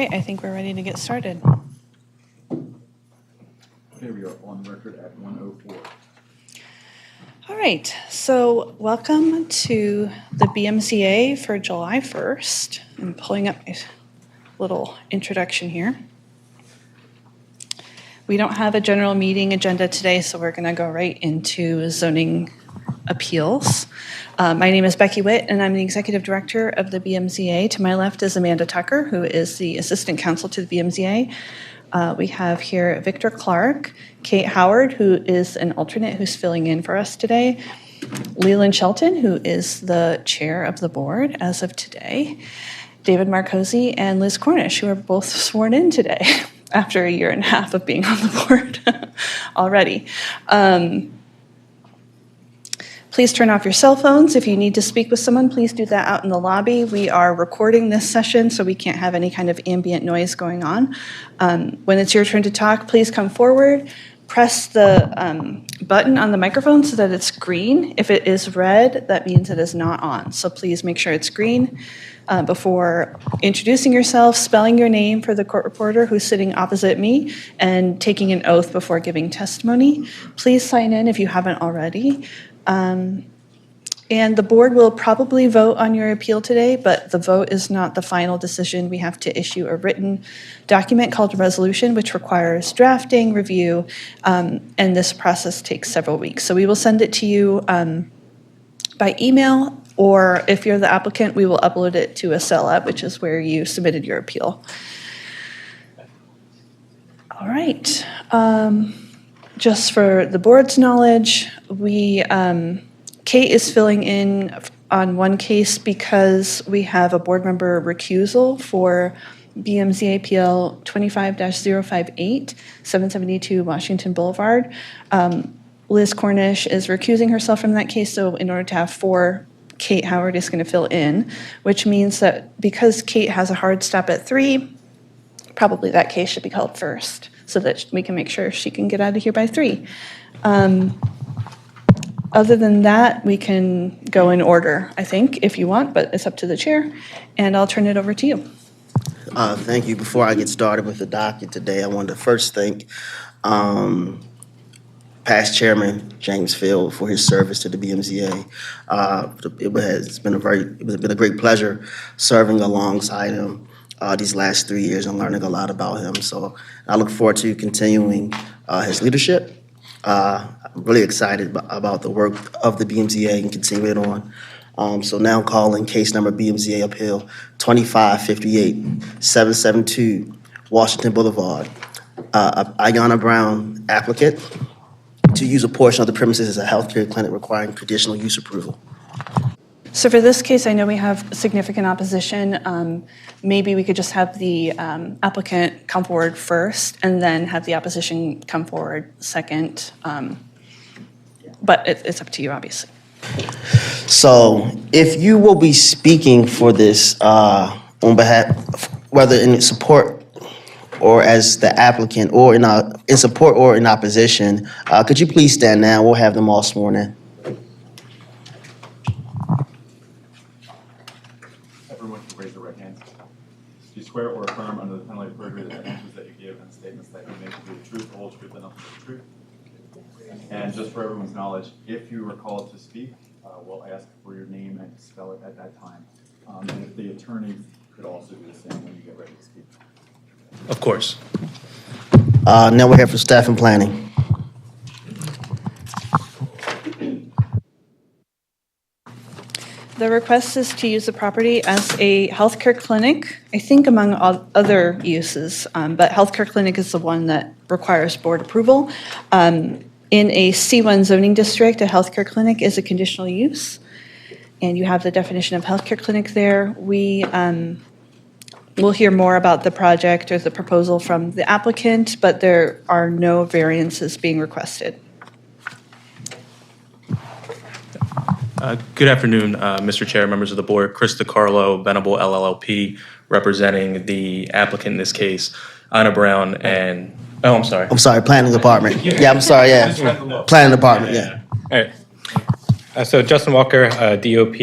right, I think we're ready to get started. Okay, we are on record at 1:04. All right, so welcome to the BMCA for July 1st. I'm pulling up my little introduction here. We don't have a general meeting agenda today, so we're going to go right into zoning appeals. My name is Becky Witt, and I'm the Executive Director of the BMCA. To my left is Amanda Tucker, who is the Assistant Counsel to the BMCA. We have here Victor Clark, Kate Howard, who is an alternate who's filling in for us today, Leland Shelton, who is the chair of the board as of today, David Marcosi, and Liz Cornish, who are both sworn in today after a year and a half of being on the board already. Please turn off your cell phones. If you need to speak with someone, please do that out in the lobby. We are recording this session, so we can't have any kind of ambient noise going on. When it's your turn to talk, please come forward. Press the button on the microphone so that it's green. If it is red, that means it is not on. So please make sure it's green before introducing yourself, spelling your name for the court reporter who's sitting opposite me, and taking an oath before giving testimony. Please sign in if you haven't already. And the board will probably vote on your appeal today, but the vote is not the final decision. We have to issue a written document called a resolution, which requires drafting, review, and this process takes several weeks. So we will send it to you by email, or if you're the applicant, we will upload it to a CellUp, which is where you submitted your appeal. All right. Just for the board's knowledge, Kate is filling in on one case because we have a board member recusal for BMCA PL 25-058, 772 Washington Boulevard. Liz Cornish is recusing herself from that case, so in order to have four, Kate Howard is going to fill in, which means that because Kate has a hard stop at 3, probably that case should be called first, so that we can make sure she can get out of here by 3. Other than that, we can go in order, I think, if you want, but it's up to the chair, and I'll turn it over to you. Thank you. Before I get started with the docket today, I wanted to first thank past chairman James Field for his service to the BMCA. It's been a great pleasure serving alongside him these last 3 years and learning a lot about him. So I look forward to continuing his leadership. I'm really excited about the work of the BMCA and continuing it on. So now calling case number BMCA Appeal 2558, 772 Washington Boulevard. Ayanna Brown, applicant, to use a portion of the premises as a healthcare clinic requiring conditional use approval. So for this case, I know we have significant opposition. Maybe we could just have the applicant come forward first and then have the opposition come forward second. But it's up to you, obviously. So if you will be speaking for this on behalf, whether in support or as the applicant or in support or in opposition, could you please stand now? We'll have them all sworn in. Do you swear or affirm under the penalty of perjury that the answers that you give and statements that you make will be the truth, the whole truth, and nothing but the truth? And just for everyone's knowledge, if you are called to speak, we'll ask for your name and spell it at that time. And if the attorney could also do the same when you get ready to speak. Of course. Now we're here for staff and planning. The request is to use the property as a healthcare clinic, I think among other uses, but healthcare clinic is the one that requires board approval. In a C1 zoning district, a healthcare clinic is a conditional use, and you have the definition of healthcare clinic there. We'll hear more about the project or the proposal from the applicant, but there are no variances being requested. Good afternoon, Mr. Chair, members of the board. Chris DiCarlo, Venable LLP, representing the applicant in this case, Anna Brown, and I'm sorry, planning department. Yeah, I'm sorry, yeah. Planning department, yeah. All right. So Justin Walker, DOP,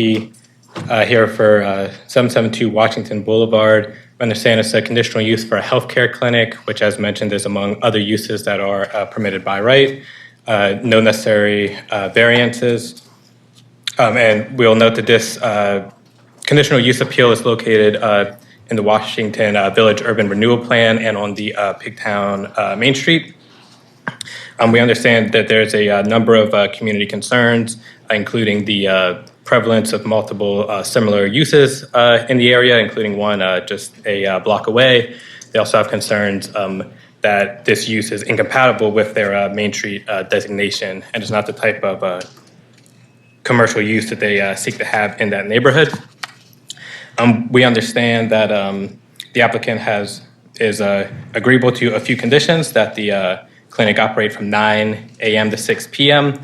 here for 772 Washington Boulevard. We understand it's a conditional use for a healthcare clinic, which, as mentioned, is among other uses that are permitted by right. No necessary variances. And we'll note that this conditional use appeal is located in the Washington Village Urban Renewal Plan and on the Pigtown Main Street. We understand that there's a number of community concerns, including the prevalence of multiple similar uses in the area, including one just a block away. They also have concerns that this use is incompatible with their Main Street designation and is not the type of commercial use that they seek to have in that neighborhood. We understand that the applicant is agreeable to a few conditions, that the clinic operate from 9 a.m. to 6 p.m.,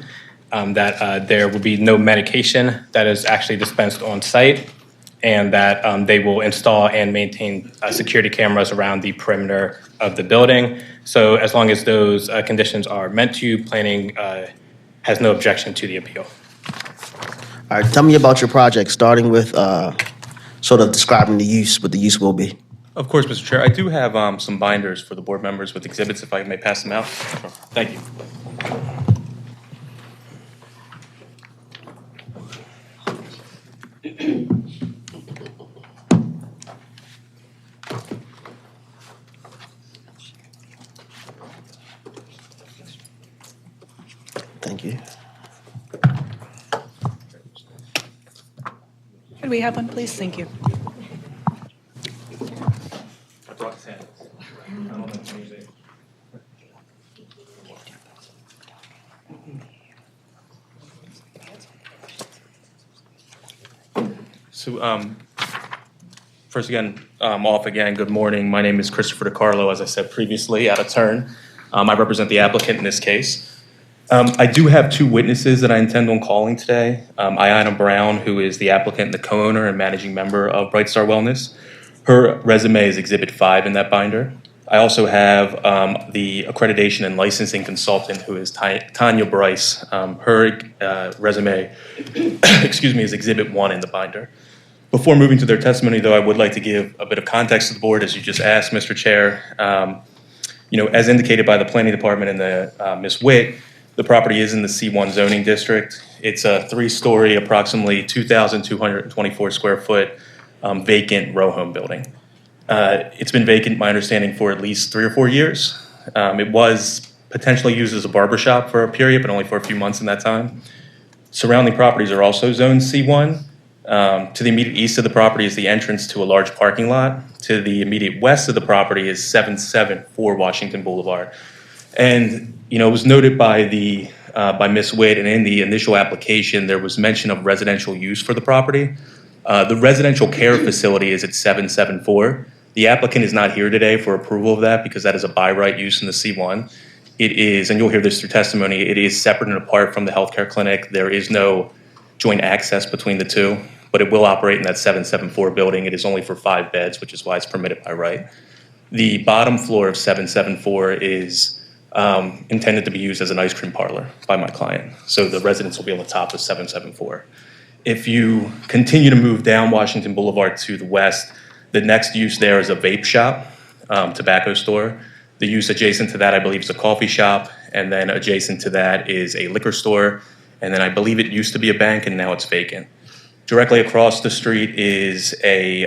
that there will be no medication that is actually dispensed on site, and that they will install and maintain security cameras around the perimeter of the building. So as long as those conditions are met to, planning has no objection to the appeal. All right, tell me about your project, starting with sort of describing the use, what the use will be. Of course, Mr. Chair. I do have some binders for the board members with exhibits, if I may pass them out. Sure. Thank you. Thank you. Could we have one, please? Thank you. I brought samples. I don't know if anything. So, first again, off again, good morning. My name is Christopher DiCarlo, as I said previously, out of turn. I represent the applicant in this case. I do have two witnesses that I intend on calling today. Ayanna Brown, who is the applicant and the co-owner and managing member of Bright Star Wellness. Her resume is Exhibit 5 in that binder. I also have the accreditation and licensing consultant, who is Tanya Bryce. Her resume, excuse me, is Exhibit 1 in the binder. Before moving to their testimony, though, I would like to give a bit of context to the board, as you just asked, Mr. Chair. As indicated by the Planning Department and the Ms. Witt, the property is in the C1 zoning district. It's a 3-story, approximately 2,224 square foot vacant row home building. It's been vacant, my understanding, for at least 3 or 4 years. It was potentially used as a barber shop for a period, but only for a few months in that time. Surrounding properties are also zoned C1. To the immediate east of the property is the entrance to a large parking lot. To the immediate west of the property is 774 Washington Boulevard. And, it was noted by Ms. Witt, and in the initial application, there was mention of residential use for the property. The residential care facility is at 774. The applicant is not here today for approval of that because that is a by right use in the C1. It is, and you'll hear this through testimony, it is separate and apart from the healthcare clinic. There is no joint access between the two, but it will operate in that 774 building. It is only for 5 beds, which is why it's permitted by right. The bottom floor of 774 is intended to be used as an ice cream parlor by my client. So the residents will be on the top of 774. If you continue to move down Washington Boulevard to the west, the next use there is a vape shop, tobacco store. The use adjacent to that, I believe, is a coffee shop. And then adjacent to that is a liquor store. And then I believe it used to be a bank and now it's vacant. Directly across the street is a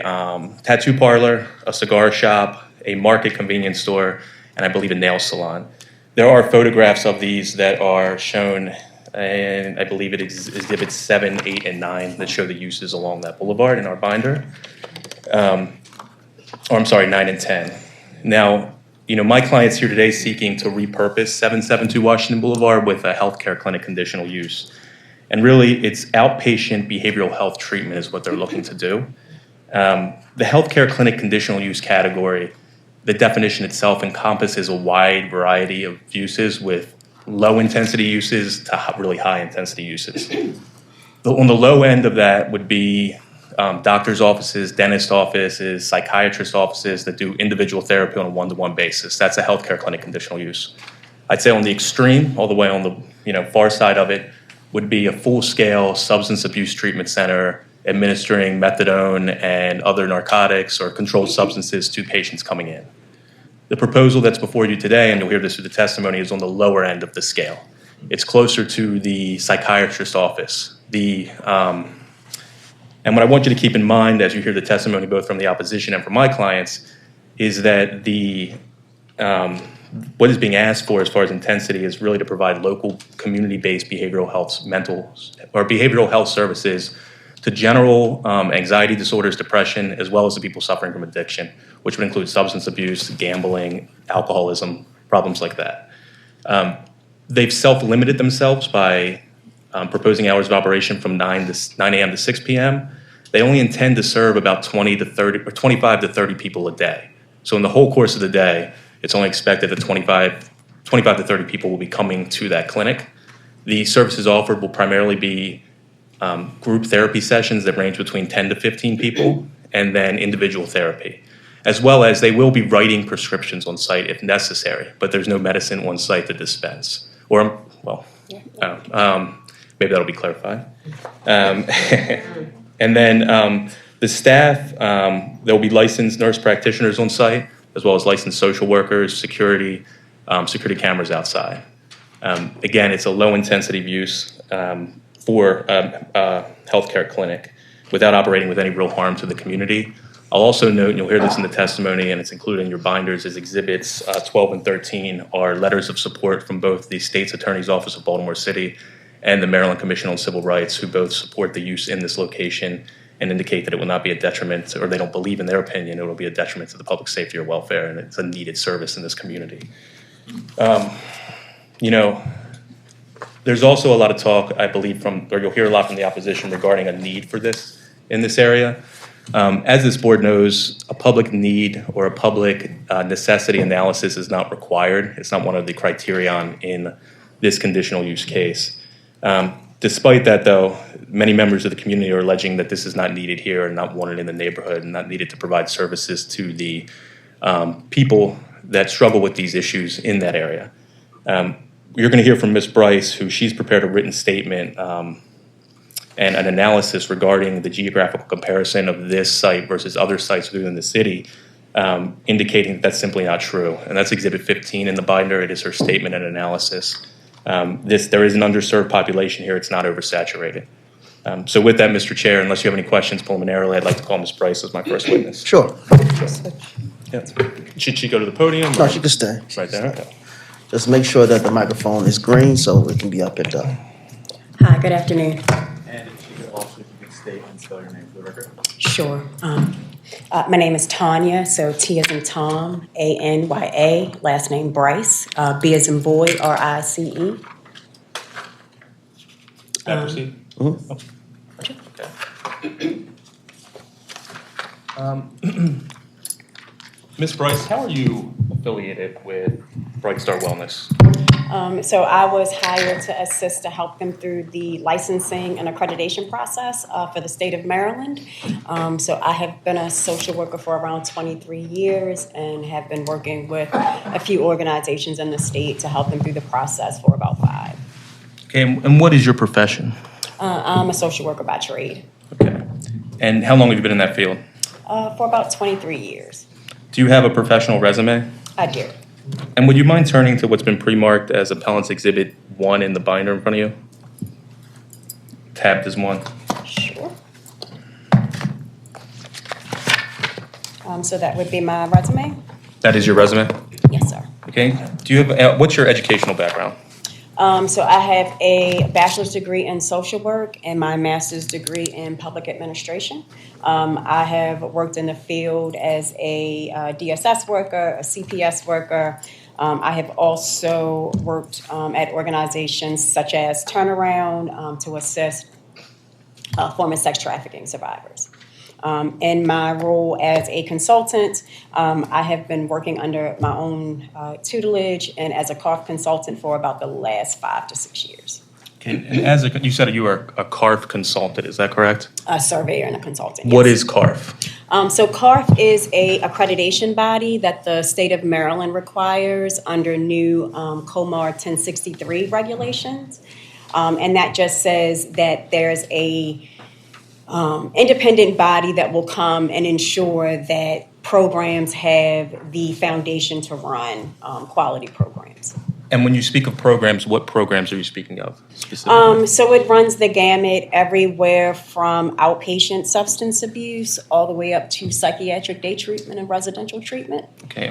tattoo parlor, a cigar shop, a market convenience store, and I believe a nail salon. There are photographs of these that are shown, and I believe it is exhibits 7, 8, and 9 that show the uses along that boulevard in our binder. Or I'm sorry, 9 and 10. Now, my client's here today seeking to repurpose 772 Washington Boulevard with a healthcare clinic conditional use. And really, it's outpatient behavioral health treatment is what they're looking to do. The healthcare clinic conditional use category, the definition itself encompasses a wide variety of uses, with low intensity uses to really high intensity uses. On the low end of that would be doctor's offices, dentist offices, psychiatrist offices that do individual therapy on a one-to-one basis. That's a healthcare clinic conditional use. I'd say on the extreme, all the way on the far side of it, would be a full-scale substance abuse treatment center, administering methadone and other narcotics or controlled substances to patients coming in. The proposal that's before you today, and you'll hear this through the testimony, is on the lower end of the scale. It's closer to the psychiatrist's office. And what I want you to keep in mind as you hear the testimony, both from the opposition and from my clients, is that what is being asked for as far as intensity is really to provide local community-based behavioral health services to general anxiety disorders, depression, as well as the people suffering from addiction, which would include substance abuse, gambling, alcoholism, problems like that. They've self-limited themselves by proposing hours of operation from 9 a.m. to 6 p.m. They only intend to serve about 25 to 30 people a day. So in the whole course of the day, it's only expected that 25 to 30 people will be coming to that clinic. The services offered will primarily be group therapy sessions that range between 10 to 15 people, and then individual therapy, as well as they will be writing prescriptions on site if necessary, but there's no medicine on site to dispense. Or, well, maybe that'll be clarified. And then the staff, there will be licensed nurse practitioners on site, as well as licensed social workers, security cameras outside. Again, it's a low-intensity use for a healthcare clinic without operating with any real harm to the community. I'll also note, and you'll hear this in the testimony, and it's included in your binders, as Exhibits 12 and 13 are letters of support from both the State's Attorney's Office of Baltimore City and the Maryland Commission on Civil Rights, who both support the use in this location and indicate that it will not be a detriment, or they don't believe, in their opinion, it will be a detriment to the public safety or welfare, and it's a needed service in this community. There's also a lot of talk, I believe, or you'll hear a lot from the opposition regarding a need for this in this area. As this board knows, a public need or a public necessity analysis is not required. It's not one of the criterion in this conditional use case. Despite that, though, many members of the community are alleging that this is not needed here and not wanted in the neighborhood and not needed to provide services to the people that struggle with these issues in that area. You're going to hear from Ms. Bryce, who she's prepared a written statement and an analysis regarding the geographical comparison of this site versus other sites within the city, indicating that that's simply not true. And that's Exhibit 15 in the binder. It is her statement and analysis. There is an underserved population here. It's not oversaturated. So with that, Mr. Chair, unless you have any questions preliminarily, I'd like to call Ms. Bryce as my first witness. Sure. Yeah. Should she go to the podium? No, she can stay. Right there. Okay. Just make sure that the microphone is green so it can be picked up. Hi, good afternoon. And if you could state and spell your name for the record. Sure. My name is Tanya, so T as in Tom, A-N-Y-A, last name Bryce, B as in boy, R-I-C-E. Proceed. Mhm. Okay. Ms. Bryce, how are you affiliated with Bright Star Wellness? So I was hired to assist to help them through the licensing and accreditation process for the state of Maryland. So I have been a social worker for around 23 years and have been working with a few organizations in the state to help them through the process for about 5. Okay, and what is your profession? I'm a social worker by trade. Okay. And how long have you been in that field? For about 23 years. Do you have a professional resume? I do. And would you mind turning to what's been pre-marked as Appellant's Exhibit 1 in the binder in front of you? Tabbed as 1. Sure. So that would be my resume? That is your resume? Yes, sir. Okay. Do you have, what's your educational background? So I have a bachelor's degree in social work and my master's degree in public administration. I have worked in the field as a DSS worker, a CPS worker. I have also worked at organizations such as Turnaround to assist former sex trafficking survivors. In my role as a consultant, I have been working under my own tutelage and as a CARF consultant for about the last 5 to 6 years. Okay. And you said you are a CARF consultant, is that correct? A surveyor and a consultant. What yes. is CARF? So CARF is a accreditation body that the state of Maryland requires under new COMAR 1063 regulations. And that just says that there's a independent body that will come and ensure that programs have the foundation to run quality programs. And when you speak of programs, what programs are you speaking of specifically? So it runs the gamut everywhere from outpatient substance abuse all the way up to psychiatric day treatment and residential treatment. Okay,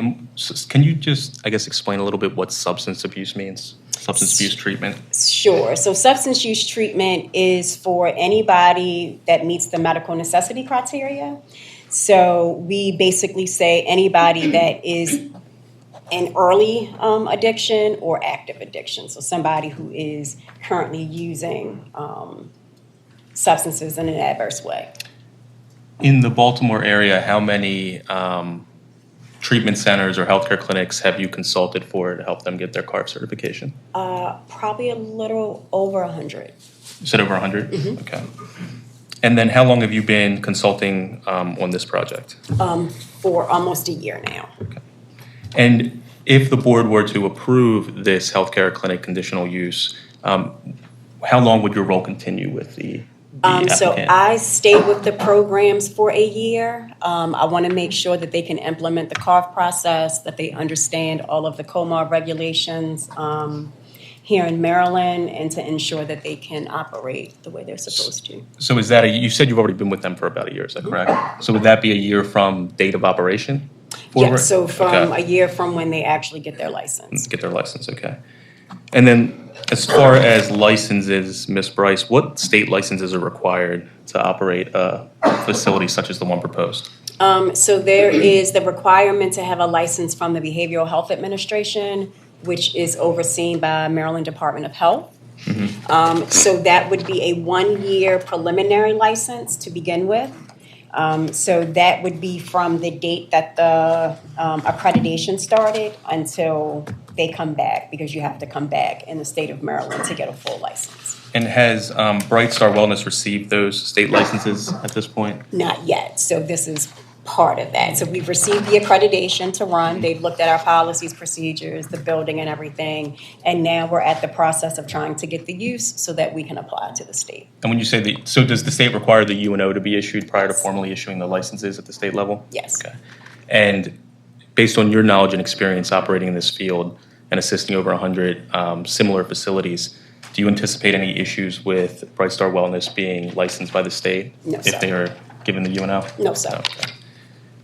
can you just, I guess, explain a little bit what substance abuse means? Substance abuse treatment? Sure. So substance use treatment is for anybody that meets the medical necessity criteria. So we basically say anybody that is in early addiction or active addiction. So somebody who is currently using substances in an adverse way. In the Baltimore area, how many treatment centers or healthcare clinics have you consulted for to help them get their CARF certification? Probably a little over 100. You said over 100? Mm-hmm. Okay. And then how long have you been consulting on this project? For almost a year now. Okay. And if the board were to approve this healthcare clinic conditional use, how long would your role continue with the So applicant? I stayed with the programs for a year. I want to make sure that they can implement the CARF process, that they understand all of the COMAR regulations here in Maryland, and to ensure that they can operate the way they're supposed to. So is that you said you've already been with them for about a year, is that correct? So would that be a year from date of operation? Yeah, so from Okay. a year from when they actually get their license. Get their license, okay. And then as far as licenses, Ms. Bryce, what state licenses are required to operate a facility such as the one proposed? So there is the requirement to have a license from the Behavioral Health Administration, which is overseen by Maryland Department of Health. So that would be a 1-year preliminary license to begin with. So that would be from the date that the accreditation started until they come back, because you have to come back in the state of Maryland to get a full license. And has Bright Star Wellness received those state licenses at this point? Not yet, so this is part of that. So we've received the accreditation to run. They've looked at our policies, procedures, the building and everything. And now we're at the process of trying to get the use so that we can apply to the state. And when you say so does the state require the UNO to be issued prior to formally issuing the licenses at the state level? Yes. Okay. And based on your knowledge and experience operating in this field and assisting over 100 similar facilities, do you anticipate any issues with Bright Star Wellness being licensed by the state? No, sir. If they are given the UNO? No, sir. Okay.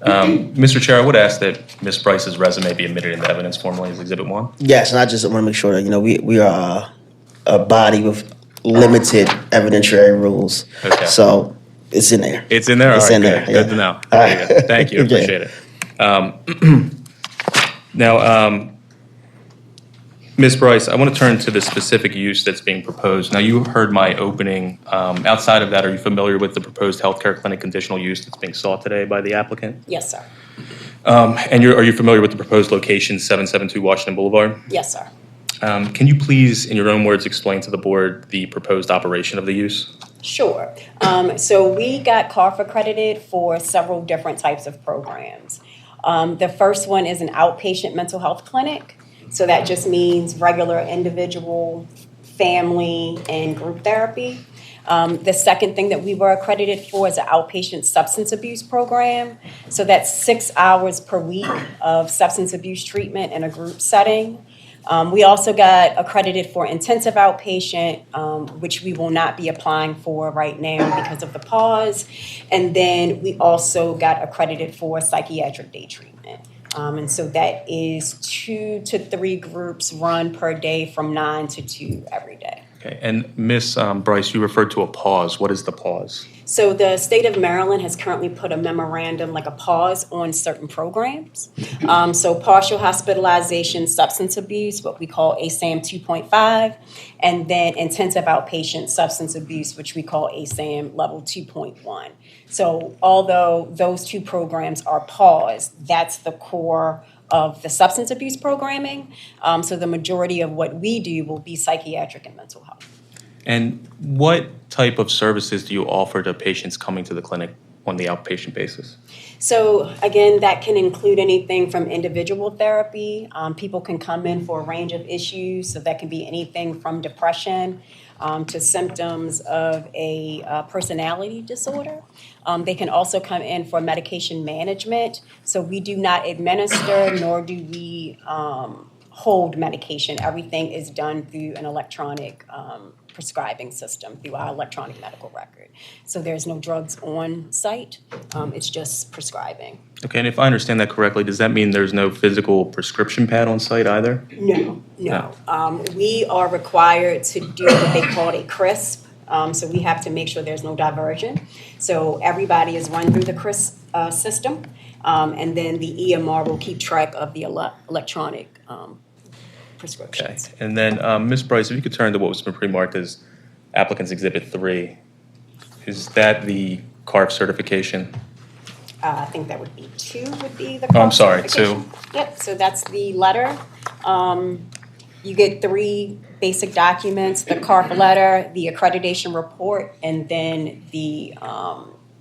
Mr. Chair, I would ask that Ms. Bryce's resume be admitted into evidence formally as Exhibit 1. Yes, and I just want to make sure that, we are a body with limited evidentiary rules. Okay. So it's in there. It's in there? It's All in right, there, good. yeah. Good to know. All right. Very good. Thank you. Okay. Appreciate it. Now, Ms. Bryce, I want to turn to the specific use that's being proposed. Now, you heard my opening. Outside of that, are you familiar with the proposed healthcare clinic conditional use that's being sought today by the applicant? Yes, sir. And are you familiar with the proposed location, 772 Washington Boulevard? Yes, sir. Can you please, in your own words, explain to the board the proposed operation of the use? Sure. So we got CARF accredited for several different types of programs. The first one is an outpatient mental health clinic. So that just means regular individual, family, and group therapy. The second thing that we were accredited for is an outpatient substance abuse program. So that's 6 hours per week of substance abuse treatment in a group setting. We also got accredited for intensive outpatient, which we will not be applying for right now because of the pause. And then we also got accredited for psychiatric day treatment. And so that is 2 to 3 groups run per day from 9 to 2 every day. Okay. And Ms. Bryce, you referred to a pause. What is the pause? So the state of Maryland has currently put a memorandum, like a pause on certain programs. So partial hospitalization, substance abuse, what we call ASAM 2.5, and then intensive outpatient substance abuse, which we call ASAM level 2.1. So although those 2 programs are paused, that's the core of the substance abuse programming. So the majority of what we do will be psychiatric and mental health. And what type of services do you offer to patients coming to the clinic on the outpatient basis? So again, that can include anything from individual therapy. People can come in for a range of issues. So that can be anything from depression to symptoms of a personality disorder. They can also come in for medication management. So we do not administer nor do we hold medication. Everything is done through an electronic prescribing system, through our electronic medical record. So there's no drugs on site. It's just prescribing. Okay, and if I understand that correctly, does that mean there's no physical prescription pad on site either? No. We are required to do what they call a CRISP. So we have to make sure there's no diversion. So everybody is run through the CRISP system, and then the EMR will keep track of the electronic prescriptions. Okay, and then Ms. Bryce, if you could turn to what was pre-marked as Applicant's Exhibit 3, is that the CARF certification? I think that would be 2 would be the Oh, I'm CARF sorry, certification. 2. Yep, so that's the letter. You get 3 basic documents, the CARF letter, the accreditation report, and then the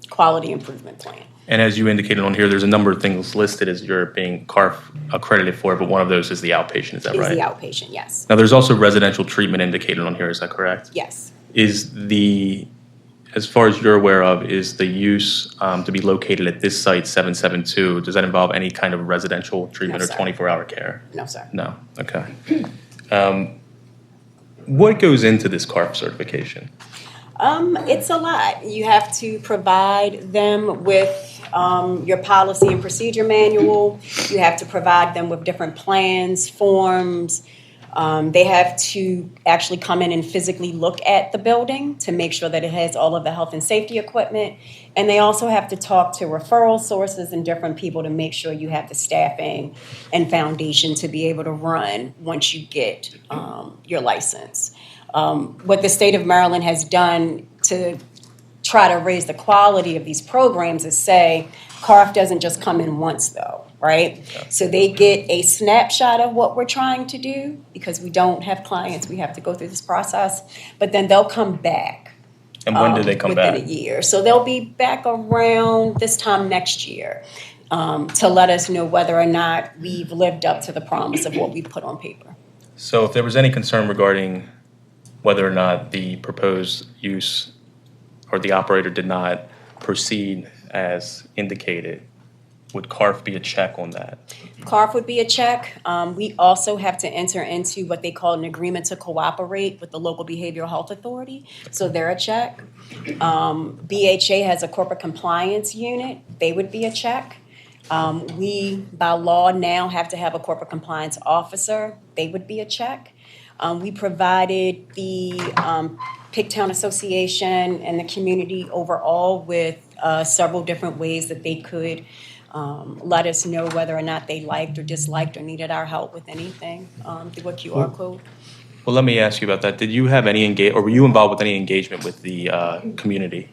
quality improvement plan. And as you indicated on here, there's a number of things listed as you're being CARF accredited for, but one of those is the outpatient, is that right? Is the outpatient, yes. Now, there's also residential treatment indicated on here, is that correct? Yes. Is the, as far as you're aware of, is the use to be located at this site, 772, does that involve any kind of residential treatment No, or sir. 24-hour care? No, sir. No, okay. What goes into this CARF certification? It's a lot. You have to provide them with your policy and procedure manual. You have to provide them with different plans, forms. They have to actually come in and physically look at the building to make sure that it has all of the health and safety equipment. And they also have to talk to referral sources and different people to make sure you have the staffing and foundation to be able to run once you get your license. What the state of Maryland has done to try to raise the quality of these programs is say, CARF doesn't just come in once though, right? So they get a snapshot of what we're trying to do because we don't have clients, we have to go through this process, but then they'll come back. And when do they come back? Within a year. So they'll be back around this time next year to let us know whether or not we've lived up to the promise of what we put on paper. So if there was any concern regarding whether or not the proposed use or the operator did not proceed as indicated, would CARF be a check on that? CARF would be a check. We also have to enter into what they call an agreement to cooperate with the local behavioral health authority. So they're a check. BHA has a corporate compliance unit. They would be a check. We, by law, now have to have a corporate compliance officer. They would be a check. We provided the Pigtown Association and the community overall with several different ways that they could let us know whether or not they liked or disliked or needed our help with anything through a QR code. Well, let me ask you about that. Did you have any or were you involved with any engagement with the community?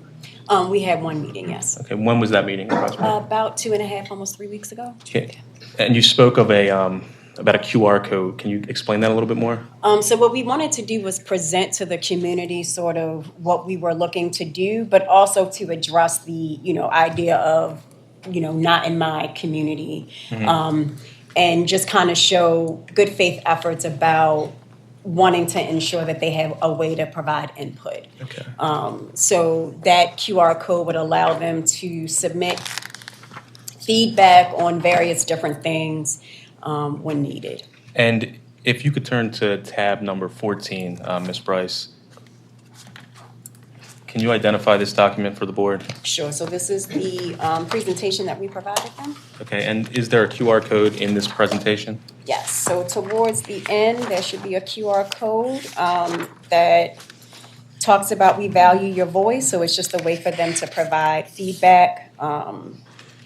We had one meeting, yes. Okay, when was that meeting approximately? About 2.5, almost 3 weeks ago. Okay. And you spoke of about a QR code. Can you explain that a little bit more? So what we wanted to do was present to the community sort of what we were looking to do, but also to address the, idea of, not in my community, and just kind of show good faith efforts about wanting to ensure that they have a way to provide input. Okay. So that QR code would allow them to submit feedback on various different things when needed. And if you could turn to tab number 14, Ms. Bryce, can you identify this document for the board? Sure. So this is the presentation that we provided them. Okay, and is there a QR code in this presentation? Yes. So towards the end, there should be a QR code that talks about we value your voice. So it's just a way for them to provide feedback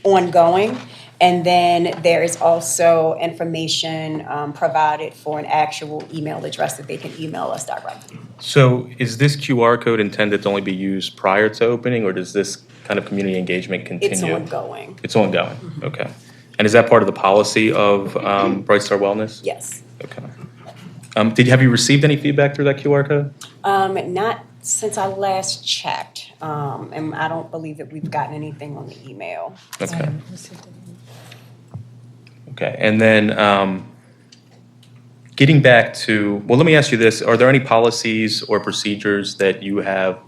ongoing. And then there is also information provided for an actual email address that they can email us directly. So is this QR code intended to only be used prior to opening, or does this kind of community engagement continue? It's ongoing. It's ongoing, okay. And is that part of the policy of Bright Star Wellness? Yes. Okay. Have you received any feedback through that QR code? Not since I last checked, and I don't believe that we've gotten anything on the email. Okay. Okay, and then getting back to, well, let me ask you this. Are there any policies or procedures that you have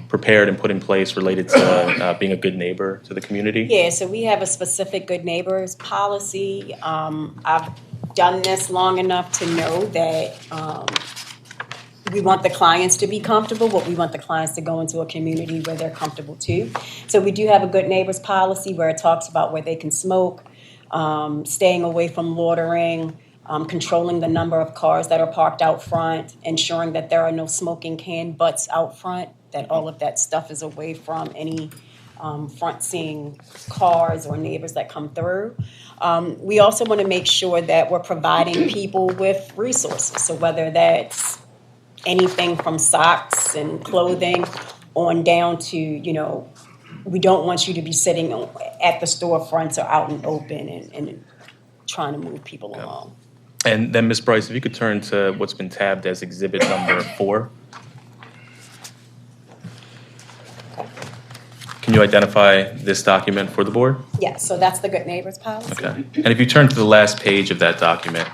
prepared and put in place related to being a good neighbor to the community? Yeah, so we have a specific good neighbors policy. I've done this long enough to know that we want the clients to be comfortable, but we want the clients to go into a community where they're comfortable too. So we do have a good neighbors policy where it talks about where they can smoke, staying away from loitering, controlling the number of cars that are parked out front, ensuring that there are no smoking can butts out front, that all of that stuff is away from any front-seeing cars or neighbors that come through. We also want to make sure that we're providing people with resources. So whether that's anything from socks and clothing on down to, we don't want you to be sitting at the storefronts or out and open and trying to move people along. And then, Ms. Bryce, if you could turn to what's been tabbed as exhibit number 4. Can you identify this document for the board? Yeah, so that's the good neighbors policy. Okay. And if you turn to the last page of that document,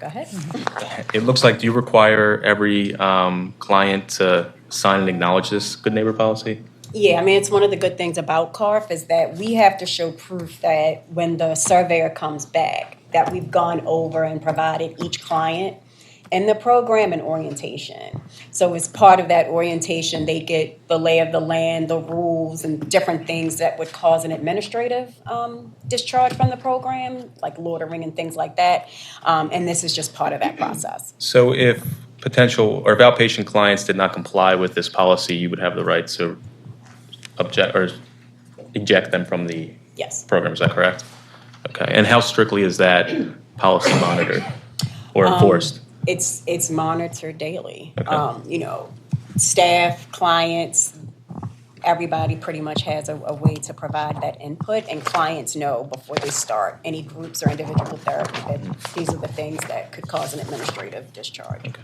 Go ahead. it looks like, do you require every client to sign and acknowledge this good neighbor policy? Yeah, I mean, it's one of the good things about CARF is that we have to show proof that when the surveyor comes back, that we've gone over and provided each client in the program and orientation. So as part of that orientation, they get the lay of the land, the rules, and different things that would cause an administrative discharge from the program, like loitering and things like that. And this is just part of that process. So if potential or if outpatient clients did not comply with this policy, you would have the right to object or eject them from the Yes. program, is that correct? Okay, and how strictly is that policy monitored or enforced? It's monitored daily. Okay. Staff, clients, everybody pretty much has a way to provide that input, and clients know before they start any groups or individual therapy that these are the things that could cause an administrative discharge. Okay.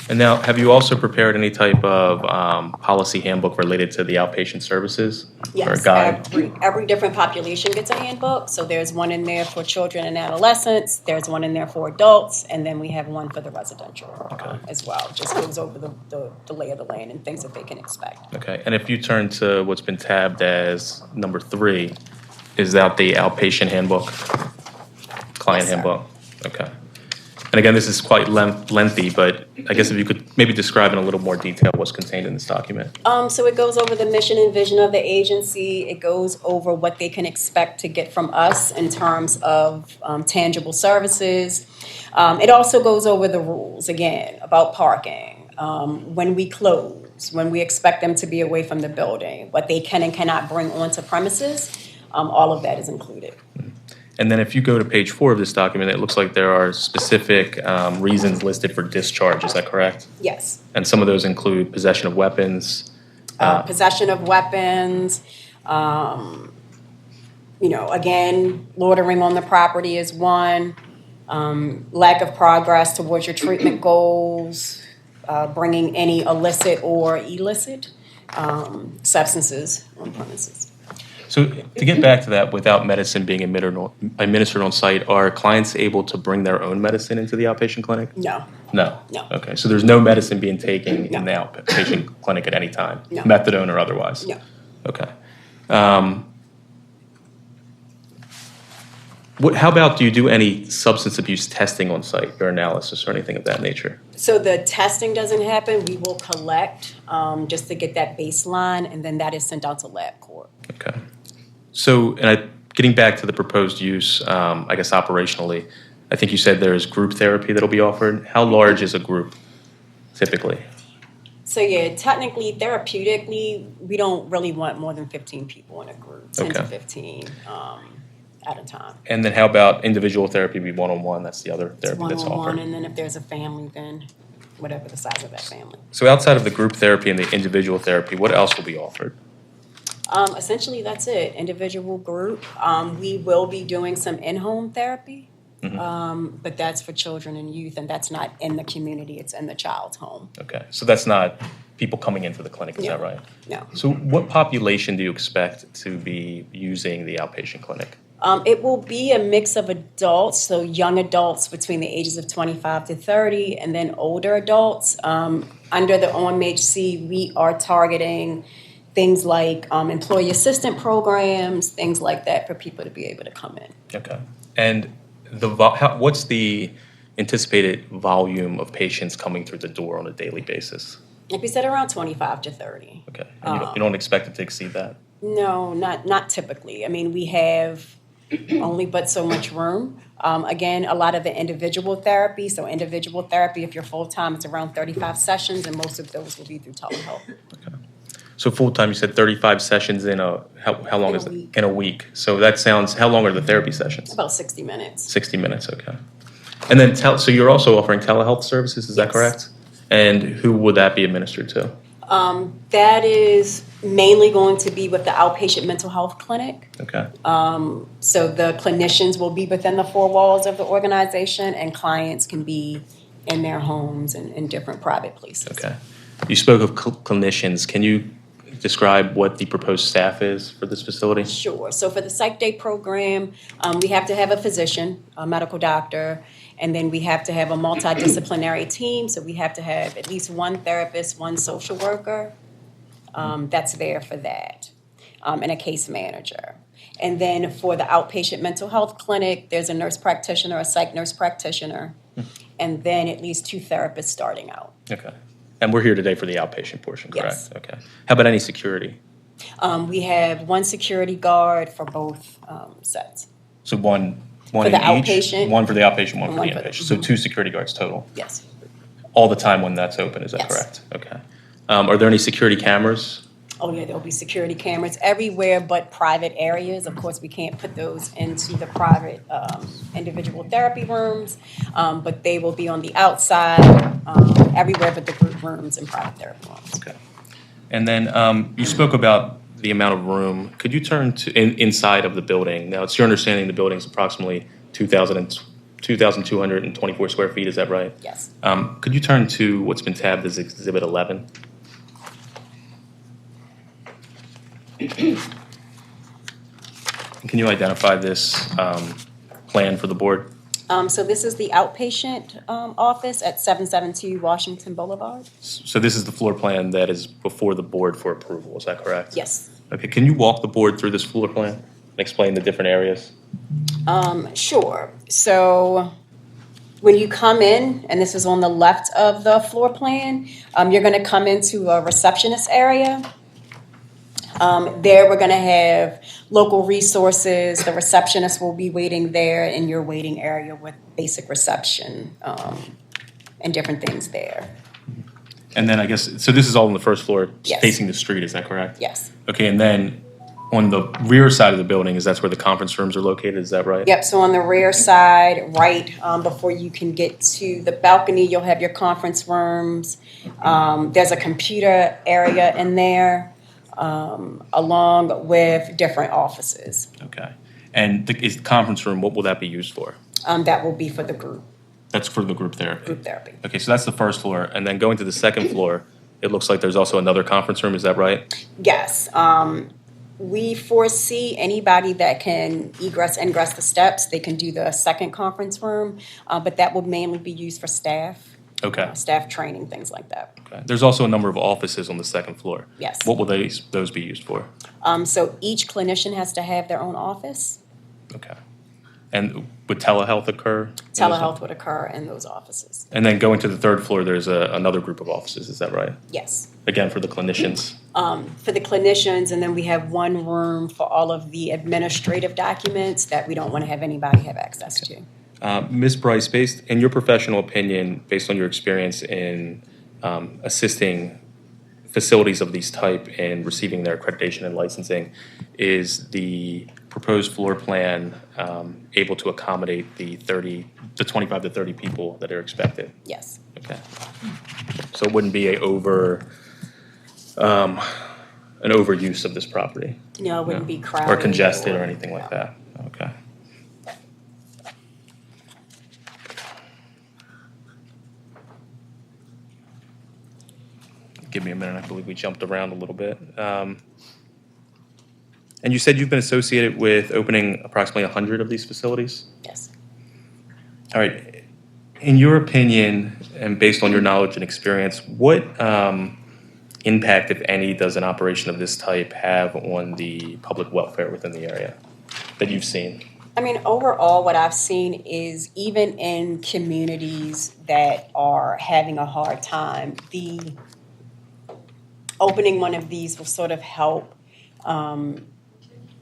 And now, have you also prepared any type of policy handbook related to the outpatient services? Or a Yes, guide? every different population gets a handbook. So there's one in there for children and adolescents, there's one in there for adults, and then we have one for the residential as well. Just goes over the lay of the land and things that they can expect. Okay, and if you turn to what's been tabbed as number 3, is that the outpatient handbook? Client Yes, sir. handbook? Okay. And again, this is quite lengthy, but I guess if you could maybe describe in a little more detail what's contained in this document. So it goes over the mission and vision of the agency. It goes over what they can expect to get from us in terms of tangible services. It also goes over the rules, again, about parking, when we close, when we expect them to be away from the building, what they can and cannot bring onto premises. All of that is included. And then if you go to page 4 of this document, it looks like there are specific reasons listed for discharge, is that correct? Yes. And some of those include possession of weapons. Possession of weapons, again, loitering on the property is one, lack of progress towards your treatment goals, bringing any illicit or illicit substances on premises. So to get back to that, without medicine being administered on site, are clients able to bring their own medicine into the outpatient clinic? No. No? No. Okay, so there's no medicine being taken in the No. outpatient clinic at any time? No. Methadone or otherwise? No. Okay. How about, do you do any substance abuse testing on site or analysis or anything of that nature? So the testing doesn't happen. We will collect just to get that baseline, and then that is sent out to LabCorp. Okay. So, getting back to the proposed use, I guess operationally, I think you said there's group therapy that'll be offered. How large is a group typically? So yeah, technically, therapeutically, we don't really want more than 15 people in a group, 10 to Okay. 15 at a time. And then how about individual therapy be one-on-one? That's the other It's therapy that's one-on-one, offered. and then if there's a family, then whatever the size of that family. So outside of the group therapy and the individual therapy, what else will be offered? Essentially, that's it, individual, group. We will be doing some in-home therapy, but that's for children and youth, and that's not in the community, it's in the child's home. Okay, so that's not people coming into the clinic, is that right? No. So what population do you expect to be using the outpatient clinic? It will be a mix of adults, so young adults between the ages of 25 to 30, and then older adults. Under the OMHC, we are targeting things like employee assistant programs, things like that for people to be able to come in. Okay. And what's the anticipated volume of patients coming through the door on a daily basis? Like we said, around 25 to 30. Okay. And you don't expect it to exceed that? No, not typically. I mean, we have only but so much room. Again, a lot of the individual therapy. So individual therapy, if you're full-time, it's around 35 sessions, and most of those will be through telehealth. Okay. So full-time, you said 35 sessions in how long In a is it? week. In a week. So that sounds, how long are the therapy sessions? About 60 minutes. 60 minutes, okay. And then so you're also offering telehealth services, is that Yes. correct? And who would that be administered to? That is mainly going to be with the outpatient mental health clinic. Okay. So the clinicians will be within the four walls of the organization, and clients can be in their homes and in different private places. Okay. You spoke of clinicians. Can you describe what the proposed staff is for this facility? Sure. So for the Psych Day program, we have to have a physician, a medical doctor, and then we have to have a multidisciplinary team. So we have to have at least one therapist, one social worker that's there for that, and a case manager. And then for the outpatient mental health clinic, there's a nurse practitioner, a psych nurse practitioner, and then at least 2 therapists starting out. Okay. And we're here today for the outpatient portion, correct? Yes. Okay. How about any security? We have 1 security guard for both sets. So one For in the each? outpatient. One for the outpatient, one for One the for the- inpatient. So 2 security guards total? Yes. All the time when that's open, is that Yes. correct? Okay. Are there any security cameras? Oh, yeah, there'll be security cameras everywhere but private areas. Of course, we can't put those into the private individual therapy rooms, but they will be on the outside, everywhere but the group rooms and private therapy rooms. Okay. And then you spoke about the amount of room. Could you turn to inside of the building? Now, it's your understanding the building is approximately 2,224 square feet, is that right? Yes. Could you turn to what's been tabbed as Exhibit 11? Can you identify this plan for the board? So this is the outpatient office at 772 Washington Boulevard? So this is the floor plan that is before the board for approval, is that correct? Yes. Okay, can you walk the board through this floor plan and explain the different areas? Sure. So when you come in, and this is on the left of the floor plan, you're going to come into a receptionist area. There we're going to have local resources. The receptionist will be waiting there in your waiting area with basic reception and different things there. And then I guess, so this is all on the first floor, Yes. facing the street, is that correct? Yes. Okay, and then on the rear side of the building, that's where the conference rooms are located, is that right? Yep, so on the rear side, right before you can get to the balcony, you'll have your conference rooms. There's a computer area in there, along with different offices. Okay. And is the conference room, what will that be used for? That will be for the group That's for the group therapy? therapy. Okay, so that's the first floor, and then going to the second floor, it looks like there's also another conference room, is that right? Yes. We foresee anybody that can ingress the steps, they can do the second conference room, but that will mainly be used for staff. Okay. Staff training, things like that. Okay. There's also a number of offices on the second floor. Yes. What will those be used for? So each clinician has to have their own office. Okay. And would telehealth occur? Telehealth would occur in those offices. And then going to the third floor, there's another group of offices, is that right? Yes. Again, for the clinicians? For the clinicians, and then we have one room for all of the administrative documents that we don't want to have anybody have access to. Ms. Bryce, based in your professional opinion, based on your experience in assisting facilities of these type in receiving their accreditation and licensing, is the proposed floor plan able to accommodate the 25 to 30 people that are expected? Yes. Okay. So it wouldn't be a over an overuse of this property? No, it wouldn't be crowded. Or congested or anything like that? Okay. Give me a minute, I believe we jumped around a little bit. And you said you've been associated with opening approximately 100 of these facilities? Yes. All right. In your opinion, and based on your knowledge and experience, what impact, if any, does an operation of this type have on the public welfare within the area that you've seen? I mean, overall, what I've seen is even in communities that are having a hard time, the opening one of these will sort of help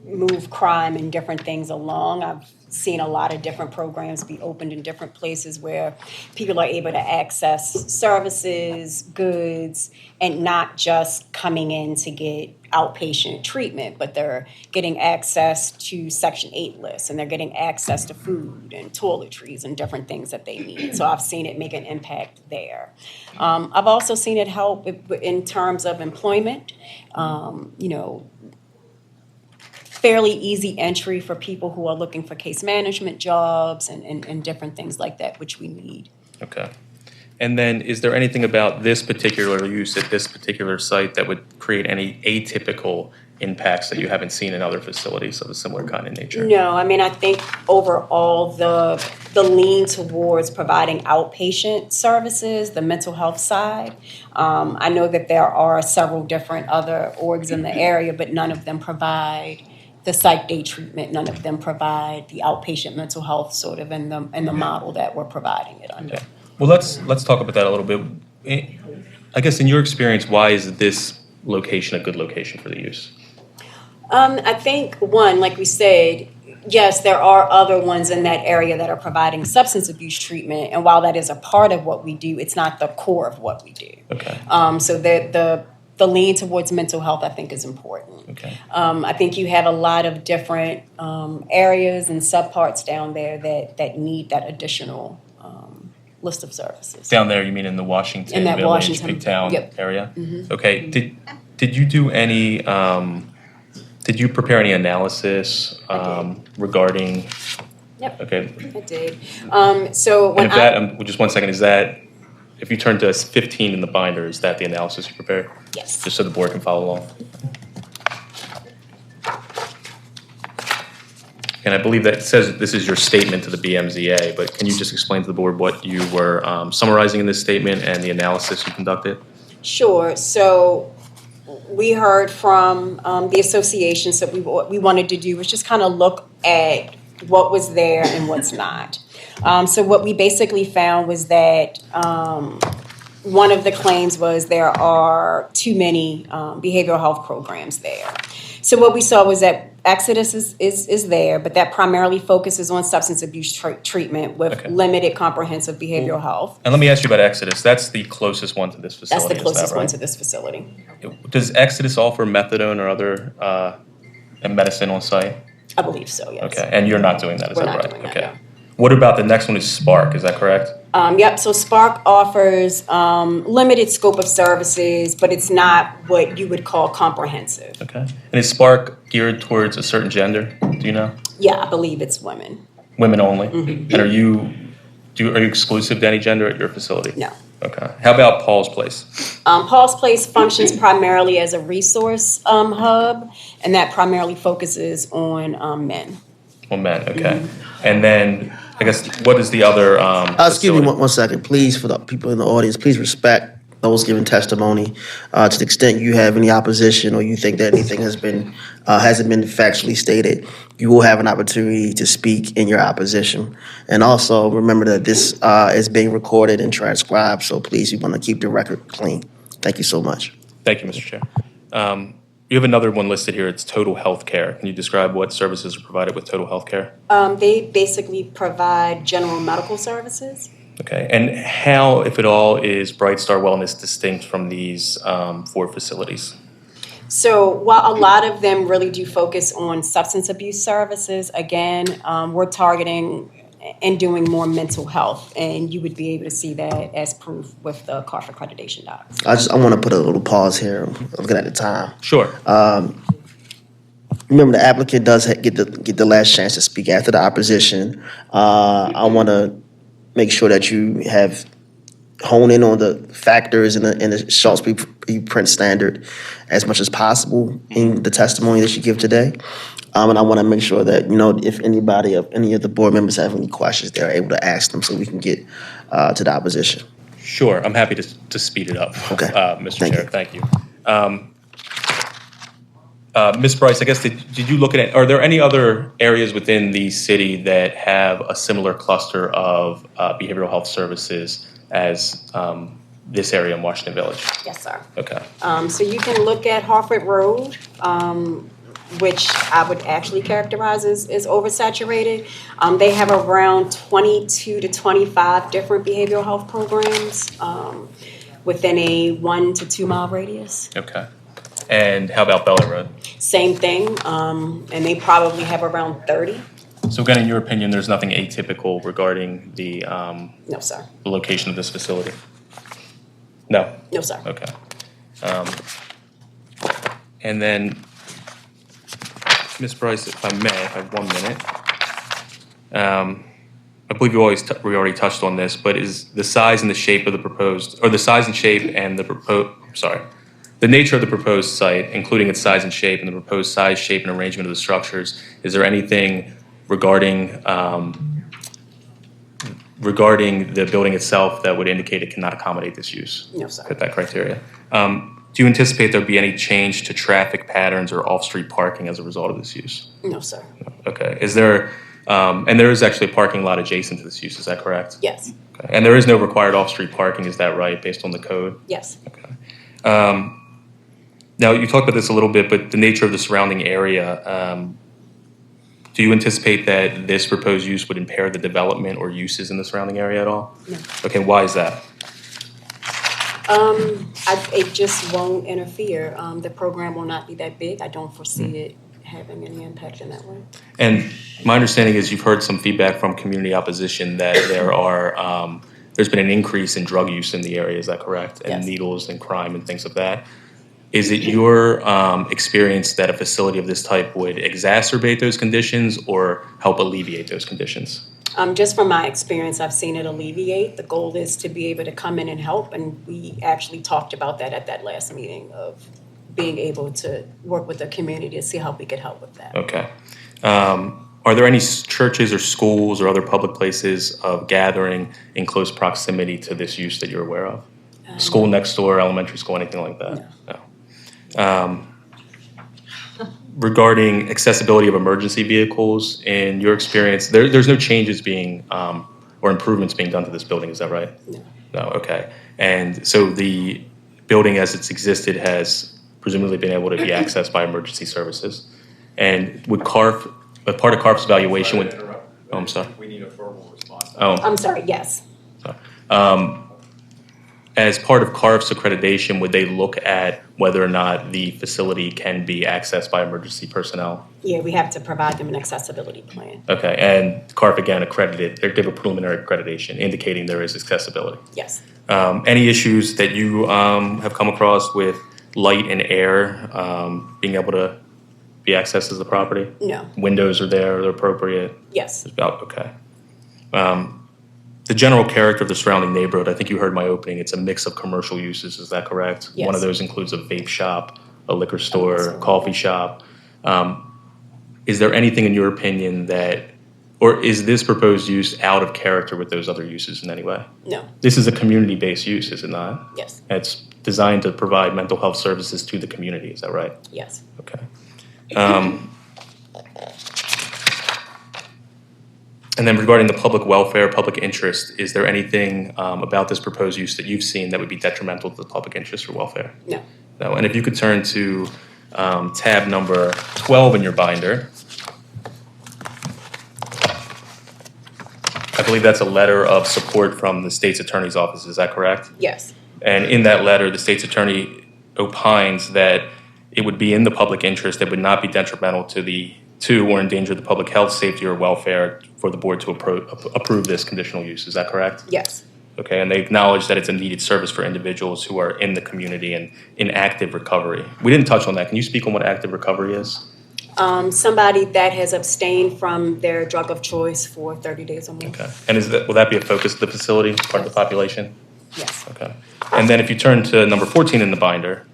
move crime and different things along. I've seen a lot of different programs be opened in different places where people are able to access services, goods, and not just coming in to get outpatient treatment, but they're getting access to Section 8 lists, and they're getting access to food and toiletries and different things that they need. So I've seen it make an impact there. I've also seen it help in terms of employment, fairly easy entry for people who are looking for case management jobs and different things like that, which we need. Okay. And then is there anything about this particular use at this particular site that would create any atypical impacts that you haven't seen in other facilities of a similar kind of nature? No, I mean, I think overall the lean towards providing outpatient services, the mental health side. I know that there are several different other orgs in the area, but none of them provide the psych day treatment. None of them provide the outpatient mental health sort of in the model that we're providing it under. Okay. Well, let's talk about that a little bit. I guess in your experience, why is this location a good location for the use? I think, one, like we said, yes, there are other ones in that area that are providing substance abuse treatment, and while that is a part of what we do, it's not the core of what we do. Okay. So the lean towards mental health, I think, is important. Okay. I think you have a lot of different areas and subparts down there that need that additional list of services. Down there, you mean in the Washington In that Village, Washington, Big Town yep. area? Mm-hmm. Okay. Did you do any? Did you prepare any analysis regarding? Yep. Okay. I did. So when And if that, just one second, is that if you turn to 15 in the binder, is that the analysis you prepared? Yes. Just so the board can follow along. And I believe that it says this is your statement to the BMZA, but can you just explain to the board what you were summarizing in this statement and the analysis you conducted? Sure. So we heard from the association, so what we wanted to do was just kind of look at what was there and what's not. So what we basically found was that one of the claims was there are too many behavioral health programs there. So what we saw was that Exodus is there, but that primarily focuses on substance abuse treatment with Okay. limited comprehensive behavioral health. And let me ask you about Exodus. That's the closest one to this That's facility. the closest is that one right? to this facility. Does Exodus offer methadone or other medicine on site? I believe so, yes. Okay, and you're not doing that, is We're that not right? doing that, Okay. no. What about the next one is Spark, is that correct? Yep, so Spark offers limited scope of services, but it's not what you would call comprehensive. Okay. And is Spark geared towards a certain gender? Do you know? Yeah, I believe it's women. Women only? And are you exclusive to any gender at your facility? No. Okay. How about Paul's Place? Paul's Place functions primarily as a resource hub, and that primarily focuses on men. Oh, Well, men, okay. And then, I guess, what is the other Excuse me facility? one second, please, for the people in the audience, please respect those giving testimony. To the extent you have any opposition or you think that anything hasn't been factually stated, you will have an opportunity to speak in your opposition. And also, remember that this is being recorded and transcribed, so please, you want to keep the record clean. Thank you so much. Thank you, Mr. Chair. You have another one listed here, it's Total Health Care. Can you describe what services are provided with Total Health Care? They basically provide general medical services. Okay, and how, if at all, is Bright Star Wellness distinct from these 4 facilities? So while a lot of them really do focus on substance abuse services, again, we're targeting and doing more mental health. And you would be able to see that as proof with the CARF accreditation docs. I want to put a little pause here, looking at the time. Sure. Remember, the applicant does get the last chance to speak after the opposition. I want to make sure that you have hone in on the factors in the Schultz preprint standard as much as possible in the testimony that you give today. And I want to make sure that, if any of the board members have any questions, they're able to ask them so we can get to the opposition. Sure. I'm happy to speed it up. Okay. Mr. Chair, thank you. Ms. Bryce, I guess, did you look at it? Are there any other areas within the city that have a similar cluster of behavioral health services as this area in Washington Village? Yes, sir. Okay. So you can look at Harford Road, which I would actually characterize as oversaturated. They have around 22 to 25 different behavioral health programs within a 1 to 2 mile radius. Okay. And how about Bella Road? Same thing, and they probably have around 30. So again, in your opinion, there's nothing atypical regarding the No, sir. the location of this facility? No? No, sir. Okay. And then, Ms. Bryce, if I may, I have 1 minute. I believe we already touched on this, but is the size and the shape of the proposed, or the size and shape and the nature of the proposed site, including its size and shape and the proposed size, shape, and arrangement of the structures, is there anything regarding the building itself that would indicate it cannot accommodate this use? No, sir. Fit that criteria. Do you anticipate there'll be any change to traffic patterns or off-street parking as a result of this use? No, sir. Okay. Is there, and there is actually a parking lot adjacent to this use, is that correct? Yes. Okay. And there is no required off-street parking, is that right, based on the code? Yes. Okay. Now, you talked about this a little bit, but the nature of the surrounding area, do you anticipate that this proposed use would impair the development or uses in the surrounding area at all? No. Okay, why is that? It just won't interfere. The program will not be that big. I don't foresee it having any impact in that way. And my understanding is you've heard some feedback from community opposition that there's been an increase in drug use in the area, is that correct? And Yes. needles and crime and things of that. Is it your experience that a facility of this type would exacerbate those conditions or help alleviate those conditions? Just from my experience, I've seen it alleviate. The goal is to be able to come in and help, and we actually talked about that at that last meeting of being able to work with the community to see how we could help with that. Okay. Are there any churches or schools or other public places of gathering in close proximity to this use that you're aware of? School next door, elementary school, anything like that? No. Regarding accessibility of emergency vehicles, in your experience, there's no changes being or improvements being done to this building, is that right? No. No, okay. And so the building as it's existed has presumably been able to be accessed by emergency services. And would CARF, a part of CARF's evaluation would, oh, I'm sorry. We need a verbal response. Oh, I'm sorry, yes. as part of CARF's accreditation, would they look at whether or not the facility can be accessed by emergency personnel? Yeah, we have to provide them an accessibility plan. Okay, and CARF again accredited, they give a preliminary accreditation indicating there is accessibility. Yes. Any issues that you have come across with light and air being able to be accessed as the property? No. Windows are there, they're appropriate? Yes. Okay. The general character of the surrounding neighborhood, I think you heard my opening, it's a mix of commercial uses, is that correct? Yes. One of those includes a vape shop, a liquor store, coffee shop. Is there anything in your opinion that, or is this proposed use out of character with those other uses in any way? No. This is a community-based use, is it not? Yes. It's designed to provide mental health services to the community, is that right? Yes. Okay. And then regarding the public welfare, public interest, is there anything about this proposed use that you've seen that would be detrimental to the public interest or welfare? No. No. And if you could turn to tab number 12 in your binder. I believe that's a letter of support from the state's attorney's office, is that correct? Yes. And in that letter, the state's attorney opines that it would be in the public interest, that would not be detrimental to or endanger the public health, safety, or welfare for the board to approve this conditional use. Is that correct? Yes. Okay, and they acknowledge that it's a needed service for individuals who are in the community and in active recovery. We didn't touch on that. Can you speak on what active recovery is? Somebody that has abstained from their drug of choice for 30 days or more. Okay, and will that be a focus of the facility, part of the population? Yes. Okay, and then if you turn to number 14 in the binder,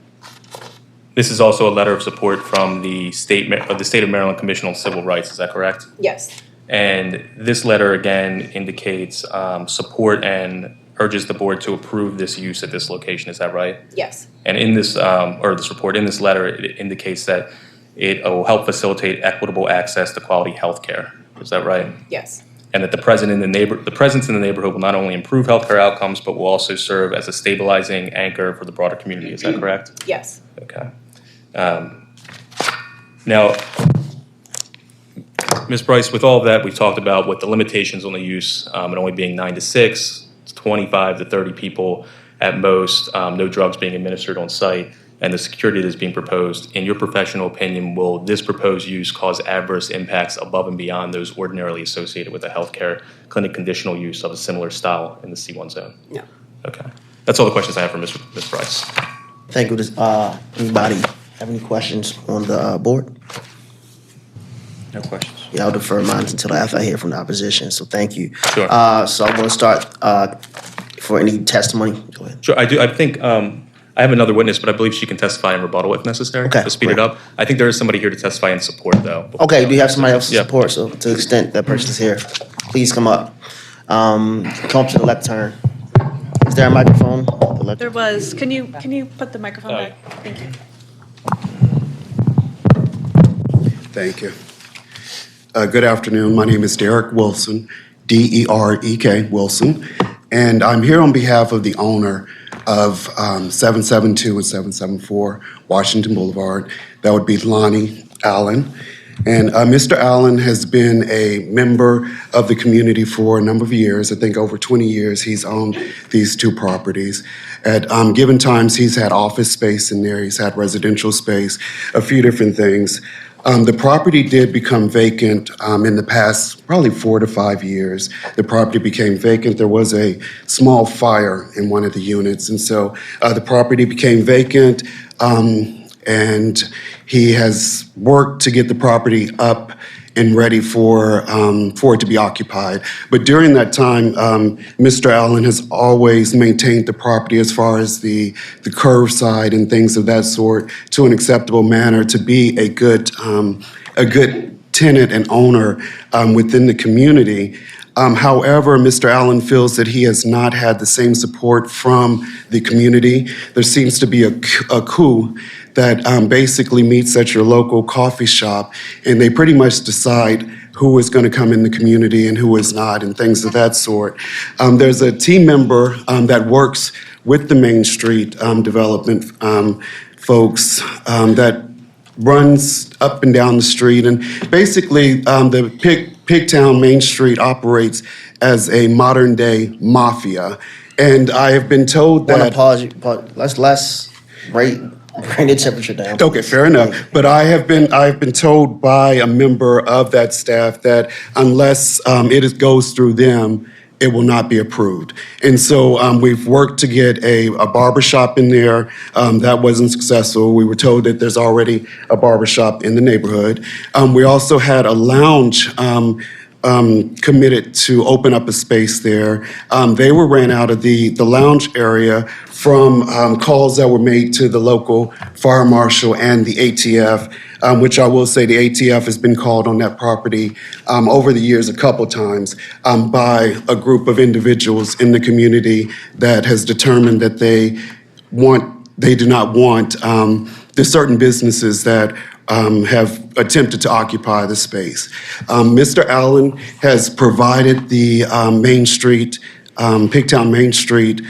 this is also a letter of support from the State of Maryland Commission on Civil Rights. Is that correct? Yes. And this letter again indicates support and urges the board to approve this use at this location. Is that right? Yes. And in this, or this report, in this letter, it indicates that it will help facilitate equitable access to quality health care. Is that right? Yes. And that the presence in the neighborhood will not only improve healthcare outcomes, but will also serve as a stabilizing anchor for the broader community. Is that correct? Yes. Okay. Now, Ms. Bryce, with all of that, we've talked about what the limitations on the use, it only being 9 to 6, 25 to 30 people at most, no drugs being administered on site, and the security that is being proposed. In your professional opinion, will this proposed use cause adverse impacts above and beyond those ordinarily associated with a healthcare clinic conditional use of a similar style in the C1 zone? No. Okay. That's all the questions I have for Ms. Bryce. Thank you. Does anybody have any questions on the board? No questions. Yeah, I'll defer mine until after I hear from the opposition, so thank you. Sure. So I'm going to start for any testimony. Go ahead. Sure, I do. I think I have another witness, but I believe she can testify in rebuttal if necessary. Okay, To speed it great. up. I think there is somebody here to testify in support, though. Okay, do you have somebody else to Yeah. support? So to the extent that person's here, please come up. Come up to the lectern. Is there a microphone? The lectern? There was, can you put the microphone back? Thank you. Thank you. Good afternoon. My name is Derek Wilson, D-E-R-E-K Wilson, and I'm here on behalf of the owner of 772 and 774 Washington Boulevard. That would be Lonnie Allen. And Mr. Allen has been a member of the community for a number of years. I think over 20 years he's owned these two properties. At given times, he's had office space in there, he's had residential space, a few different things. The property did become vacant in the past probably 4 to 5 years. The property became vacant. There was a small fire in one of the units, and so the property became vacant, and he has worked to get the property up and ready for it to be occupied. But during that time, Mr. Allen has always maintained the property as far as the curve side and things of that sort to an acceptable manner to be a good tenant and owner within the community. However, Mr. Allen feels that he has not had the same support from the community. There seems to be a coup that basically meets at your local coffee shop, and they pretty much decide who is going to come in the community and who is not, and things of that sort. There's a team member that works with the Main Street development folks that runs up and down the street, and basically the Pigtown Main Street operates as a modern-day mafia. And I have been told One that... apology, let's bring the temperature down. Okay, fair enough. But I've been told by a member of that staff that unless it goes through them, it will not be approved. And so we've worked to get a barber shop in there. That wasn't successful. We were told that there's already a barber shop in the neighborhood. We also had a lounge committed to open up a space there. They were ran out of the lounge area from calls that were made to the local fire marshal and the ATF, which I will say the ATF has been called on that property over the years a couple times by a group of individuals in the community that has determined that they do not want the certain businesses that have attempted to occupy the space. Mr. Allen has provided the Main Street, Pigtown Main Street,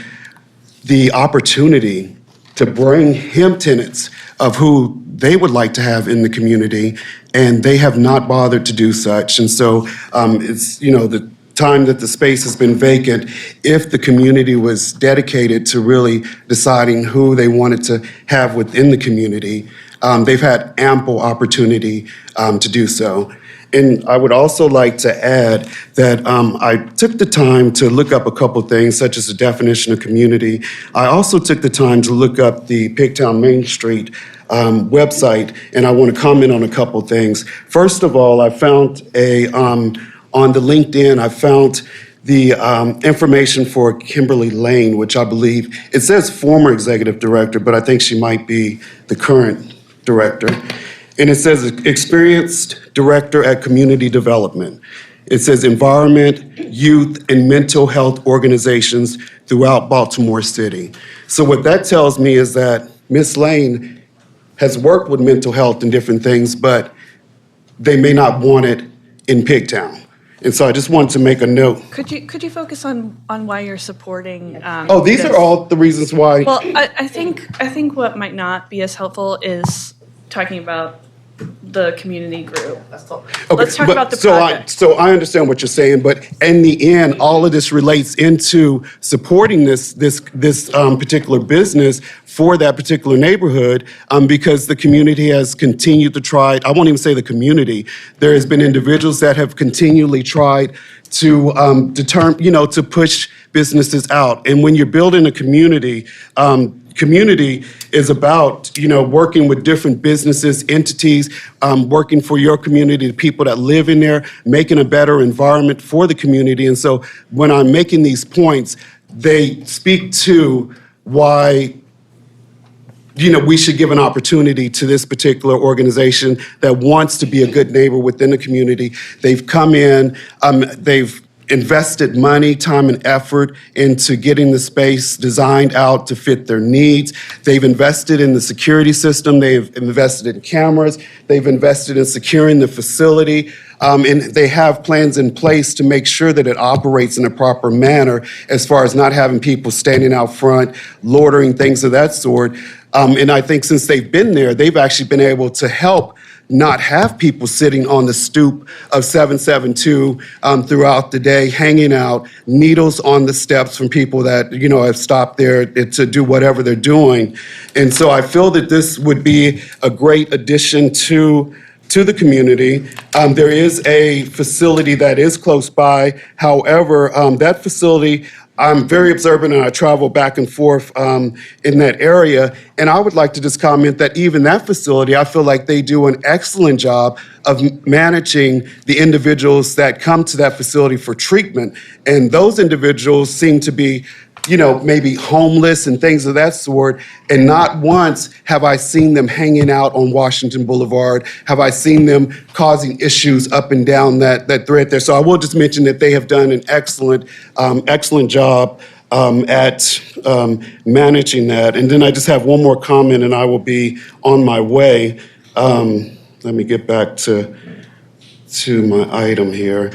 the opportunity to bring him tenants of who they would like to have in the community, and they have not bothered to do such. And so it's, the time that the space has been vacant, if the community was dedicated to really deciding who they wanted to have within the community, they've had ample opportunity to do so. And I would also like to add that I took the time to look up a couple things, such as the definition of community. I also took the time to look up the Pigtown Main Street website, and I want to comment on a couple things. First of all, I found on the LinkedIn, I found the information for Kimberly Lane, which I believe, it says former executive director, but I think she might be the current director. And it says experienced director at community development. It says environment, youth, and mental health organizations throughout Baltimore City. So what that tells me is that Ms. Lane has worked with mental health and different things, but they may not want it in Pigtown. And so I just wanted to make a note. Could you focus on why you're supporting? Oh, these this? are all the reasons why. Well, I think what might not be as helpful is talking about the community group. Let's talk Okay, about the so project. So I understand what you're saying, but in the end, all of this relates into supporting this particular business for that particular neighborhood, because the community has continued to try. I won't even say the community. There has been individuals that have continually tried to to push businesses out. And when you're building a community, community is about, working with different businesses, entities, working for your community, the people that live in there, making a better environment for the community. And so when I'm making these points, they speak to why we should give an opportunity to this particular organization that wants to be a good neighbor within the community. They've come in, they've invested money, time, and effort into getting the space designed out to fit their needs. They've invested in the security system. They've invested in cameras. They've invested in securing the facility. And they have plans in place to make sure that it operates in a proper manner as far as not having people standing out front, loitering, things of that sort. And I think since they've been there, they've actually been able to help not have people sitting on the stoop of 772 throughout the day, hanging out, needles on the steps from people that, have stopped there to do whatever they're doing. And so I feel that this would be a great addition to the community. There is a facility that is close by. However, that facility, I'm very observant and I travel back and forth in that area. And I would like to just comment that even that facility, I feel like they do an excellent job of managing the individuals that come to that facility for treatment. And those individuals seem to be maybe homeless and things of that sort. And not once have I seen them hanging out on Washington Boulevard, have I seen them causing issues up and down that thread there. So I will just mention that they have done an excellent job at managing that. And then I just have one more comment and I will be on my way. Let me get back to my item here.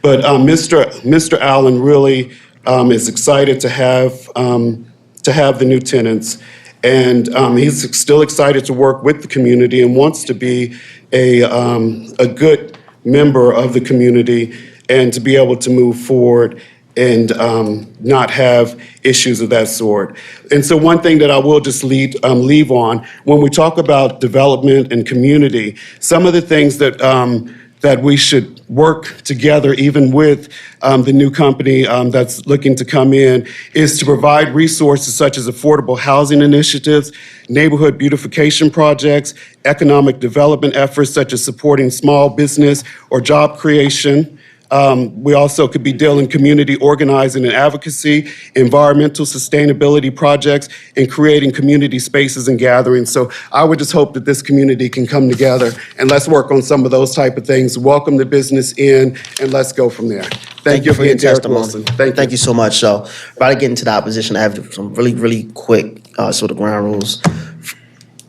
But Mr. Allen really is excited to have the new tenants, and he's still excited to work with the community and wants to be a good member of the community and to be able to move forward and not have issues of that sort. And so one thing that I will just leave on, when we talk about development and community, some of the things that we should work together, even with the new company that's looking to come in, is to provide resources such as affordable housing initiatives, neighborhood beautification projects, economic development efforts such as supporting small business or job creation. We also could be dealing community organizing and advocacy, environmental sustainability projects, and creating community spaces and gatherings. So I would just hope that this community can come together and let's work on some of those type of things. Welcome the business in, and let's go from there. Thank you for your again, Derek testimony. Wilson. Thank you so much. So, right to get into the opposition, I have some really, really quick sort of ground rules.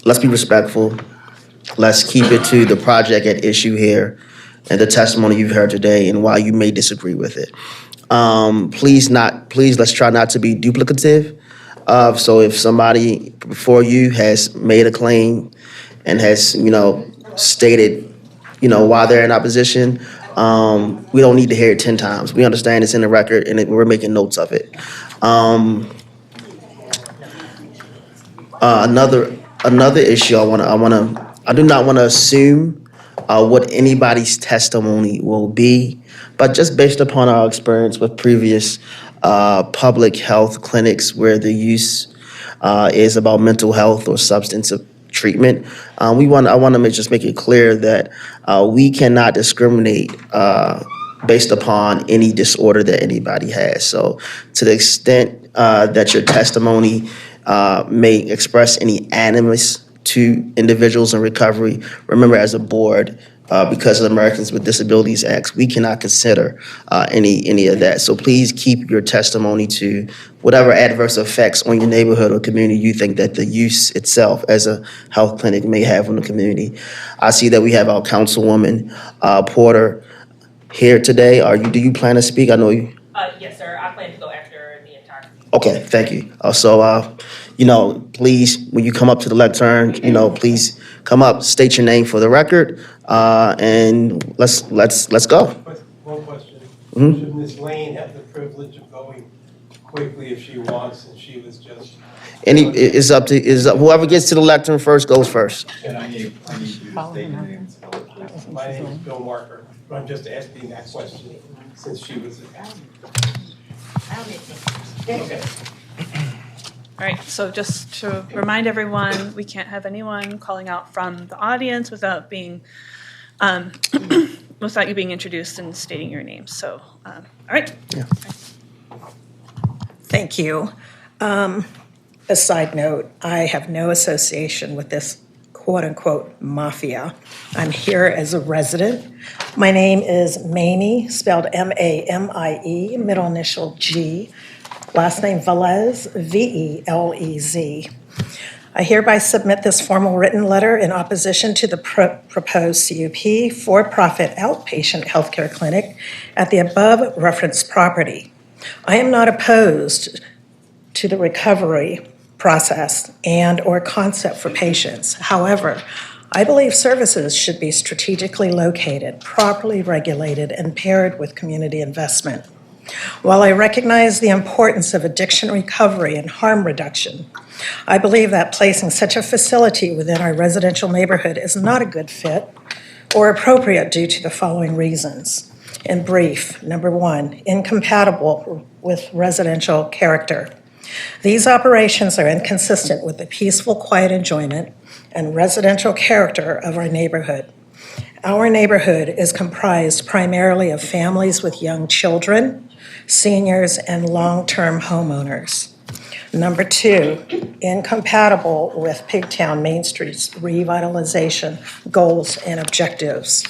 Let's be respectful. Let's keep it to the project at issue here and the testimony you've heard today and why you may disagree with it. Please, let's try not to be duplicative. So if somebody before you has made a claim and has, stated, why they're in opposition, we don't need to hear it 10 times. We understand it's in the record and we're making notes of it. Another issue I do not want to assume what anybody's testimony will be, but just based upon our experience with previous public health clinics where the use is about mental health or substance treatment, I want to just make it clear that we cannot discriminate based upon any disorder that anybody has. So to the extent that your testimony may express any animus to individuals in recovery, remember as a board, because of the Americans with Disabilities Act, we cannot consider any of that. So please keep your testimony to whatever adverse effects on your neighborhood or community you think that the use itself as a health clinic may have on the community. I see that we have our Councilwoman Porter here today. Do you plan to speak? I know you. Yes, sir. I plan to go after the entire. Okay, thank you. Please, when you come up to the lectern, please come up, state your name for the record, and let's go. One question. Mhm. Should Ms. Lane have the privilege of going quickly if she wants, and she was just... It's up to whoever gets to the lectern first goes first. And I need you to state your name and spell it, please. My name is Bill Marker, but I'm just asking that question since she was... Okay. All right, so just to remind everyone, we can't have anyone calling out from the audience without being, without you being introduced and stating your name. So, all right. Yeah. Thank you. A side note, I have no association with this quote-unquote mafia. I'm here as a resident. My name is Mamie, spelled M-A-M-I-E, middle initial G, last name Velez, V-E-L-E-Z. I hereby submit this formal written letter in opposition to the proposed CUP for-profit outpatient healthcare clinic at the above referenced property. I am not opposed to the recovery process and or concept for patients. However, I believe services should be strategically located, properly regulated, and paired with community investment. While I recognize the importance of addiction recovery and harm reduction, I believe that placing such a facility within our residential neighborhood is not a good fit or appropriate due to the following reasons. In brief, number one, incompatible with residential character. These operations are inconsistent with the peaceful, quiet enjoyment and residential character of our neighborhood. Our neighborhood is comprised primarily of families with young children, seniors, and long-term homeowners. Number two, incompatible with Pigtown Main Street's revitalization goals and objectives.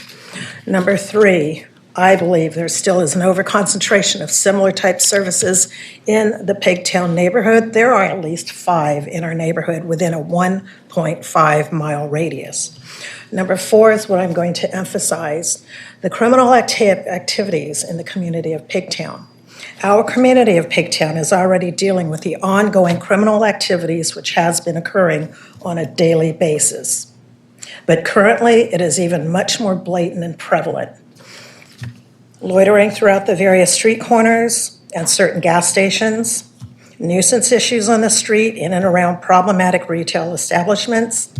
Number three, I believe there still is an overconcentration of similar type services in the Pigtown neighborhood. There are at least 5 in our neighborhood within a 1.5 mile radius. Number 4 is what I'm going to emphasize, the criminal activities in the community of Pigtown. Our community of Pigtown is already dealing with the ongoing criminal activities which has been occurring on a daily basis. But currently, it is even much more blatant and prevalent. Loitering throughout the various street corners and certain gas stations, nuisance issues on the street in and around problematic retail establishments,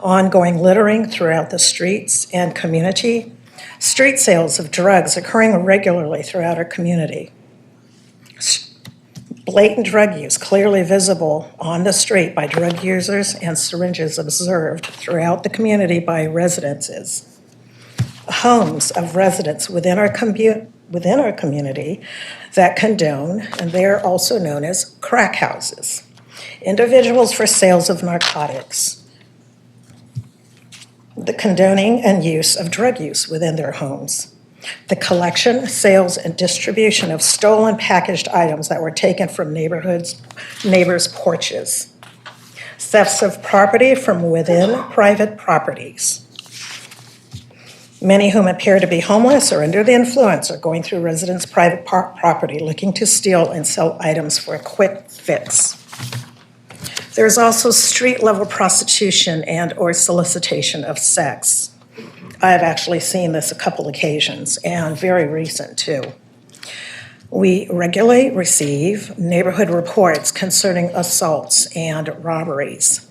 ongoing littering throughout the streets and community, street sales of drugs occurring regularly throughout our community, blatant drug use clearly visible on the street by drug users and syringes observed throughout the community by residences, homes of residents within our community that condone, and they are also known as crack houses, individuals for sales of narcotics, the condoning and use of drug use within their homes, the collection, sales, and distribution of stolen packaged items that were taken from neighbors' porches, thefts of property from within private properties. Many whom appear to be homeless or under the influence are going through residents' private property looking to steal and sell items for a quick fix. There's also street-level prostitution and or solicitation of sex. I've actually seen this a couple occasions, and very recent too. We regularly receive neighborhood reports concerning assaults and robberies.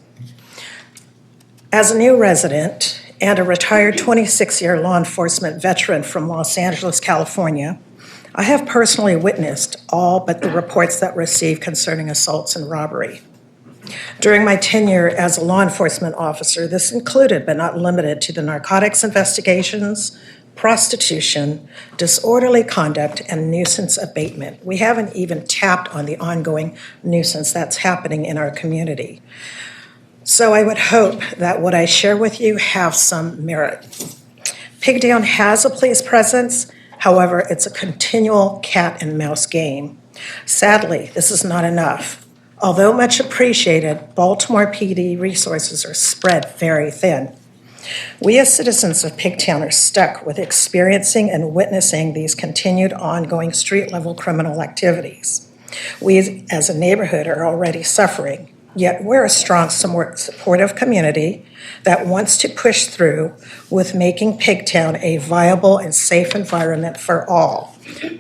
As a new resident and a retired 26-year law enforcement veteran from Los Angeles, California, I have personally witnessed all but the reports that were received concerning assaults and robbery. During my tenure as a law enforcement officer, this included but not limited to the narcotics investigations, prostitution, disorderly conduct, and nuisance abatement. We haven't even tapped on the ongoing nuisance that's happening in our community. So I would hope that what I share with you have some merit. Pigtown has a police presence, however, it's a continual cat and mouse game. Sadly, this is not enough. Although much appreciated, Baltimore PD resources are spread very thin. We as citizens of Pigtown are stuck with experiencing and witnessing these continued ongoing street-level criminal activities. We as a neighborhood are already suffering, yet we're a strong, supportive community that wants to push through with making Pigtown a viable and safe environment for all.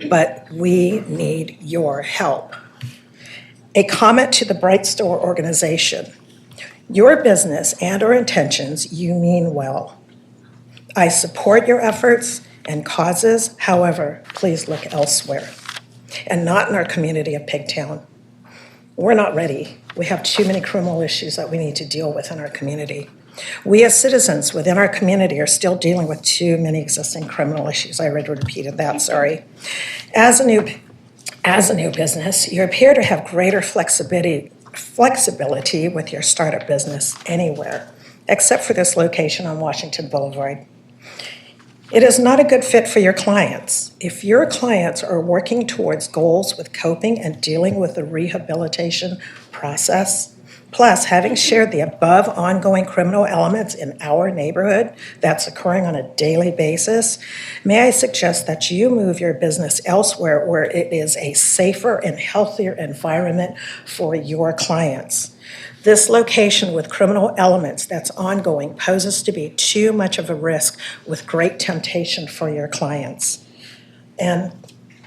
But we need your help. A comment to the Bright Store organization. Your business and/or intentions, you mean well. I support your efforts and causes, however, please look elsewhere, and not in our community of Pigtown. We're not ready. We have too many criminal issues that we need to deal with in our community. We as citizens within our community are still dealing with too many existing criminal issues. I already repeated that, sorry. As a new business, you appear to have greater flexibility with your startup business anywhere, except for this location on Washington Boulevard. It is not a good fit for your clients. If your clients are working towards goals with coping and dealing with the rehabilitation process, plus having shared the above ongoing criminal elements in our neighborhood that's occurring on a daily basis, may I suggest that you move your business elsewhere where it is a safer and healthier environment for your clients. This location with criminal elements that's ongoing poses to be too much of a risk with great temptation for your clients. And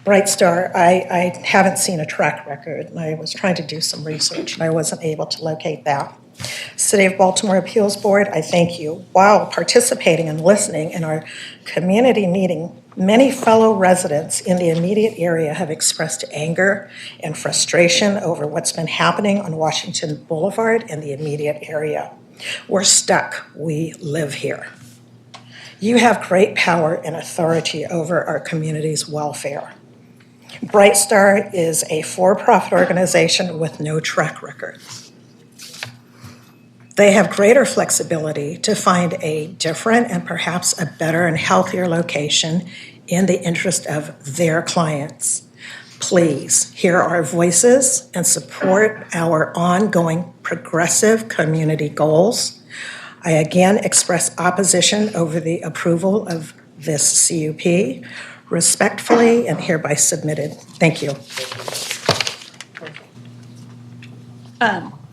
Bright Star, I haven't seen a track record, and I was trying to do some research, and I wasn't able to locate that. City of Baltimore Appeals Board, I thank you. While participating and listening in our community meeting, many fellow residents in the immediate area have expressed anger and frustration over what's been happening on Washington Boulevard and the immediate area. We're stuck. We live here. You have great power and authority over our community's welfare. Bright Star is a for-profit organization with no track record. They have greater flexibility to find a different and perhaps a better and healthier location in the interest of their clients. Please hear our voices and support our ongoing progressive community goals. I again express opposition over the approval of this CUP. Respectfully and hereby submitted. Thank you.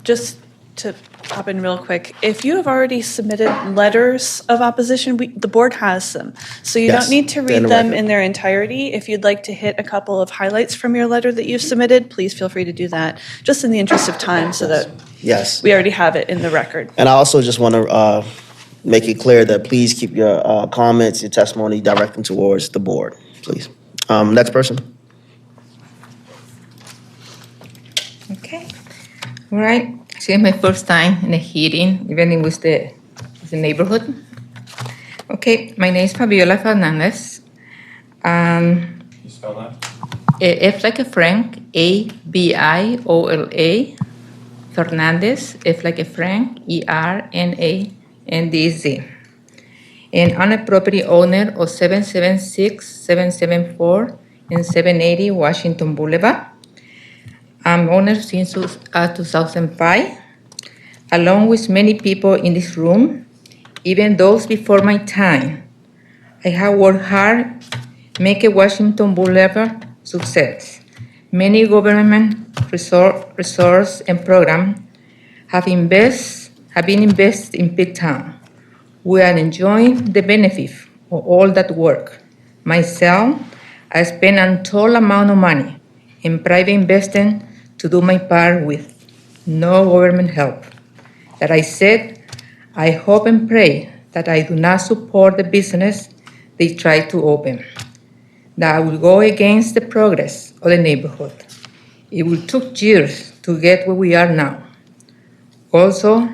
Just to pop in real quick, if you have already submitted letters of opposition, the board has them. So you Yes, don't need to they're in read the them record. in their entirety. If you'd like to hit a couple of highlights from your letter that you've submitted, please feel free to do that, just in the interest of time so that Yes. we already have it in the record. And I also just want to make it clear that please keep your comments, your testimony directed towards the board, please. Next person. Okay. All right. So it's my first time in a hearing, even with the neighborhood. Okay. My name is Fabiola Fernandez. You spell that? F like a Frank, Abiola. Fernandez, F like a Frank, Ernandez. And I'm a property owner of 776, 774, and 780 Washington Boulevard. I'm owner since 2005, along with many people in this room, even those before my time. I have worked hard, make a Washington Boulevard success. Many government resources and programs have been invested in Pigtown. We are enjoying the benefit of all that work. Myself, I spend an untold amount of money in private investing to do my part with no government help. That I said, I hope and pray that I do not support the business they try to open, that I will go against the progress of the neighborhood. It will take years to get where we are now. Also,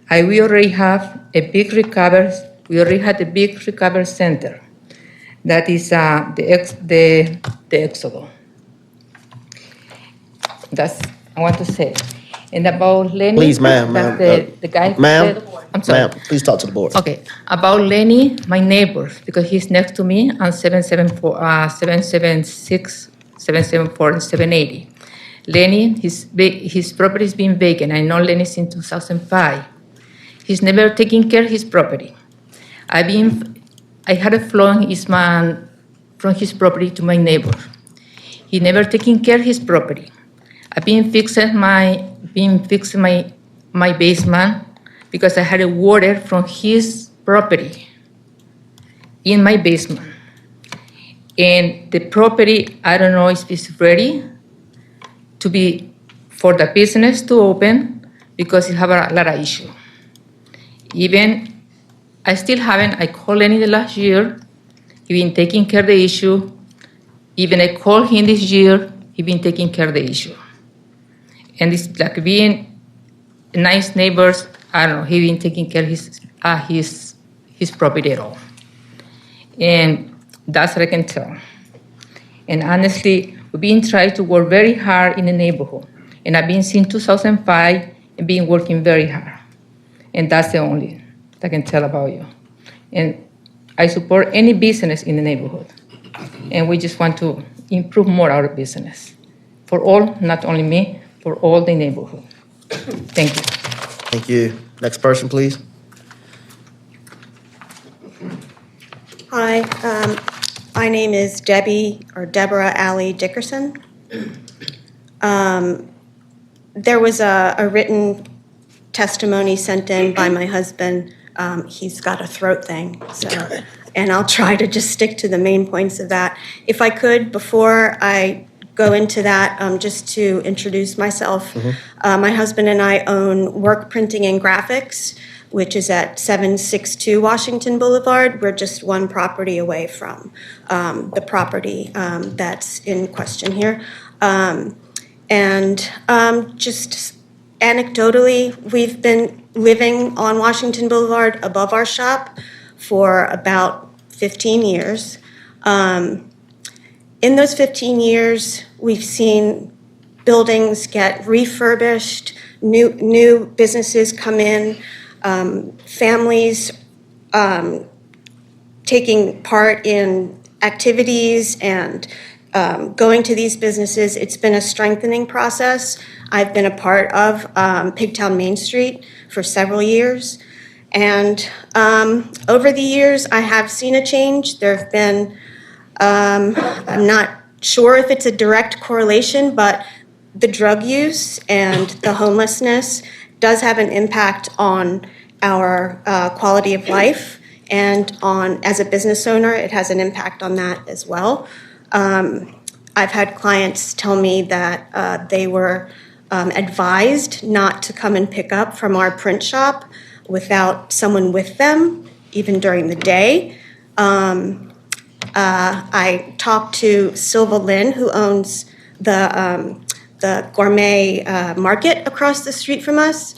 we already had a big recovery center. That is the Exodo. That's I want to say. And about Lenny. Please, ma'am, that ma'am. The guy Ma'am, said, I'm sorry. ma'am, please talk to the board. Okay, about Lenny, my neighbor, because he's next to me on 776, 774, and 780. Lenny, his property is being vacant. I know Lenny since 2005. He's never taken care of his property. I had a flow in easement from his property to my neighbor. He never taken care of his property. I've been fixing my basement because I had a water from his property in my basement. And the property, I don't know if it's ready to be for the business to open because it have a lot of issue. Even I still haven't, I called Lenny the last year, he been taking care of the issue. Even I called him this year, he been taking care of the issue. And it's like being nice neighbors, I don't know, he been taking care of his property at all. And that's what I can tell. And honestly, we've been trying to work very hard in the neighborhood. And I've been since 2005 and been working very hard. And that's the only I can tell about you. And I support any business in the neighborhood. And we just want to improve more our business. For all, not only me, for all the neighborhood. Thank you. Thank you. Next person, please. Hi, my name is Deborah Alley Dickerson. There was a written testimony sent in by my husband. He's got a throat thing, so, and I'll try to just stick to the main points of that. If I could, before I go into that, just to introduce myself. My husband and I own Work Printing and Graphics, which is at 762 Washington Boulevard. We're just one property away from the property that's in question here. Just anecdotally, we've been living on Washington Boulevard above our shop for about 15 years. In those 15 years, we've seen buildings get refurbished, new businesses come in, families taking part in activities and going to these businesses. It's been a strengthening process. I've been a part of Pigtown Main Street for several years. And over the years, I have seen a change. There have been, I'm not sure if it's a direct correlation, but the drug use and the homelessness does have an impact on our quality of life. And as a business owner, it has an impact on that as well. I've had clients tell me that they were advised not to come and pick up from our print shop without someone with them, even during the day. I talked to Silva Lynn, who owns the gourmet market across the street from us,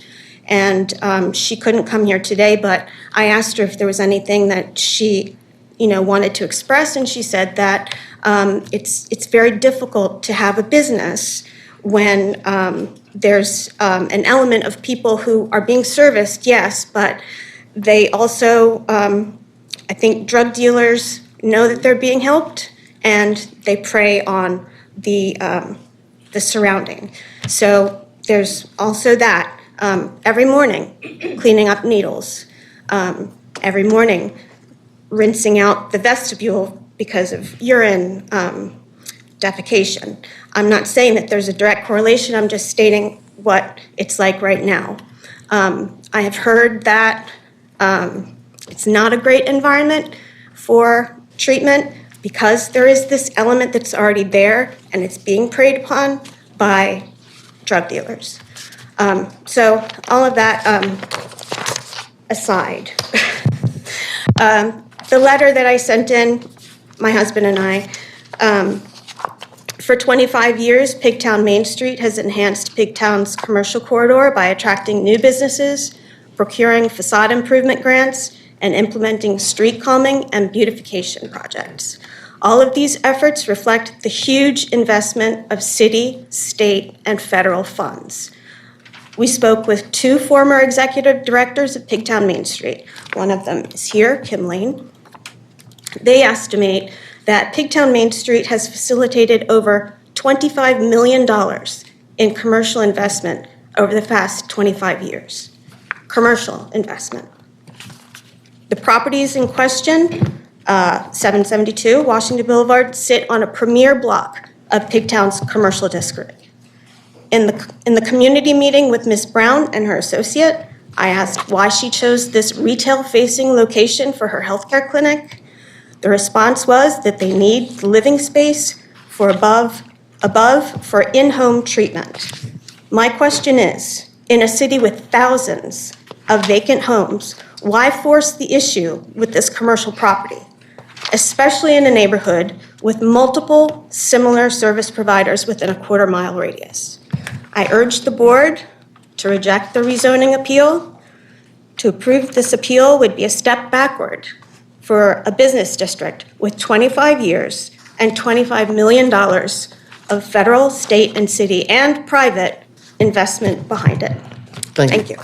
and she couldn't come here today, but I asked her if there was anything that she wanted to express, and she said that it's very difficult to have a business when there's an element of people who are being serviced, yes, but they also, I think drug dealers know that they're being helped, and they prey on the surrounding. So there's also that. Every morning, cleaning up needles. Every morning, rinsing out the vestibule because of urine defecation. I'm not saying that there's a direct correlation, I'm just stating what it's like right now. I have heard that it's not a great environment for treatment because there is this element that's already there and it's being preyed upon by drug dealers. So all of that aside, The letter that I sent in, my husband and I, for 25 years, Pigtown Main Street has enhanced Pigtown's commercial corridor by attracting new businesses, procuring facade improvement grants, and implementing street calming and beautification projects. All of these efforts reflect the huge investment of city, state, and federal funds. We spoke with 2 former executive directors of Pigtown Main Street. One of them is here, Kim Lane. They estimate that Pigtown Main Street has facilitated over $25 million in commercial investment over the past 25 years. Commercial investment. The properties in question, 772 Washington Boulevard, sit on a premier block of Pigtown's commercial district. In the community meeting with Ms. Brown and her associate, I asked why she chose this retail-facing location for her healthcare clinic. The response was that they need living space for above for in-home treatment. My question is, in a city with thousands of vacant homes, why force the issue with this commercial property, especially in a neighborhood with multiple similar service providers within a quarter-mile radius? I urge the board to reject the rezoning appeal. To approve this appeal would be a step backward for a business district with 25 years and $25 million of federal, state, and city and private investment behind it. Thank you.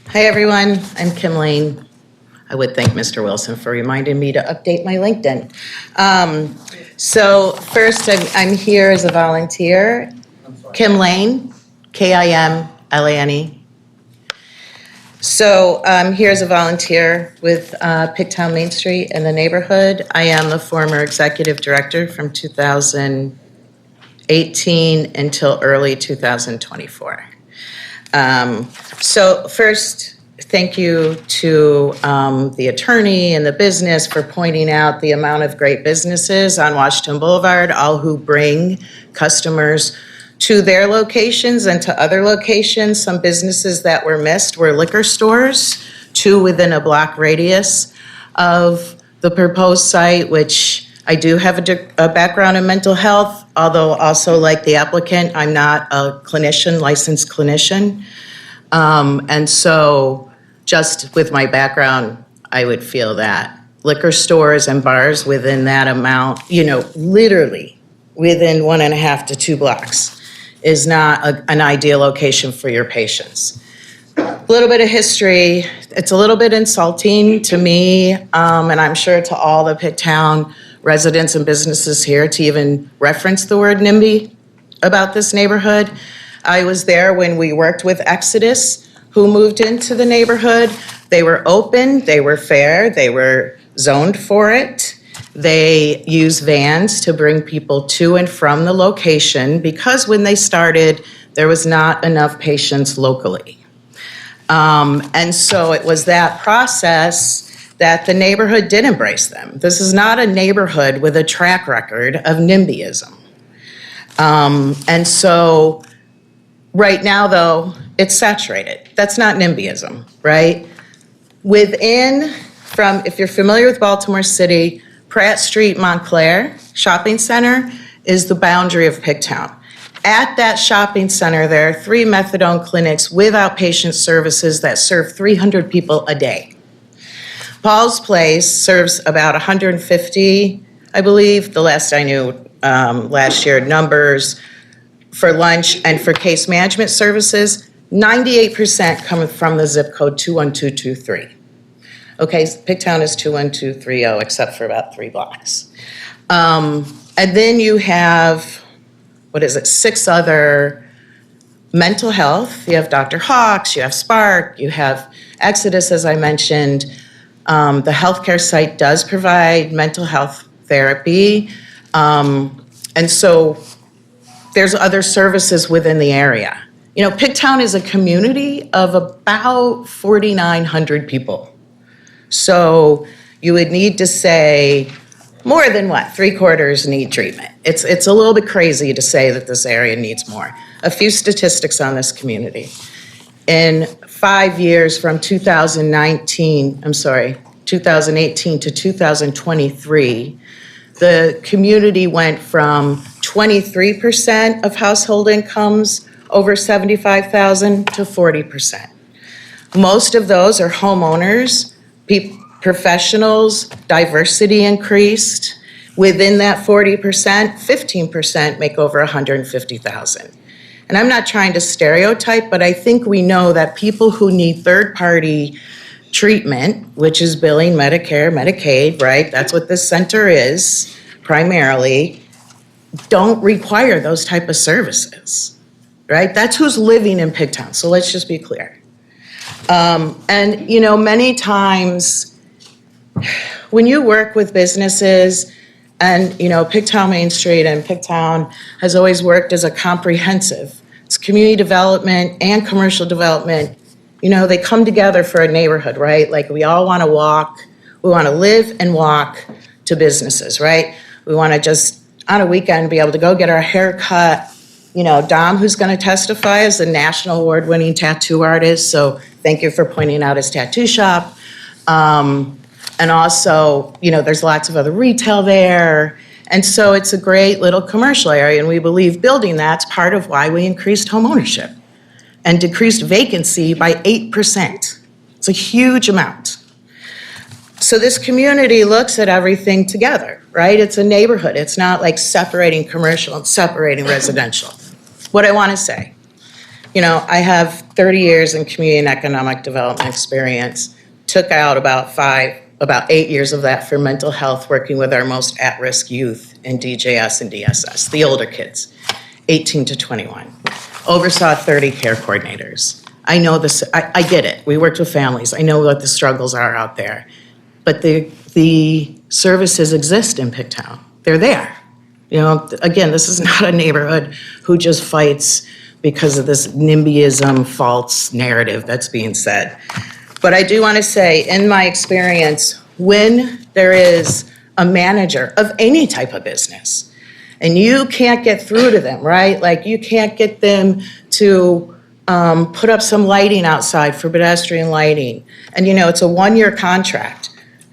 Hi, everyone. I'm Kim Lane. I would thank Mr. Wilson for reminding me to update my LinkedIn. So first, I'm here as a volunteer. Kim Lane, Kimlane. So I'm here as a volunteer with Pigtown Main Street in the neighborhood. I am the former executive director from 2018 until early 2024. So first, thank you to the attorney and the business for pointing out the amount of great businesses on Washington Boulevard, all who bring customers to their locations and to other locations. Some businesses that were missed were liquor stores, 2 within a block radius of the proposed site, which I do have a background in mental health, although also like the applicant, I'm not a clinician, licensed clinician. And so just with my background, I would feel that liquor stores and bars within that amount, literally within 1.5 to 2 blocks is not an ideal location for your patients. A little bit of history. It's a little bit insulting to me, and I'm sure to all the Pigtown residents and businesses here to even reference the word NIMBY about this neighborhood. I was there when we worked with Exodus, who moved into the neighborhood. They were open, they were fair, they were zoned for it. They use vans to bring people to and from the location because when they started, there was not enough patients locally. And so it was that process that the neighborhood did embrace them. This is not a neighborhood with a track record of NIMBYism. And so right now, though, it's saturated. That's not NIMBYism, right? If you're familiar with Baltimore City, Pratt Street, Montclair Shopping Center is the boundary of Pigtown. At that shopping center, there are 3 methadone clinics with outpatient services that serve 300 people a day. Paul's Place serves about 150, I believe, the last I knew last year, numbers for lunch and for case management services. 98% come from the zip code 21223. Okay, Pigtown is 21230, except for about 3 blocks. And then you have, 6 other mental health. You have Dr. Hawks, you have Spark, you have Exodus, as I mentioned. The healthcare site does provide mental health therapy. And so there's other services within the area. Pigtown is a community of about 4,900 people. So you would need to say more than what, 3/4 need treatment. It's a little bit crazy to say that this area needs more. A few statistics on this community. In 5 years from 2018 to 2023, the community went from 23% of household incomes over 75,000 to 40%. Most of those are homeowners, professionals, diversity increased. Within that 40%, 15% make over 150,000. And I'm not trying to stereotype, but I think we know that people who need third-party treatment, which is billing, Medicare, Medicaid, right? That's what this center is primarily, don't require those type of services, right? That's who's living in Pigtown, so let's just be clear. And, you know, many times when you work with businesses, and, you know, Pigtown Main Street and Pigtown has always worked as a comprehensive. It's community development and commercial development. You know, they come together for a neighborhood, right? Like we all want to walk, we want to live and walk to businesses, right? We want to just, on a weekend, be able to go get our hair cut. You know, Dom, who's going to testify, is a national award-winning tattoo artist, so thank you for pointing out his tattoo shop. And also, you know, there's lots of other retail there. And so it's a great little commercial area, and we believe building that's part of why we increased home ownership and decreased vacancy by 8%. It's a huge amount. So this community looks at everything together, right? It's a neighborhood. It's not like separating commercial and separating residential. What I want to say, you know, I have 30 years in community and economic development experience, took out about 8 years of that for mental health, working with our most at-risk youth in DJS and DSS, the older kids, 18 to 21. Oversaw 30 care coordinators. I know this, I get it. We worked with families. I know what the struggles are out there. But the services exist in Pigtown. They're there. You know, again, this is not a neighborhood who just fights because of this NIMBYism false narrative that's being said. But I do want to say, in my experience, when there is a manager of any type of business, and you can't get through to them, right? Like you can't get them to put up some lighting outside for pedestrian lighting. And you know, it's a 1-year contract.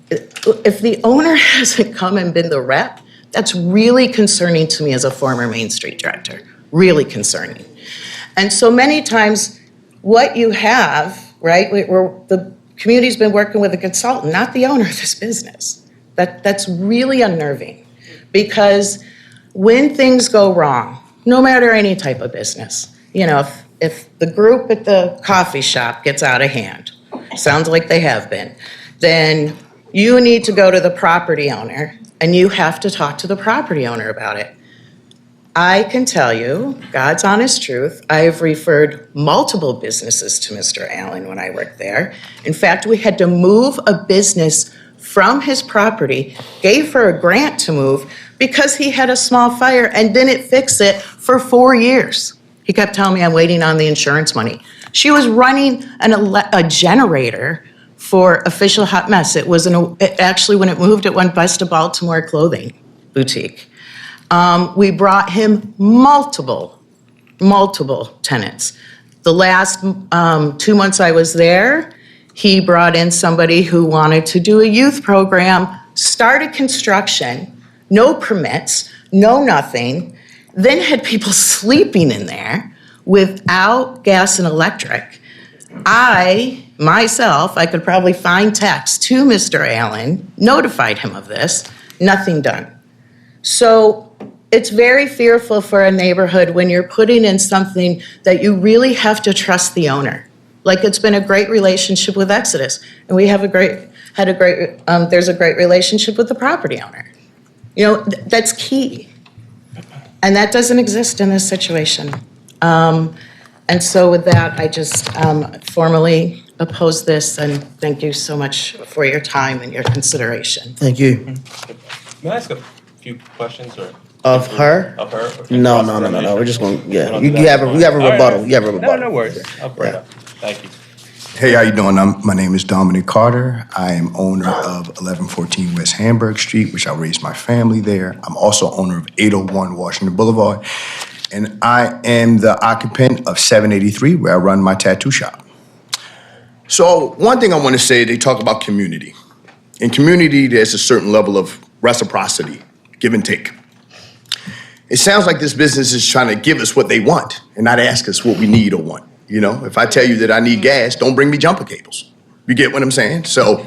If the owner hasn't come and been the rep, that's really concerning to me as a former Main Street director, really concerning. And so many times what you have, right, the community's been working with a consultant, not the owner of this business. That's really unnerving, because when things go wrong, no matter any type of business, you know, if the group at the coffee shop gets out of hand, sounds like they have been, then you need to go to the property owner and you have to talk to the property owner about it. I can tell you, God's honest truth, I have referred multiple businesses to Mr. Allen when I worked there. In fact, we had to move a business from his property, gave her a grant to move because he had a small fire and didn't fix it for 4 years. He kept telling me, I'm waiting on the insurance money. She was running a generator for Official Hot Mess. Actually, when it moved, it went Best of Baltimore Clothing Boutique. We brought him multiple tenants. The last 2 months I was there, he brought in somebody who wanted to do a youth program, started construction, no permits, no nothing, then had people sleeping in there without gas and electric. I could probably find text to Mr. Allen, notified him of this, nothing done. So it's very fearful for a neighborhood when you're putting in something that you really have to trust the owner. Like it's been a great relationship with Exodus, and we have there's a great relationship with the property owner. You know, that's key. And that doesn't exist in this situation. And so with that, I just formally oppose this, and thank you so much for your time and your consideration. Thank you. May I ask a few questions or? Of her? Of her? Okay. No. We're just going, yeah. You have a rebuttal. You have a rebuttal. No worries. I'll bring it up. Thank you. Hey, how you doing? My name is Dominic Carter. I am owner of 1114 West Hamburg Street, which I raised my family there. I'm also owner of 801 Washington Boulevard, and I am the occupant of 783, where I run my tattoo shop. So one thing I want to say, they talk about community. In community, there's a certain level of reciprocity, give and take. It sounds like this business is trying to give us what they want and not ask us what we need or want. You know, if I tell you that I need gas, don't bring me jumper cables. You get what I'm saying? So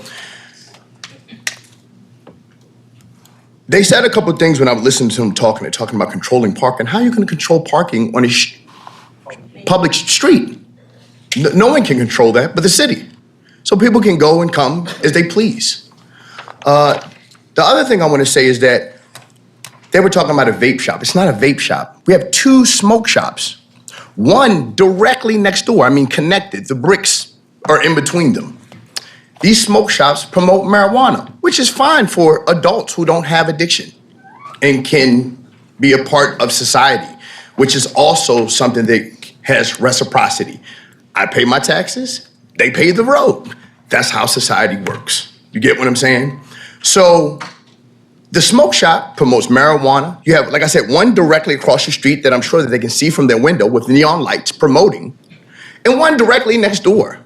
they said a couple of things when I was listening to them talking. They're talking about controlling parking. How are you going to control parking on a public street? No one can control that but the city. So people can go and come as they please. The other thing I want to say is that they were talking about a vape shop. It's not a vape shop. We have 2 smoke shops. One directly next door, connected. The bricks are in between them. These smoke shops promote marijuana, which is fine for adults who don't have addiction and can be a part of society, which is also something that has reciprocity. I pay my taxes, they pay the road. That's how society works. You get what I'm saying? So the smoke shop promotes marijuana. You have, like I said, one directly across the street that I'm sure that they can see from their window with neon lights promoting, and one directly next door.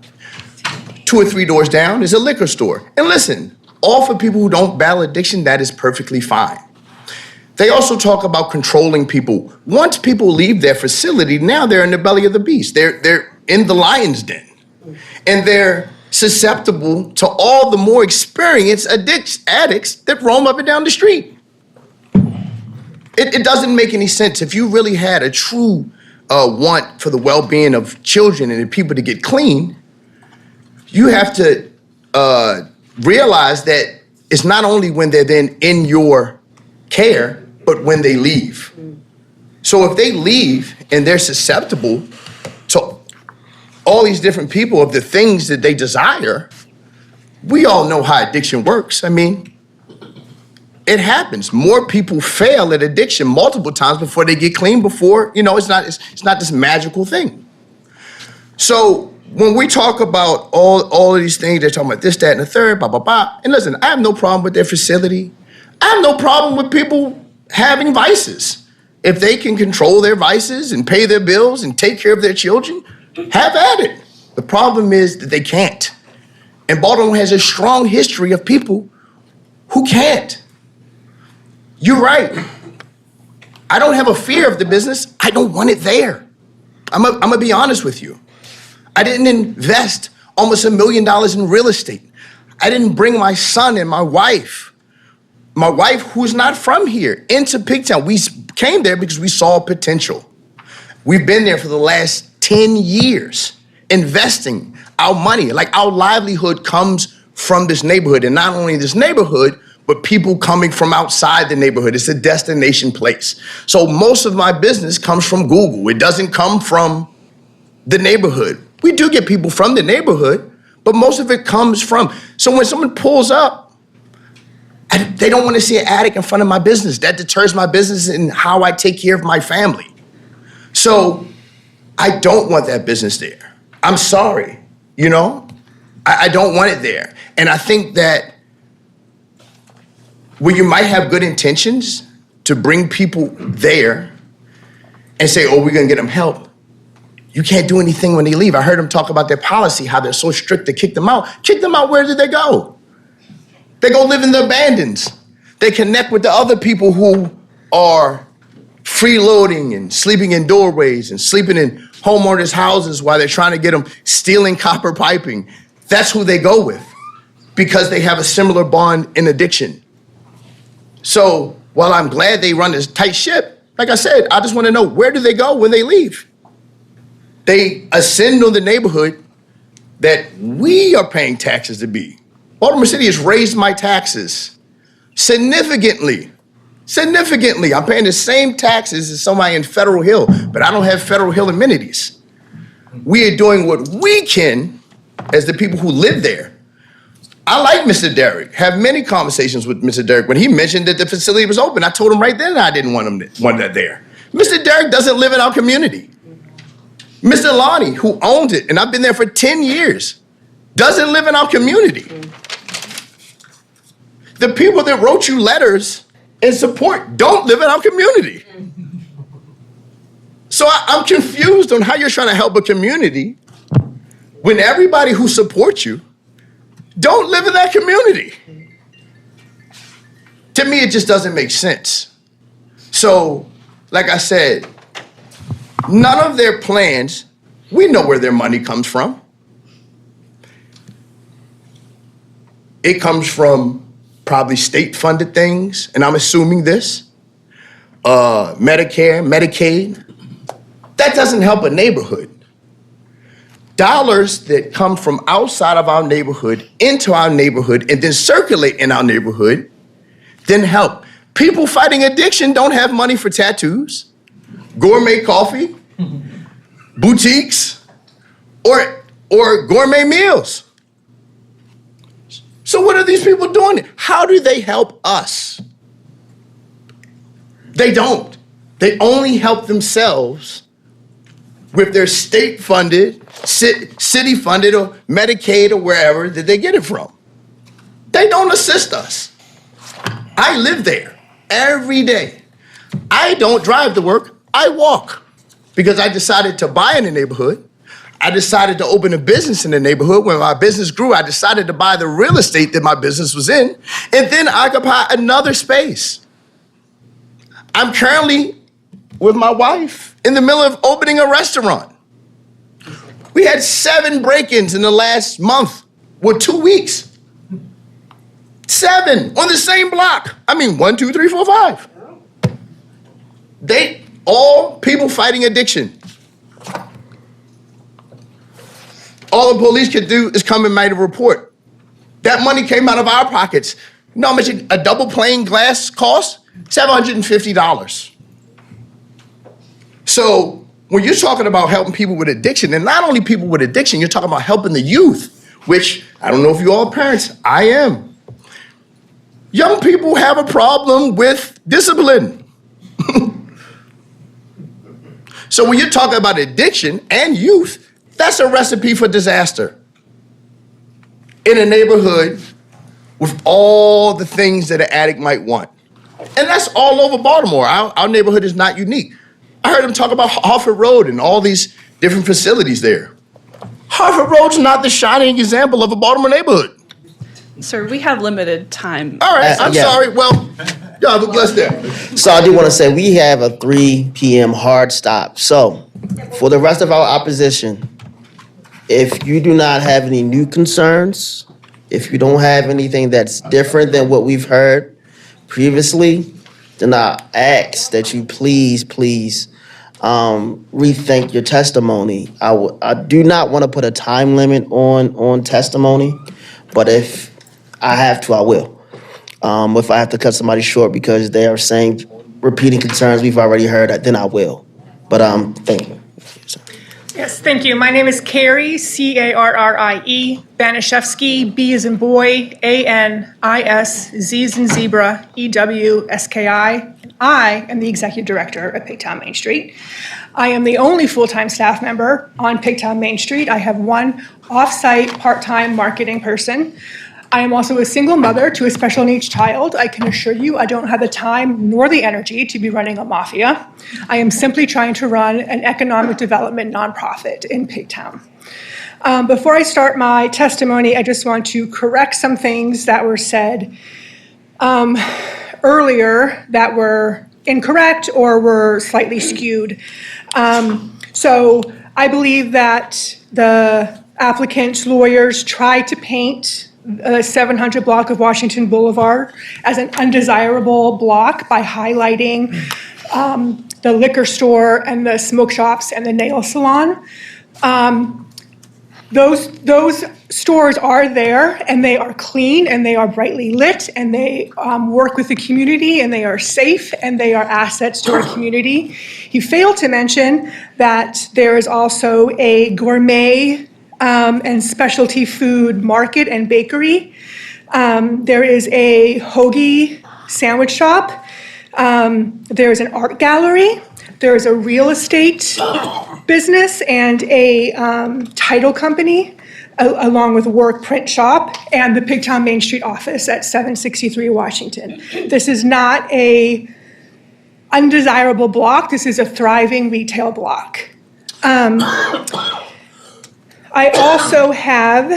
2 or 3 doors down is a liquor store. And listen, all for people who don't battle addiction, that is perfectly fine. They also talk about controlling people. Once people leave their facility, now they're in the belly of the beast. They're in the lion's den. And they're susceptible to all the more experienced addicts that roam up and down the street. It doesn't make any sense. If you really had a true want for the well-being of children and the people to get clean, you have to realize that it's not only when they're then in your care, but when they leave. So if they leave and they're susceptible to all these different people of the things that they desire, we all know how addiction works. It happens. More people fail at addiction multiple times before they get clean, before, it's not this magical thing. So when we talk about all of these things, they're talking about this, that, and the third, blah, blah, blah. And listen, I have no problem with their facility. I have no problem with people having vices. If they can control their vices and pay their bills and take care of their children, have at it. The problem is that they can't. And Baltimore has a strong history of people who can't. You're right. I don't have a fear of the business. I don't want it there. I'm going to be honest with you. I didn't invest almost $1 million in real estate. I didn't bring my son and my wife who's not from here, into Pigtown. We came there because we saw potential. We've been there for the last 10 years, investing our money. Like, our livelihood comes from this neighborhood, and not only this neighborhood, but people coming from outside the neighborhood. It's a destination place. So most of my business comes from Google. It doesn't come from the neighborhood. We do get people from the neighborhood, but most of it comes from. So when someone pulls up, they don't want to see an attic in front of my business. That deters my business and how I take care of my family. So I don't want that business there. I'm sorry, I don't want it there. And I think that where you might have good intentions to bring people there and say, oh, we're going to get them help, you can't do anything when they leave. I heard them talk about their policy, how they're so strict to kick them out. Kick them out, where did they go? They go live in the abandons. They connect with the other people who are freeloading and sleeping in doorways and sleeping in homeowners' houses while they're trying to get them stealing copper piping. That's who they go with because they have a similar bond in addiction. So while I'm glad they run this tight ship, like I said, I just want to know, where do they go when they leave? They ascend on the neighborhood that we are paying taxes to be. Baltimore City has raised my taxes significantly. I'm paying the same taxes as somebody in Federal Hill, but I don't have Federal Hill amenities. We are doing what we can as the people who live there. I like Mr. Derrick, have many conversations with Mr. Derrick. When he mentioned that the facility was open, I told him right then I didn't want that there. Mr. Derrick doesn't live in our community. Mr. Lonnie, who owns it, and I've been there for 10 years, doesn't live in our community. The people that wrote you letters in support don't live in our community. So I'm confused on how you're trying to help a community when everybody who supports you don't live in that community. To me, it just doesn't make sense. So, like I said, none of their plans, we know where their money comes from. It comes from probably state-funded things, and I'm assuming this, Medicare, Medicaid. That doesn't help a neighborhood. Dollars that come from outside of our neighborhood into our neighborhood and then circulate in our neighborhood then help. People fighting addiction don't have money for tattoos, gourmet coffee, boutiques, or gourmet meals. So what are these people doing? How do they help us? They don't. They only help themselves with their state-funded, city-funded, or Medicaid, or wherever that they get it from. They don't assist us. I live there every day. I don't drive to work, I walk. Because I decided to buy in the neighborhood. I decided to open a business in the neighborhood. When my business grew, I decided to buy the real estate that my business was in and then occupy another space. I'm currently with my wife in the middle of opening a restaurant. We had 7 break-ins in the last month, 2 weeks. 7 on the same block. I mean, 1, 2, 3, 4, 5. They all people fighting addiction. All the police could do is come and make a report. That money came out of our pockets. You know how much a double pane glass costs? $750. So when you're talking about helping people with addiction, and not only people with addiction, you're talking about helping the youth, which I don't know if you all are parents, I am. Young people have a problem with discipline. So when you're talking about addiction and youth, that's a recipe for disaster. In a neighborhood with all the things that an addict might want. And that's all over Baltimore. Our neighborhood is not unique. I heard him talk about Harford Road and all these different facilities there. Harford Road's not the shining example of a Baltimore neighborhood. Sir, we have limited time. All right, I'm sorry. Well, y'all have a blessed day. So I do want to say we have a 3 p.m. hard stop. So for the rest of our opposition, if you do not have any new concerns, if you don't have anything that's different than what we've heard previously, then I ask that you please rethink your testimony. I do not want to put a time limit on testimony, but if I have to, I will. If I have to cut somebody short because they are saying repeating concerns we've already heard, then I will. But thank you. Yes, thank you. My name is Carrie, C-A-R-R-I-E, Banishevsky, B as in boy, A-N-I-S, Z as in zebra, E-W-S-K-I. I am the executive director at Pigtown Main Street. I am the only full-time staff member on Pigtown Main Street. I have one off-site part-time marketing person. I am also a single mother to a special needs child. I can assure you I don't have the time nor the energy to be running a mafia. I am simply trying to run an economic development nonprofit in Pigtown. Before I start my testimony, I just want to correct some things that were said earlier that were incorrect or were slightly skewed. So I believe that the applicant's lawyers tried to paint 700 block of Washington Boulevard as an undesirable block by highlighting the liquor store and the smoke shops and the nail salon. Those stores are there and they are clean and they are brightly lit and they work with the community and they are safe and they are assets to our community. He failed to mention that there is also a gourmet and specialty food market and bakery. There is a hoagie sandwich shop. There's an art gallery. There is a real estate business and a title company, along with work print shop and the Pigtown Main Street office at 763 Washington. This is not a undesirable block. This is a thriving retail block. I also have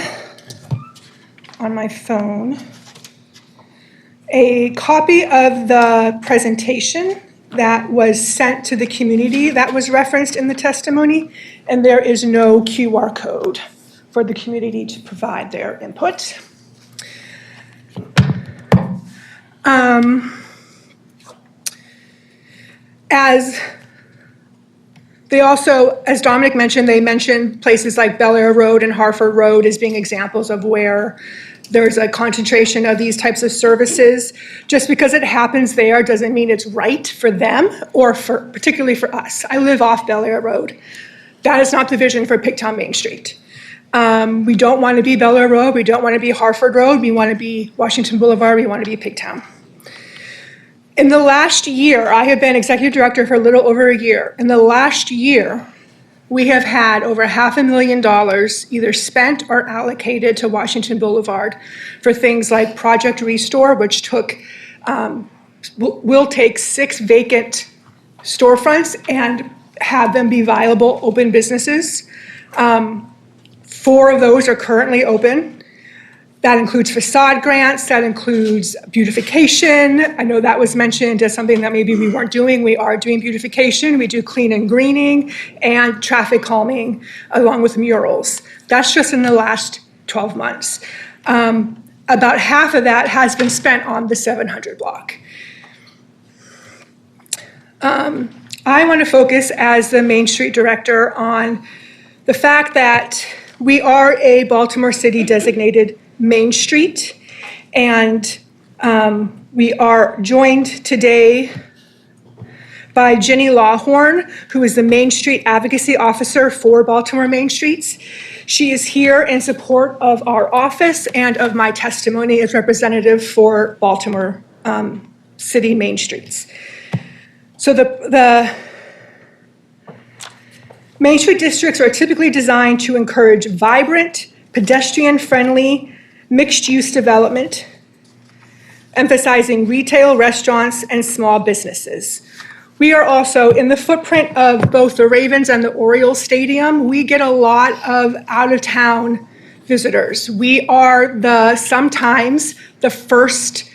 on my phone a copy of the presentation that was sent to the community that was referenced in the testimony, and there is no QR code for the community to provide their input. As Dominic mentioned, they mentioned places like Bel Air Road and Harford Road as being examples of where there's a concentration of these types of services. Just because it happens there doesn't mean it's right for them or particularly for us. I live off Bel Air Road. That is not the vision for Pigtown Main Street. We don't want to be Bel Air Road. We don't want to be Harford Road. We want to be Washington Boulevard. We want to be Pigtown. In the last year, I have been executive director for a little over a year. In the last year, we have had over $500,000 either spent or allocated to Washington Boulevard for things like Project Restore, which will take 6 vacant storefronts and have them be viable open businesses. 4 of those are currently open. That includes facade grants, that includes beautification. I know that was mentioned as something that maybe we weren't doing. We are doing beautification. We do clean and greening and traffic calming along with murals. That's just in the last 12 months. About half of that has been spent on the 700 block. I want to focus as the Main Street director on the fact that we are a Baltimore City designated Main Street, and we are joined today by Jenny Lawhorn, who is the Main Street Advocacy Officer for Baltimore Main Streets. She is here in support of our office and of my testimony as representative for Baltimore City Main Streets. So the Main Street districts are typically designed to encourage vibrant, pedestrian-friendly, mixed-use development, emphasizing retail, restaurants, and small businesses. We are also, in the footprint of both the Ravens and the Orioles Stadium, we get a lot of out-of-town visitors. We are sometimes the first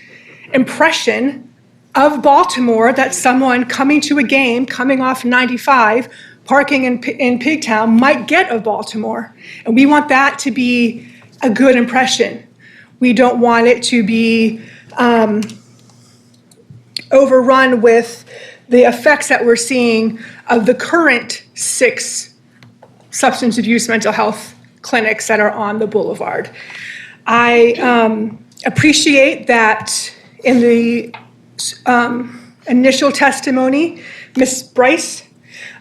impression of Baltimore that someone coming to a game, coming off 95, parking in Pigtown might get of Baltimore. And we want that to be a good impression. We don't want it to be overrun with the effects that we're seeing of the current 6 substance abuse mental health clinics that are on the boulevard. I appreciate that in the initial testimony, Ms. Bryce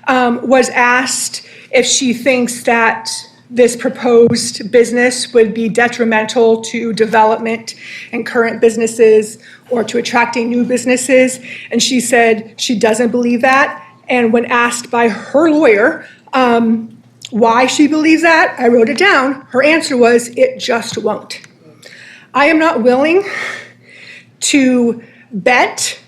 was asked if she thinks that this proposed business would be detrimental to development and current businesses or to attracting new businesses. And she said she doesn't believe that. And when asked by her lawyer why she believes that, I wrote it down. Her answer was, it just won't. I am not willing to bet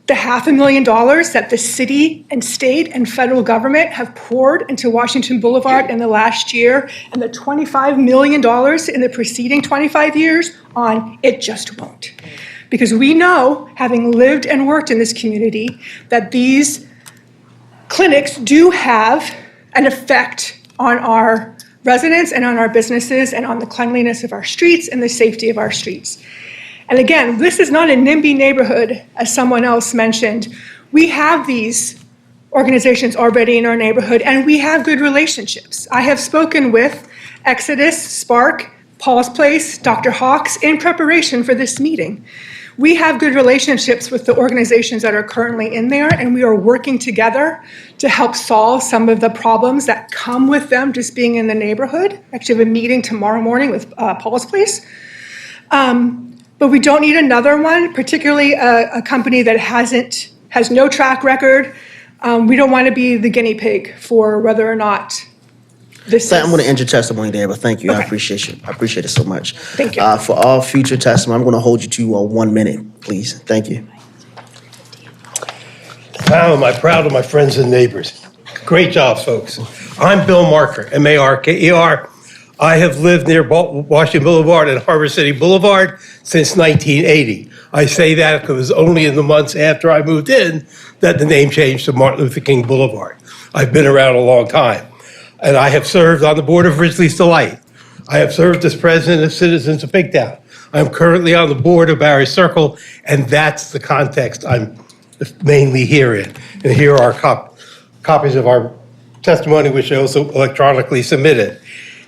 the $500,000 that the city and state and federal government have poured into Washington Boulevard in the last year and the $25 million in the preceding 25 years on it just won't. Because we know, having lived and worked in this community, that these clinics do have an effect on our residents and on our businesses and on the cleanliness of our streets and the safety of our streets. And again, this is not a NIMBY neighborhood, as someone else mentioned. We have these organizations already in our neighborhood, and we have good relationships. I have spoken with Exodus, Spark, Paul's Place, Dr. Hawks in preparation for this meeting. We have good relationships with the organizations that are currently in there, and we are working together to help solve some of the problems that come with them just being in the neighborhood. I actually have a meeting tomorrow morning with Paul's Place. But we don't need another one, particularly a company that has no track record, We don't want to be the guinea pig for whether or not this I'm going to is. end your testimony there, but thank you. I Okay. appreciate you. I appreciate it so much. Thank you. For all future testimony, I'm going to hold you to 1 minute, please. Thank you. How am I proud of my friends and neighbors. Great job, folks. I'm Bill Marker, M-A-R-K-E-R. I have lived near Washington Boulevard and Harbor City Boulevard since 1980. I say that because it was only in the months after I moved in that the name changed to Martin Luther King Boulevard. I've been around a long time. And I have served on the board of Ridgely's Delight. I have served as president of Citizens of Pigtown. I'm currently on the board of Barry Circle, and that's the context I'm mainly here in. And here are copies of our testimony, which I also electronically submitted.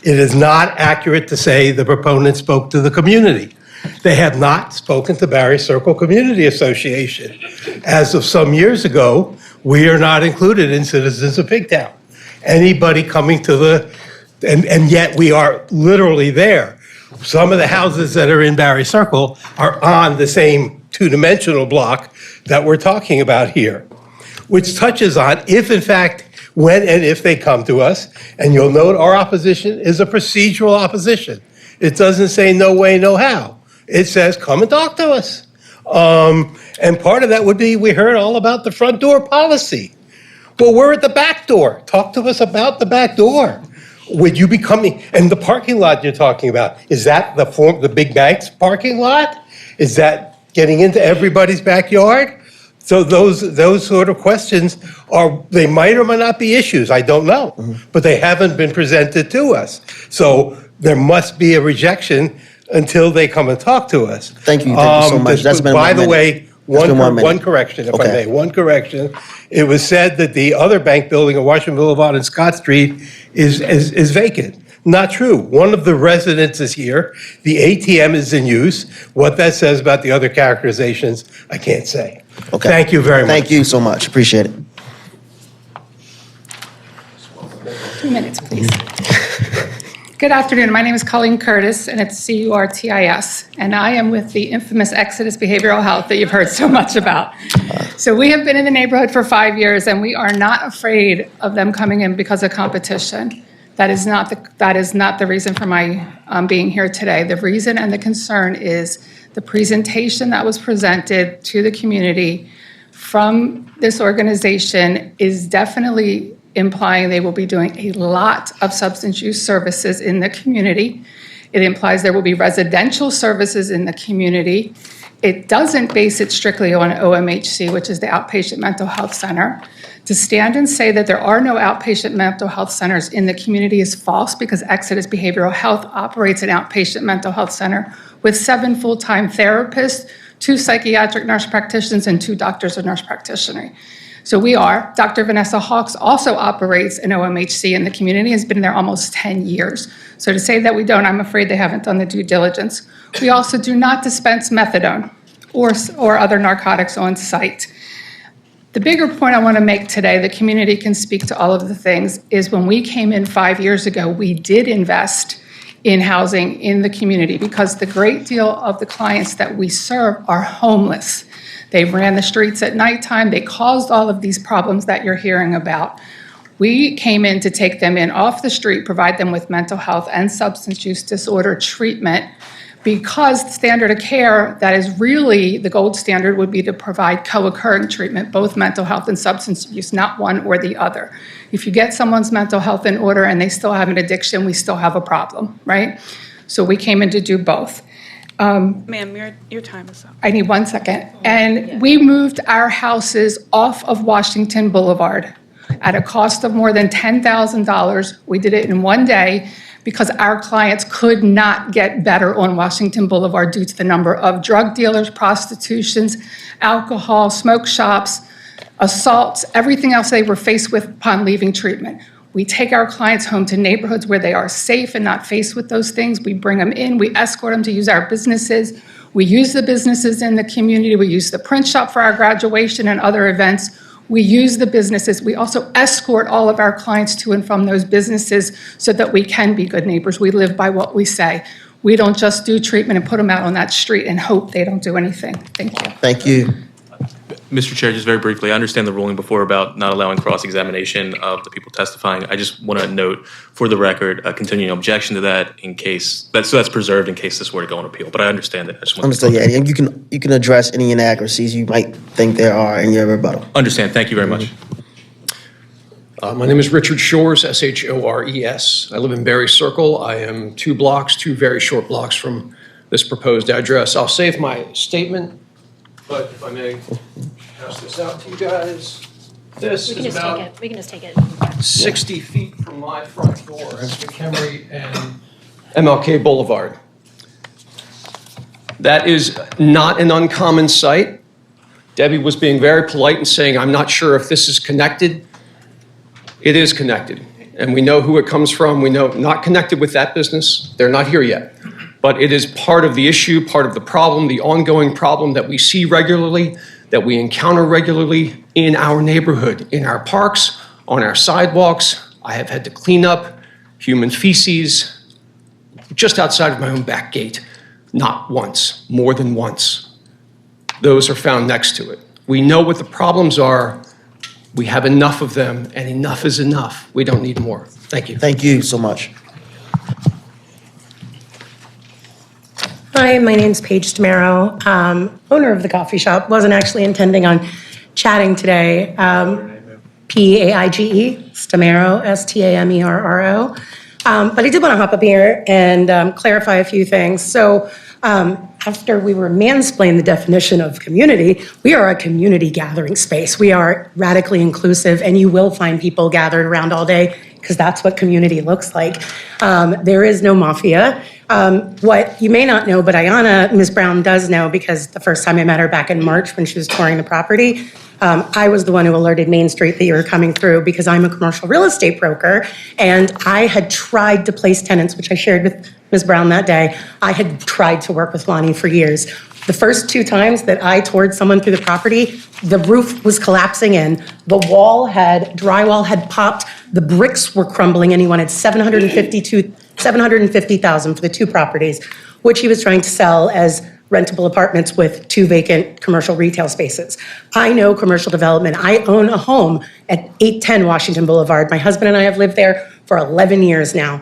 It is not accurate to say the proponent spoke to the community. They have not spoken to Barry Circle Community Association. As of some years ago, we are not included in Citizens of Pigtown. Anybody coming to and yet we are literally there. Some of the houses that are in Barry Circle are on the same two-dimensional block that we're talking about here, which touches on if, in fact, when and if they come to us, and you'll note our opposition is a procedural opposition. It doesn't say no way, no how. It says come and talk to us. And part of that would be we heard all about the front door policy. Well, we're at the back door. Talk to us about the back door. Would you be coming, and the parking lot you're talking about, is that the big bank's parking lot? Is that getting into everybody's backyard? So those sort of questions they might or might not be issues, I don't know. But they haven't been presented to us. So there must be a rejection until they come and talk to us. Thank you so much. That's been By 1 the minute. way, That's been 1 minute. one correction, if I Okay. may, one correction. It was said that the other bank building on Washington Boulevard and Scott Street is vacant. Not true. One of the residences here, the ATM is in use. What that says about the other characterizations, I can't say. Okay. Thank you very much. Thank you so much. Appreciate it. 2 minutes, please. Good afternoon. My name is Colleen Curtis, and it's C-U-R-T-I-S, and I am with the infamous Exodus Behavioral Health that you've heard so much about. So we have been in the neighborhood for 5 years, and we are not afraid of them coming in because of competition. That is not the reason for my being here today. The reason and the concern is the presentation that was presented to the community from this organization is definitely implying they will be doing a lot of substance use services in the community. It implies there will be residential services in the community. It doesn't base it strictly on OMHC, which is the Outpatient Mental Health Center. To stand and say that there are no outpatient mental health centers in the community is false, because Exodus Behavioral Health operates an outpatient mental health center with 7 full-time therapists, 2 psychiatric nurse practitioners, and 2 doctors of nurse practitioner. So Dr. Vanessa Hawks also operates an OMHC in the community, has been there almost 10 years. So to say that we don't, I'm afraid they haven't done the due diligence. We also do not dispense methadone or other narcotics on site. The bigger point I want to make today, the community can speak to all of the things, is when we came in 5 years ago, we did invest in housing in the community because the great deal of the clients that we serve are homeless. They ran the streets at nighttime. They caused all of these problems that you're hearing about. We came in to take them in off the street, provide them with mental health and substance use disorder treatment, because the standard of care that is really the gold standard would be to provide co-occurring treatment, both mental health and substance use, not one or the other. If you get someone's mental health in order and they still have an addiction, we still have a problem, right? So we came in to do both. Ma'am, your time is up. I need 1 second. And we moved our houses off of Washington Boulevard at a cost of more than $10,000. We did it in 1 day because our clients could not get better on Washington Boulevard due to the number of drug dealers, prostitutions, alcohol, smoke shops, assaults, everything else they were faced with upon leaving treatment. We take our clients home to neighborhoods where they are safe and not faced with those things. We bring them in, we escort them to use our businesses. We use the businesses in the community. We use the print shop for our graduation and other events. We use the businesses. We also escort all of our clients to and from those businesses so that we can be good neighbors. We live by what we say. We don't just do treatment and put them out on that street and hope they don't do anything. Thank you. Thank you. Mr. Chair, just very briefly, I understand the ruling before about not allowing cross-examination of the people testifying. I just want to note for the record, a continuing objection to that in case, so that's preserved in case this were to go on appeal, but I understand it. I just want Understood, yeah, and you can address any inaccuracies you might think there are in your rebuttal. Understand, thank you very much. My name is Richard Shores, Shores. I live in Berry Circle. I am 2 very short blocks from this proposed address. I'll save my statement, but if I may pass this out to you guys. This is about We can just take it. 60 feet from my front door as McHenry and MLK Boulevard. That is not an uncommon site. Debbie was being very polite and saying, I'm not sure if this is connected. It is connected, and we know who it comes from. We know not connected with that business. They're not here yet. But it is part of the issue, part of the problem, the ongoing problem that we see regularly, that we encounter regularly in our neighborhood, in our parks, on our sidewalks. I have had to clean up human feces just outside of my own back gate. Not once, more than once. Those are found next to it. We know what the problems are. We have enough of them, and enough is enough. We don't need more. Thank you. Thank you so much. Hi, my name's Paige Stamaro, owner of the coffee shop. Wasn't actually intending on chatting today. Paige Stamaro, Stamerro. But I did want to hop up here and clarify a few things. So after we were mansplained the definition of community, we are a community gathering space. We are radically inclusive, and you will find people gathered around all day because that's what community looks like. There is no mafia. What you may not know, but Ms. Brown does know, because the first time I met her back in March when she was touring the property, I was the one who alerted Main Street that you were coming through because I'm a commercial real estate broker, and I had tried to place tenants, which I shared with Ms. Brown that day. I had tried to work with Lonnie for years. The first 2 times that I toured someone through the property, the roof was collapsing in, the drywall had popped, the bricks were crumbling, and he wanted $750,000 for the 2 properties, which he was trying to sell as rentable apartments with 2 vacant commercial retail spaces. I know commercial development. I own a home at 810 Washington Boulevard. My husband and I have lived there for 11 years now.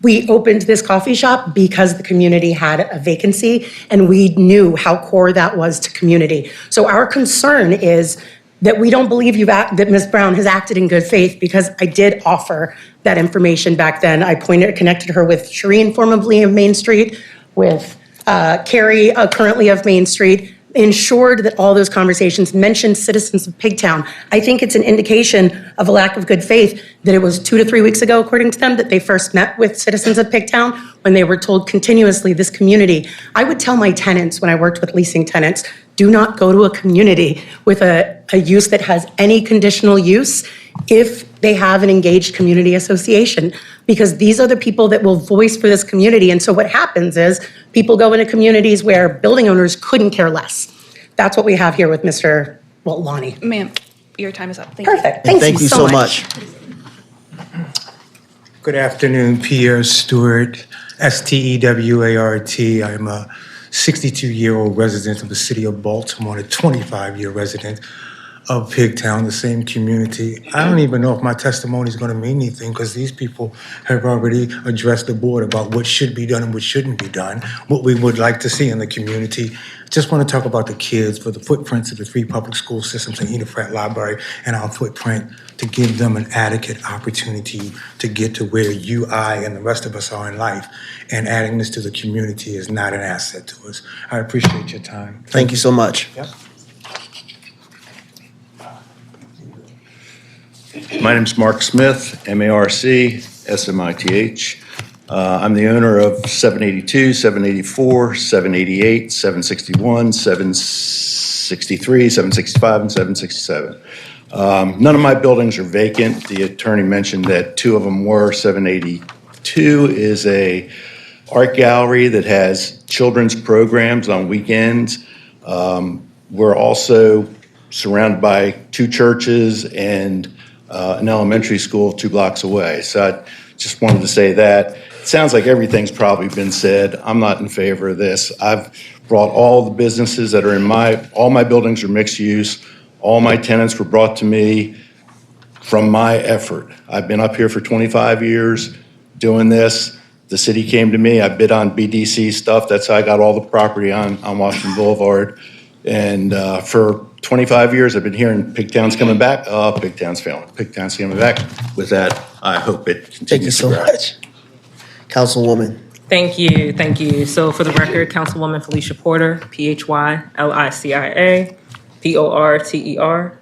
We opened this coffee shop because the community had a vacancy, and we knew how core that was to community. So our concern is that we don't believe that Ms. Brown has acted in good faith, because I did offer that information back then. I connected her with Shireen, formerly of Main Street, with Carrie, currently of Main Street, ensured that all those conversations mentioned citizens of Pigtown. I think it's an indication of a lack of good faith that it was 2 to 3 weeks ago, according to them, that they first met with citizens of Pigtown, when they were told continuously, this community. I would tell my tenants, when I worked with leasing tenants, do not go to a community with a use that has any conditional use if they have an engaged community association, because these are the people that will voice for this community. And so what happens is people go into communities where building owners couldn't care less. That's what we have here with Lonnie. Ma'am, your time is up. Thank you. Perfect. Thank you so much. Good afternoon, Pierre Stewart, Stewart. I'm a 62-year-old resident of the city of Baltimore, and a 25-year resident of Pigtown, the same community. I don't even know if my testimony is going to mean anything, because these people have already addressed the board about what should be done and what shouldn't be done, what we would like to see in the community. Just want to talk about the kids, for the footprints of the 3 public school systems in Edith Pratt Library, and our footprint to give them an adequate opportunity to get to where you, I, and the rest of us are in life. And adding this to the community is not an asset to us. I appreciate your time. Thank you so much. Yep. My name's Mark Smith, M-A-R-C, S-M-I-T-H. I'm the owner of 782, 784, 788, 761, 763, 765, and 767. None of my buildings are vacant. The attorney mentioned that 2 of them were. 782 is a art gallery that has children's programs on weekends. We're also surrounded by 2 churches and an elementary school 2 blocks away. So I just wanted to say that. It sounds like everything's probably been said. I'm not in favor of this. I've brought all the businesses that are in all my buildings are mixed use. All my tenants were brought to me from my effort. I've been up here for 25 years doing this. The city came to me, I bid on BDC stuff. That's how I got all the property on Washington Boulevard. And for 25 years, I've been hearing Pigtown's coming back. Oh, Pigtown's failing. Pigtown's coming back. With that, I hope it Thank you continues so to grow. much. Councilwoman. Thank you, thank you. So for the record, Councilwoman Felicia Porter, PHYLICIA, PORTER.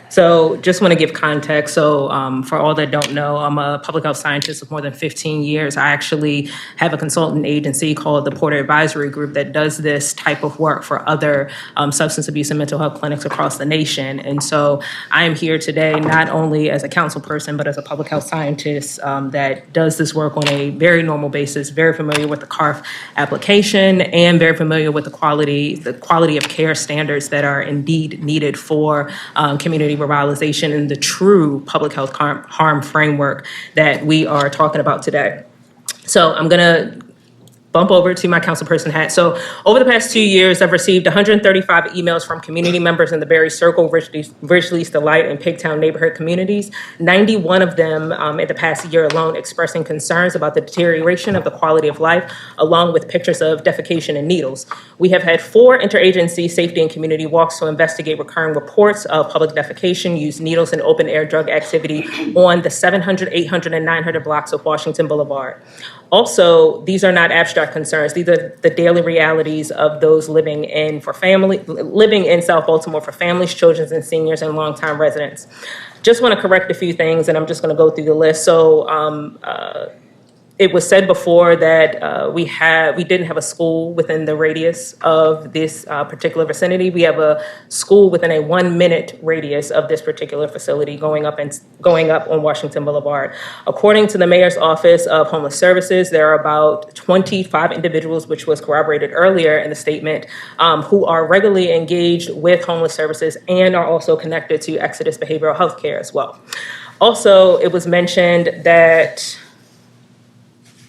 So just want to give context. So for all that don't know, I'm a public health scientist with more than 15 years. I actually have a consultant agency called the Porter Advisory Group that does this type of work for other substance abuse and mental health clinics across the nation. And so I am here today not only as a council person, but as a public health scientist that does this work on a very normal basis, very familiar with the CARF application and very familiar with the quality of care standards that are indeed needed for community revitalization and the true public health harm framework that we are talking about today. So I'm going to bump over to my councilperson hat. So over the past 2 years, I've received 135 emails from community members in the Berry Circle, Ridgelease, Delight, and Pigtown neighborhood communities, 91 of them in the past year alone expressing concerns about the deterioration of the quality of life, along with pictures of defecation and needles. We have had 4 interagency safety and community walks to investigate recurring reports of public defecation, used needles, and open air drug activity on the 700, 800, and 900 blocks of Washington Boulevard. Also, these are not abstract concerns. These are the daily realities of those living in South Baltimore for families, children, and seniors and longtime residents. Just want to correct a few things, and I'm just going to go through the list. So it was said before that we didn't have a school within the radius of this particular vicinity. We have a school within a 1-minute radius of this particular facility going up on Washington Boulevard. According to the Mayor's Office of Homeless Services, there are about 25 individuals, which was corroborated earlier in the statement, who are regularly engaged with homeless services and are also connected to Exodus Behavioral Health Care as well. Also, it was mentioned that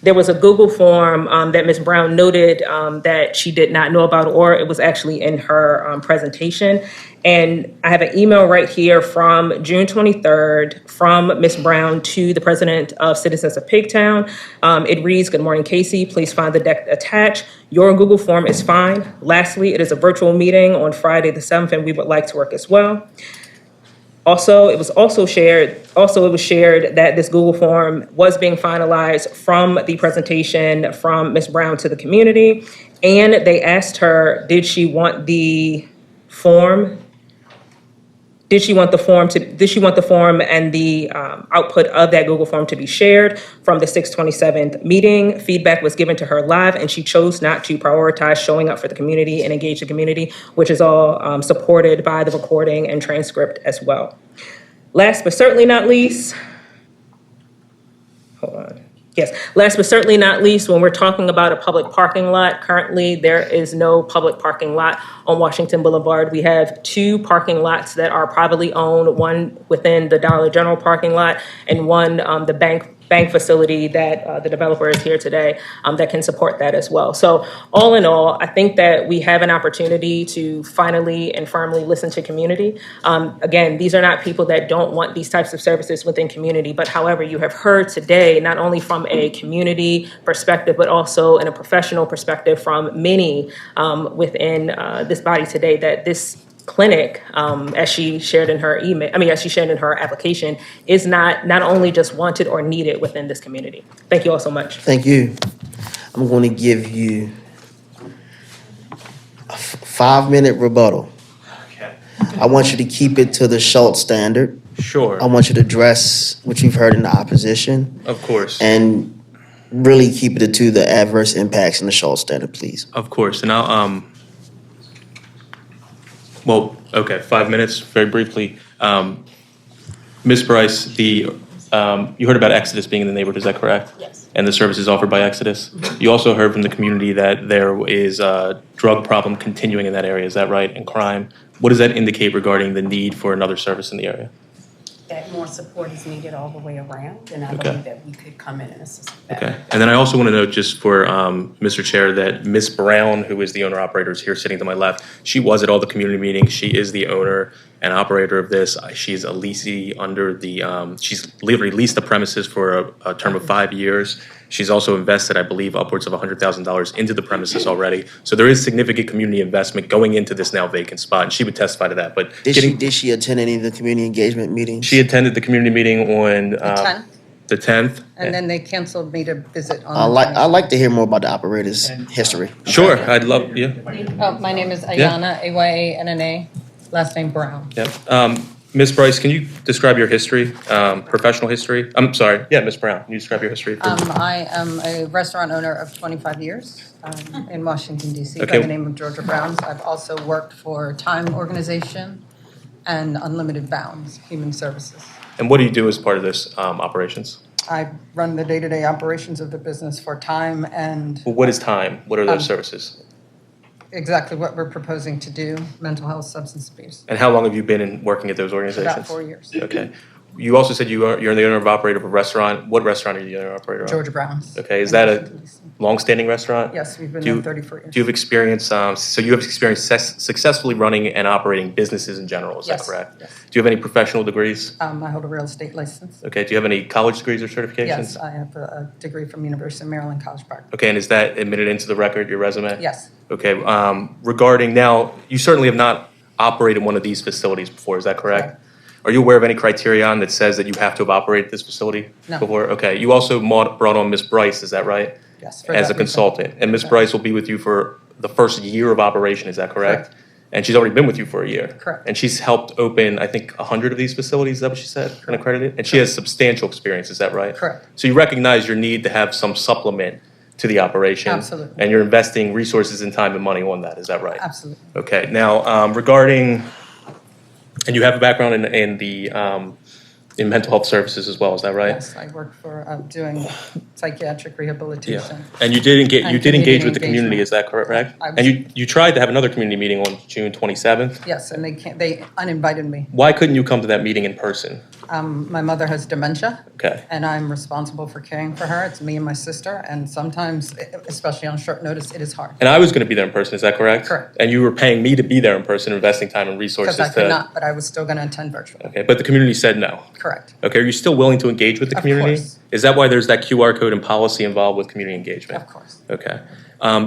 there was a Google form that Ms. Brown noted that she did not know about, or it was actually in her presentation. And I have an email right here from June 23rd from Ms. Brown to the president of Citizens of Pigtown. It reads, "Good morning, Casey. Please find the deck attached. Your Google form is fine. Lastly, it is a virtual meeting on Friday the 7th, and we would like to work as well." Also, it was shared that this Google form was being finalized from the presentation from Ms. Brown to the community, and they asked her, did she want the form and the output of that Google form to be shared from the 6/27 meeting. Feedback was given to her live, and she chose not to prioritize showing up for the community and engage the community, which is all supported by the recording and transcript as well. Last but certainly not least, when we're talking about a public parking lot, currently there is no public parking lot on Washington Boulevard. We have 2 parking lots that are privately owned, one within the Dollar General parking lot and one the bank facility that the developer is here today that can support that as well. So all in all, I think that we have an opportunity to finally and firmly listen to community. Again, these are not people that don't want these types of services within community, but however, you have heard today, not only from a community perspective, but also in a professional perspective from many within this body today, that this clinic, as she shared in her application, is not only just wanted or needed within this community. Thank you all so much. Thank you. I'm going to give you a 5-minute rebuttal. Okay. I want you to keep it to the Schultz standard. Sure. I want you to address what you've heard in the opposition. Of course. And really keep it to the adverse impacts in the Schultz standard, please. Of course. And I'll, well, okay, 5 minutes, very briefly. Ms. Bryce, you heard about Exodus being in the neighborhood, is that correct? Yes. And the services offered by Exodus? You also heard from the community that there is a drug problem continuing in that area, is that right, and crime? What does that indicate regarding the need for another service in the area? that more support is needed all the way around, and I Okay. believe that we could come in and assist with that. Okay. And then I also want to note, just for Mr. Chair, that Ms. Brown, who is the owner-operator, is here sitting to my left. She was at all the community meetings. She is the owner and operator of this. She's a leasee under the, she's literally leased the premises for a term of 5 years. She's also invested, I believe, upwards of $100,000 into the premises already. So there is significant community investment going into this now vacant spot, and she would testify to that. But Did she attend any of the community engagement meetings? she attended the community meeting on the 10th. And then they canceled me to visit on. I'd like to hear more about the operator's history. Sure, I'd love, yeah. Oh, my name is Yeah. Ayana, Ayanna, last name Brown. Yeah. Ms. Bryce, can you describe your history, professional history? I'm sorry, yeah, Ms. Brown, can you describe your history? I am a restaurant owner of 25 years in Washington DC by Okay. the name of Georgia Brown's. I've also worked for Time Organization and Unlimited Bounds Human Services. And what do you do as part of this operations? I run the day-to-day operations of the business for Time and Well, what is time? What are those services? exactly what we're proposing to do, mental health, substance abuse. And how long have you been working at those organizations? About 4 years. Okay. You also said you're the owner of operator of a restaurant. What restaurant are you the owner of operator of? Georgia Brown's. Okay, is that a long-standing restaurant? Yes, we've been Do you- there 34 years. Do you have experience, so you have experience successfully running and operating businesses in general, is that Yes, correct? yes. Do you have any professional degrees? I hold a real estate license. Okay, do you have any college degrees or certifications? Yes, I have a degree from University of Maryland, College Park. Okay, and is that admitted into the record, your resume? Yes. Okay, regarding now, you certainly have not operated one of these facilities before, is that correct? Are you aware of any criterion that says that you have to have operated this facility No. before? Okay, you also brought on Ms. Bryce, is that right? Yes. for As that a reason. consultant, and Ms. Bryce will be with you for the first year of operation, is that correct? And she's already been with you for a year? Correct. And she's helped open, I think, 100 of these facilities, is that what she said, unaccredited? And she has substantial experience, is that right? Correct. So you recognize your need to have some supplement to the operation? Absolutely. And you're investing resources and time and money on that, is that right? Absolutely. Okay, now, regarding, and you have a background in the, in mental health services as well, is that right? Yes, I work for doing psychiatric rehabilitation. And you did engage, And you did engage with the community community, is that correct? I was- And you tried to have another community meeting on June 27th? Yes, and they uninvited me. Why couldn't you come to that meeting in person? My mother has dementia, Okay, and I'm responsible for caring for her. It's me and my sister, and sometimes, especially on short notice, it is hard. and I was gonna be there in person, is that correct? Correct. And you were paying me to be there in person, investing time and resources Because to? I could not, but I was still going to attend virtually. Okay, but the community said no? Correct. Okay, are you still willing to engage with the Of community? course. Is that why there's that QR code and policy involved with community engagement? Of course. Okay.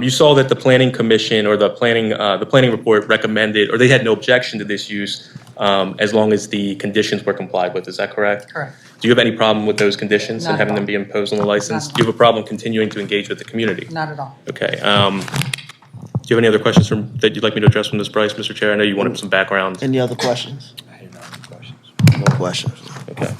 You saw that the planning commission or the planning report recommended, or they had no objection to this use as long as the conditions were complied with, is that correct? Correct. Do you have any problem with those conditions Not and at having them all. be imposed on the license? Not Do you have a problem continuing to engage with the community? Not at all. Okay. Do you have any other questions that you'd like me to address from Ms. Bryce, Mr. Chair? I know you wanted some background. Any other questions? No questions. Okay.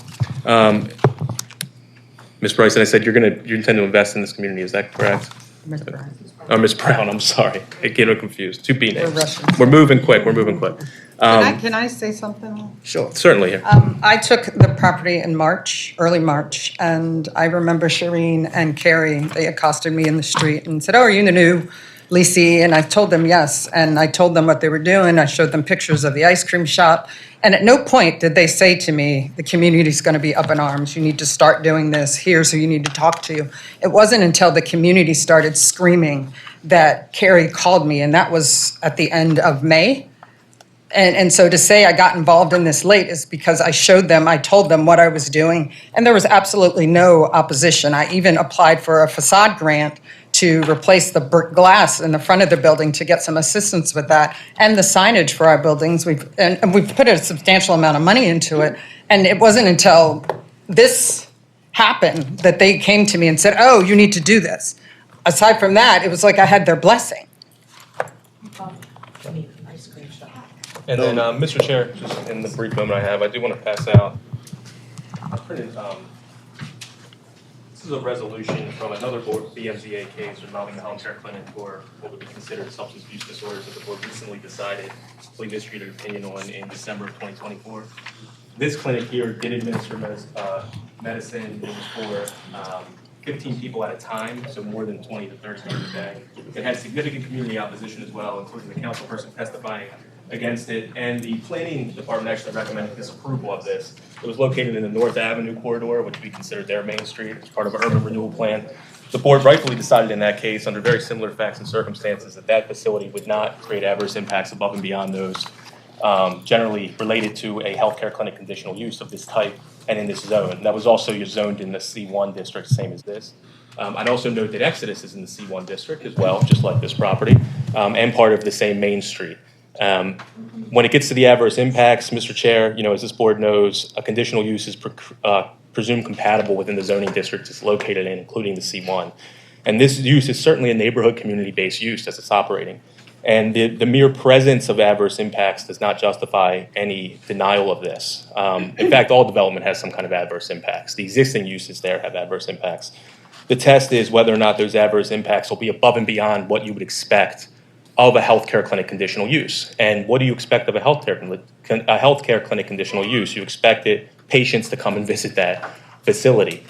Ms. Bryce, and I said you intend to invest in this community, is that correct? Ms. Brown. Oh, Ms. Brown, I'm sorry. I get confused. Two B names. rushing. We're moving quick, we're moving quick. Can I say something? Sure. Certainly, here. I took the property in March, early March, and I remember Shireen and Carrie, they accosted me in the street and said, "Oh, are you the new leasee?" And I told them yes, and I told them what they were doing. I showed them pictures of the ice cream shop, and at no point did they say to me, "The community's going to be up in arms. You need to start doing this. Here's who you need to talk to." It wasn't until the community started screaming that Carrie called me, and that was at the end of May. And so to say I got involved in this late is because I told them what I was doing, and there was absolutely no opposition. I even applied for a facade grant to replace the brick glass in the front of the building to get some assistance with that, and the signage for our buildings. We've put a substantial amount of money into it, and it wasn't until this happened that they came to me and said, "Oh, you need to do this." Aside from that, it was like I had their blessing. And then, Mr. Chair, just in the brief moment I have, I do want to pass out, I printed, this is a resolution from another board, BMZA case involving the home care clinic for what would be considered substance abuse disorders that the board recently decided, I believe issued an opinion on in December of 2024. This clinic here did administer medicine. It was for 15 people at a time, so more than 20 to 30 times a day. It had significant community opposition as well, including the council person testifying against it, and the planning department actually recommended disapproval of this. It was located in the North Avenue corridor, which we considered their main street as part of an urban renewal plan. The board rightfully decided in that case, under very similar facts and circumstances, that that facility would not create adverse impacts above and beyond those generally related to a healthcare clinic conditional use of this type and in this zone. That was also zoned in the C1 district, same as this. I'd also note that Exodus is in the C1 district as well, just like this property, and part of the same main street. When it gets to the adverse impacts, Mr. Chair, as this board knows, a conditional use is presumed compatible within the zoning district it's located in, including the C1. And this use is certainly a neighborhood community-based use as it's operating. And the mere presence of adverse impacts does not justify any denial of this. In fact, all development has some kind of adverse impacts. The existing uses there have adverse impacts. The test is whether or not those adverse impacts will be above and beyond what you would expect of a healthcare clinic conditional use. And what do you expect of a healthcare clinic conditional use? You expected patients to come and visit that facility.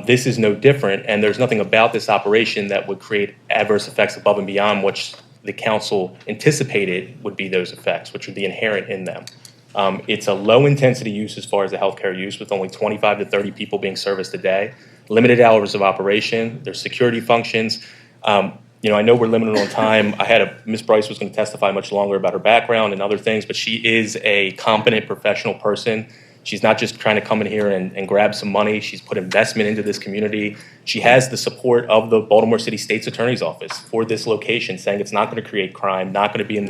This is no different, and there's nothing about this operation that would create adverse effects above and beyond what the council anticipated would be those effects, which would be inherent in them. It's a low-intensity use as far as the healthcare use, with only 25 to 30 people being serviced a day, limited hours of operation, there's security functions. I know we're limited on time. Ms. Bryce was going to testify much longer about her background and other things, but she is a competent professional person. She's not just trying to come in here and grab some money. She's put investment into this community. She has the support of the Baltimore City State's Attorney's Office for this location, saying it's not going to create crime, not going to be in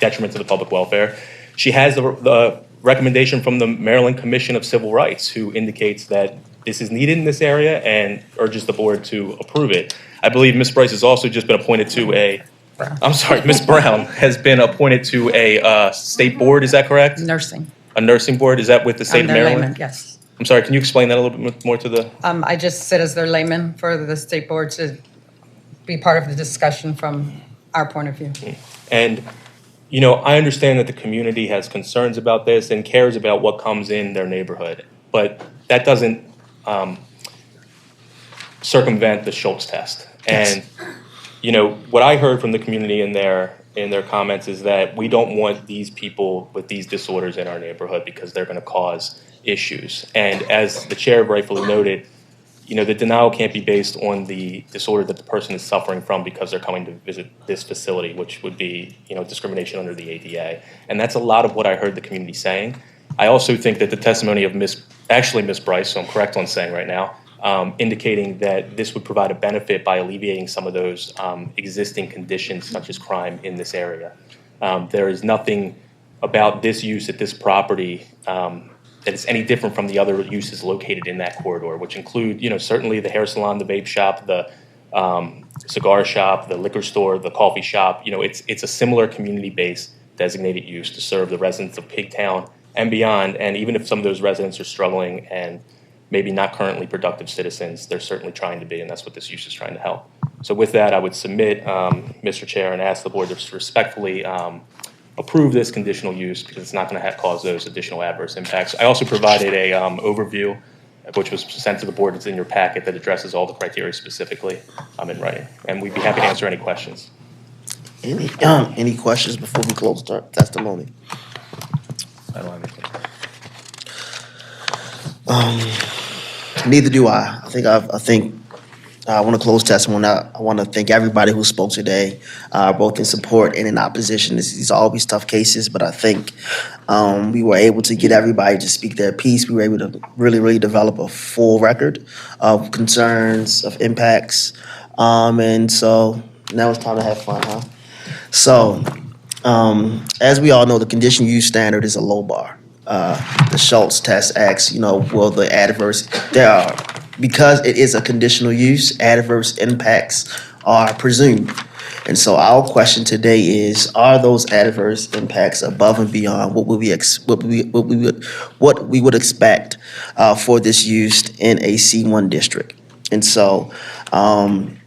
detriment to the public welfare. She has the recommendation from the Maryland Commission of Civil Rights, who indicates that this is needed in this area and urges the board to approve it. I believe Ms. Bryce has also just been appointed to Ms. Brown has been appointed to a state board, is that correct? Nursing. A nursing board, is that with the state of Their Maryland? layman, yes. I'm sorry, can you explain that a little bit more to the? I just sit as their layman for the state board to be part of the discussion from our point of view. And, I understand that the community has concerns about this and cares about what comes in their neighborhood, but that doesn't circumvent the Schultz test. And, what I heard from the community in their comments is that we don't want these people with these disorders in our neighborhood because they're going to cause issues. And as the chair rightfully noted, the denial can't be based on the disorder that the person is suffering from because they're coming to visit this facility, which would be, discrimination under the ADA. And that's a lot of what I heard the community saying. I also think that the testimony of Ms. Bryce, so I'm correct on saying right now, indicating that this would provide a benefit by alleviating some of those existing conditions such as crime in this area. There is nothing about this use at this property that is any different from the other uses located in that corridor, which include, certainly the hair salon, the vape shop, the cigar shop, the liquor store, the coffee shop. It's a similar community-based designated use to serve the residents of Pigtown and beyond. And even if some of those residents are struggling and maybe not currently productive citizens, they're certainly trying to be, and that's what this use is trying to help. So with that, I would submit, Mr. Chair, and ask the board to respectfully approve this conditional use because it's not going to cause those additional adverse impacts. I also provided a overview, which was sent to the board. It's in your packet that addresses all the criteria specifically in writing, and we'd be happy to answer any questions. Any questions before we close the testimony? I don't have anything. Neither do I. I think I want to close testimony. I want to thank everybody who spoke today, both in support and in opposition. These are always tough cases, but I think we were able to get everybody to speak their piece. We were able to really develop a full record of concerns, of impacts, and so now it's time to have fun, huh? So, as we all know, the conditional use standard is a low bar. The Schultz test asks, will the adverse, because it is a conditional use, adverse impacts are presumed. And so our question today is, are those adverse impacts above and beyond what we would expect for this use in a C1 district? And so I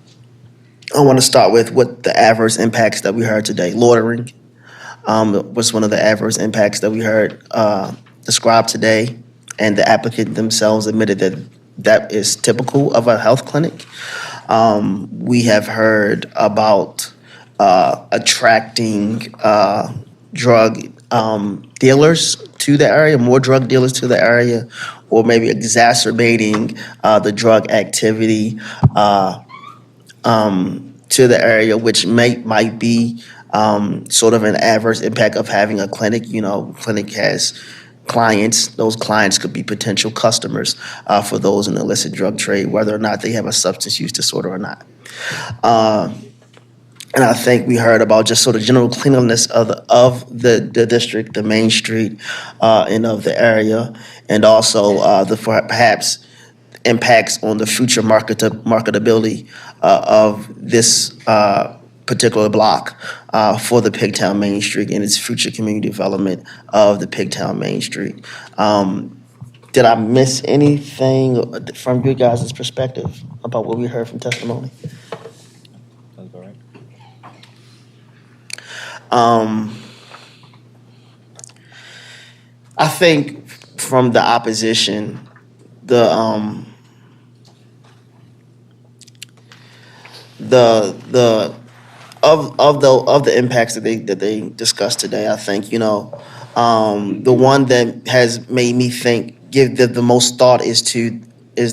want to start with what the adverse impacts that we heard today. Loitering was one of the adverse impacts that we heard described today, and the applicant themselves admitted that that is typical of a health clinic. We have heard about attracting drug dealers to the area, more drug dealers to the area, or maybe exacerbating the drug activity to the area, which might be sort of an adverse impact of having a clinic. Clinic has clients. Those clients could be potential customers for those in the illicit drug trade, whether or not they have a substance use disorder or not. And I think we heard about just sort of general cleanliness of the district, the main street, and of the area, and also the perhaps impacts on the future marketability of this particular block for the Pigtown Main Street and its future community development of the Pigtown Main Street. Did I miss anything from your guys' perspective about what we heard from testimony? Sounds about right. I think from the opposition, of the impacts that they discussed today, I think the one that has made me give the most thought is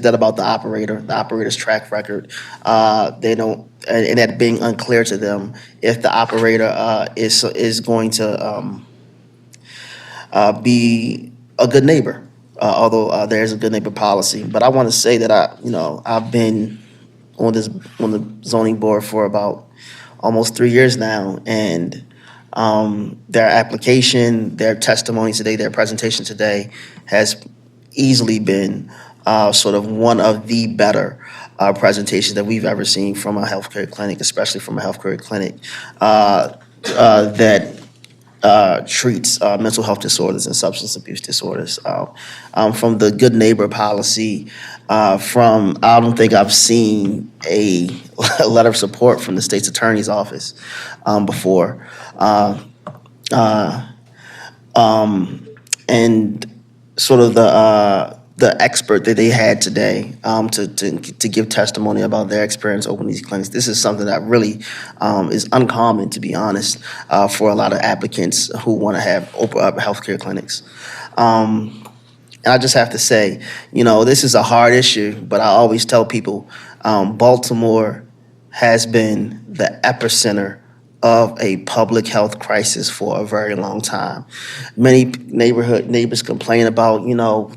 that about the operator's track record. They don't, and that being unclear to them if the operator is going to be a good neighbor, although there's a good neighbor policy. But I want to say that I've been on the zoning board for about almost 3 years now, and their application, their testimony today, their presentation today has easily been sort of one of the better presentations that we've ever seen from a healthcare clinic, especially from a healthcare clinic that treats mental health disorders and substance abuse disorders. From the good neighbor policy, I don't think I've seen a letter of support from the state's attorney's office before. And sort of the expert that they had today to give testimony about their experience opening these clinics. This is something that really is uncommon, to be honest, for a lot of applicants who want to have open up healthcare clinics. And I just have to say, this is a hard issue, but I always tell people Baltimore has been the epicenter of a public health crisis for a very long time. Many neighbors complain about,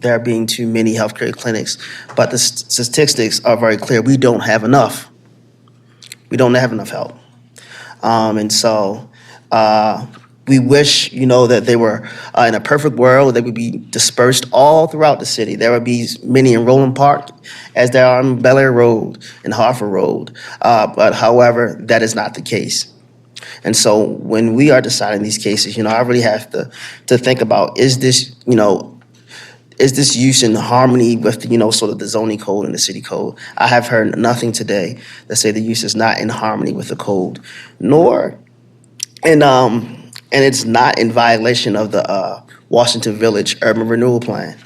there being too many healthcare clinics, but the statistics are very clear. We don't have enough. We don't have enough help. And so we wish, that they were in a perfect world, they would be dispersed all throughout the city. There would be many in Roland Park as there are on Bel Air Road and Harford Road. But however, that is not the case. And so when we are deciding these cases, I really have to think about, is this use in harmony with, sort of the zoning code and the city code? I have heard nothing today that say the use is not in harmony with the code, and it's not in violation of the Washington Village Urban Renewal Plan.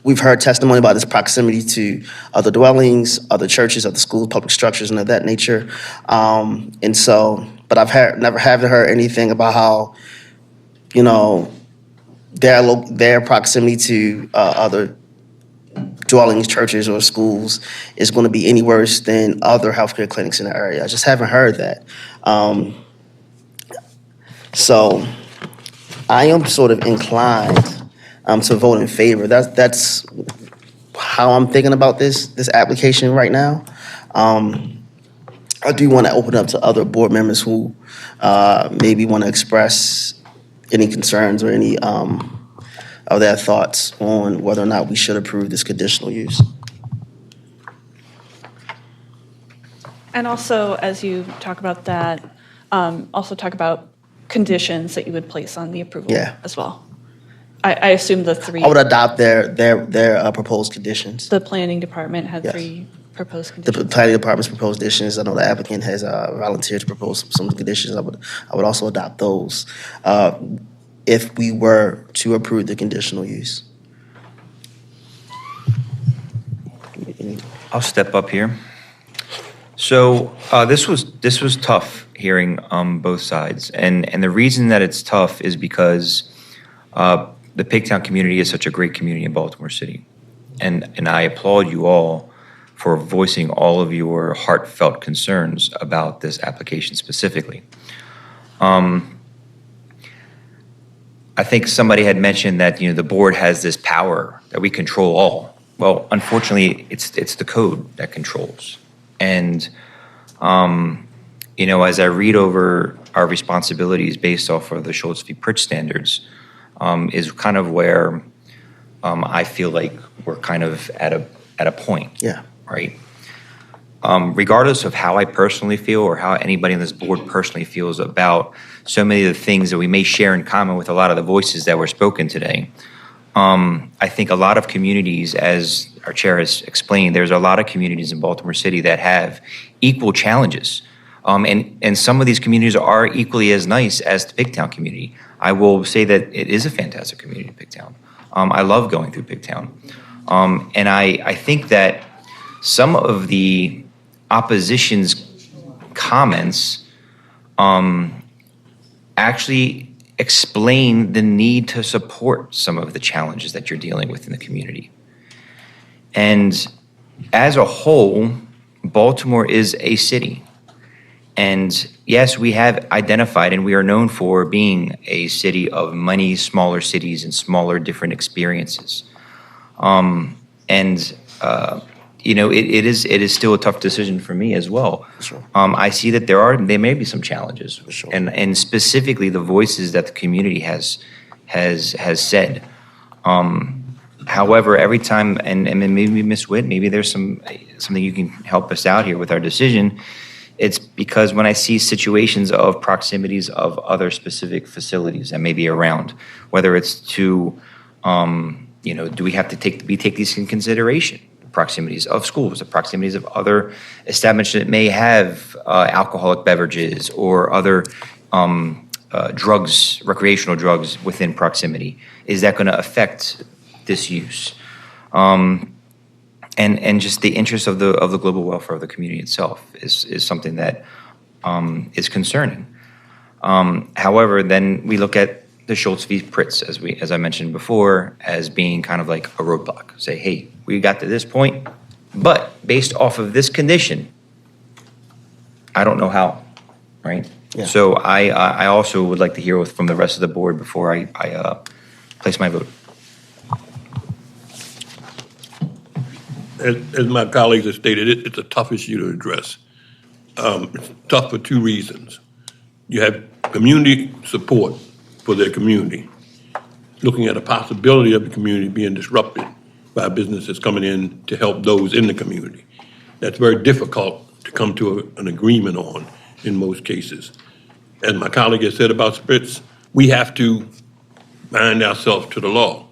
We've heard testimony about its proximity to other dwellings, other churches, other schools, public structures, and of that nature. But I've never heard anything about how, their proximity to other dwellings, churches, or schools is going to be any worse than other healthcare clinics in the area. I just haven't heard that. So I am sort of inclined to vote in favor. That's how I'm thinking about this application right now. I do want to open up to other board members who maybe want to express any concerns or any of their thoughts on whether or not we should approve this conditional use. And also, as you talk about that, also talk about conditions that you would place on the approval as well. I assume the three. I would adopt their proposed conditions. The planning department had three proposed conditions. The planning department's proposed conditions. I know the applicant has volunteered to propose some conditions. I would also adopt those if we were to approve the conditional use. I'll step up here. So this was tough hearing both sides, and the reason that it's tough is because the Pigtown community is such a great community in Baltimore City, and I applaud you all for voicing all of your heartfelt concerns about this application specifically. I think somebody had mentioned that the board has this power that we control all. Well, unfortunately, it's the code that controls. And as I read over our responsibilities based off of the Schultz v. Pritch standards, is kind of where I feel like we're kind of at a point. Yeah. Right. Regardless of how I personally feel or how anybody on this board personally feels about so many of the things that we may share in common with a lot of the voices that were spoken today, I think a lot of communities, as our chair has explained, there's a lot of communities in Baltimore City that have equal challenges. And some of these communities are equally as nice as the Pigtown community. I will say that it is a fantastic community, Pigtown. I love going through Pigtown. And I think that some of the opposition's comments actually explain the need to support some of the challenges that you're dealing with in the community. And as a whole, Baltimore is a city. And yes, we have identified and we are known for being a city of many smaller cities and smaller different experiences. It is still a tough decision for me as well. Sure. I see that there may be some challenges, Sure. and specifically the voices that the community has said. However, every time, and maybe Ms. Witt, maybe there's something you can help us out here with our decision. It's because when I see situations of proximities of other specific facilities that may be around, whether it's to, do we have to take these in consideration? Proximities of schools, the proximities of other establishments that may have alcoholic beverages or other drugs, recreational drugs within proximity. Is that going to affect this use? And just the interest of the global welfare of the community itself is something that is concerning. However, then we look at the Schultz v. Pritz, as I mentioned before, as being kind of like a roadblock. Say, hey, we got to this point, but based off of this condition, I don't know how, right? Yeah. So I also would like to hear from the rest of the board before I place my vote. As my colleagues have stated, it's a tough issue to address. It's tough for two reasons. You have community support for their community, looking at a possibility of the community being disrupted by businesses coming in to help those in the community. That's very difficult to come to an agreement on in most cases. As my colleague has said about Spritz, we have to bind ourselves to the law.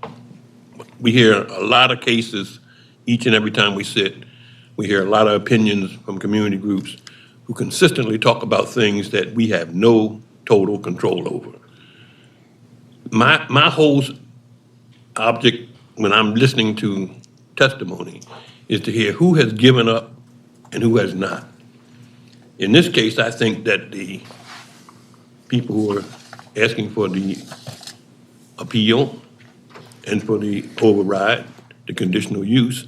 We hear a lot of cases each and every time we sit. We hear a lot of opinions from community groups who consistently talk about things that we have no total control over. My whole object when I'm listening to testimony is to hear who has given up and who has not. In this case, I think that the people who are asking for the appeal and for the override, the conditional use,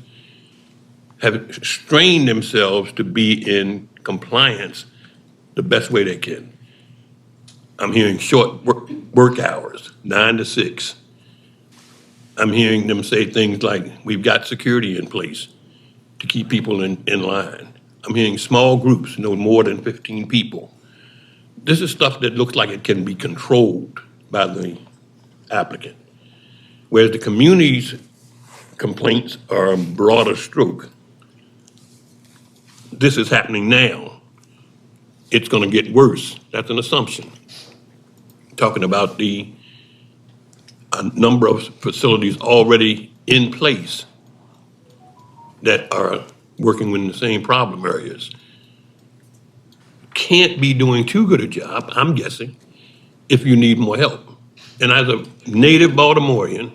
have strained themselves to be in compliance the best way they can. I'm hearing short work hours, 9 to 6. I'm hearing them say things like, we've got security in place to keep people in line. I'm hearing small groups, no more than 15 people. This is stuff that looks like it can be controlled by the applicant. Whereas the community's complaints are a broader stroke. This is happening now. It's going to get worse. That's an assumption. Talking about a number of facilities already in place that are working within the same problem areas. Can't be doing too good a job, I'm guessing, if you need more help. And as a native Baltimorean,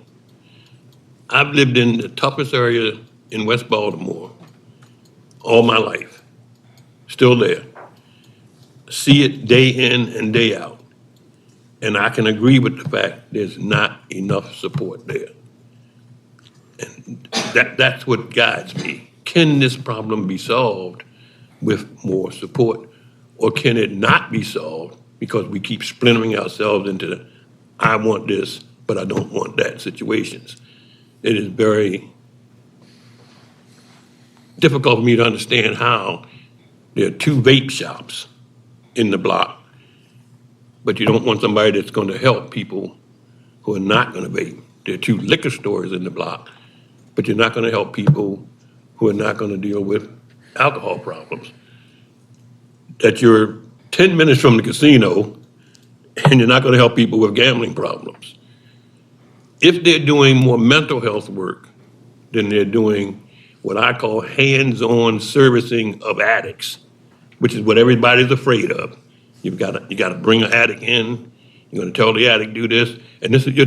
I've lived in the toughest area in West Baltimore all my life. still there. See it day in and day out. And I can agree with the fact there's not enough support there. And that's what guides me. Can this problem be solved with more support? Or can it not be solved because we keep splintering ourselves into, I want this, but I don't want that situations? It is very difficult for me to understand how there are 2 vape shops in the block, but you don't want somebody that's going to help people who are not going to vape. There are 2 liquor stores in the block, but you're not going to help people who are not going to deal with alcohol problems. That you're 10 minutes from the casino and you're not going to help people with gambling problems. If they're doing more mental health work than they're doing what I call hands-on servicing of addicts, which is what everybody's afraid of. You got to bring an addict in. You're going to tell the addict do this, and this is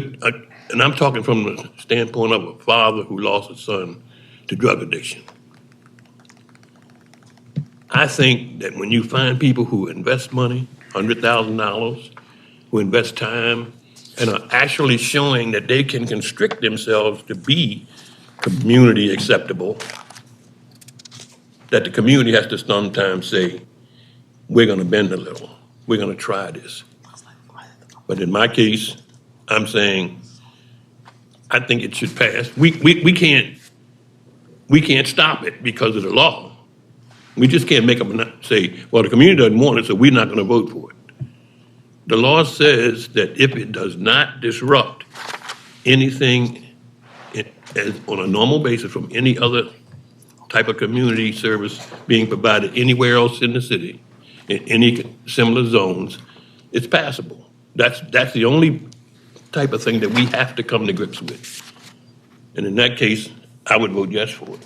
and I'm talking from the standpoint of a father who lost a son to drug addiction. I think that when you find people who invest money, $100,000, who invest time, and are actually showing that they can constrict themselves to be community acceptable, that the community has to sometimes say, we're going to bend a little. We're going to try this. But in my case, I'm saying, I think it should pass. We can't stop it because of the law. We just can't make up and say, well, the community doesn't want it, so we're not going to vote for it. The law says that if it does not disrupt anything on a normal basis from any other type of community service being provided anywhere else in the city, in any similar zones, it's passable. That's the only type of thing that we have to come to grips with. And in that case, I would vote yes for it.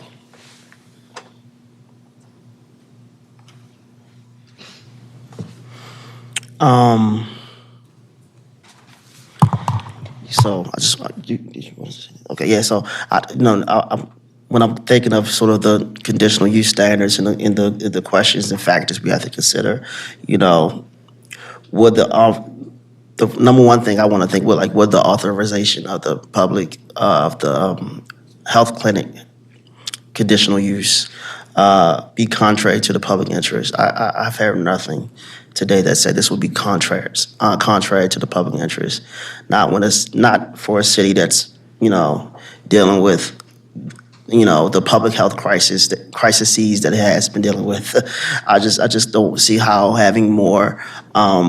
So I just okay, yeah. So when I'm thinking of sort of the conditional use standards and the questions and factors we have to consider, would the number one thing I want to think would the authorization of the public of the health clinic conditional use be contrary to the public interest? I've heard nothing today that said this would be contrary to the public interest. Not for a city that's dealing with the public health crises that it has been dealing with. I just don't see how having more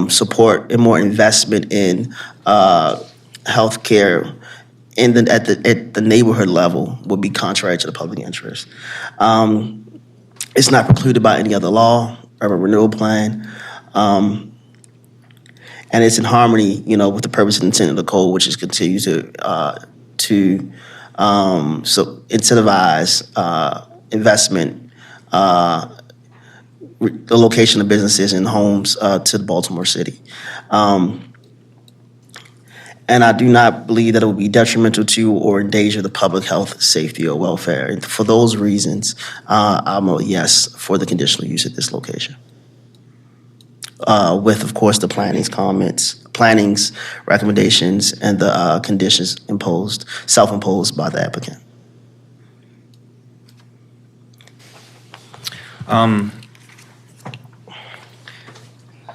support and more investment in healthcare at the neighborhood level would be contrary to the public interest. It's not precluded by any other law, urban renewal plan, and it's in harmony, with the purpose and intent of the code, which is continue to incentivize investment, the location of businesses and homes to the Baltimore City. And I do not believe that it would be detrimental to or endanger the public health, safety, or welfare. And for those reasons, I'm a yes for the conditional use at this location. With, of course, the planning's recommendations, and the conditions self-imposed by the applicant.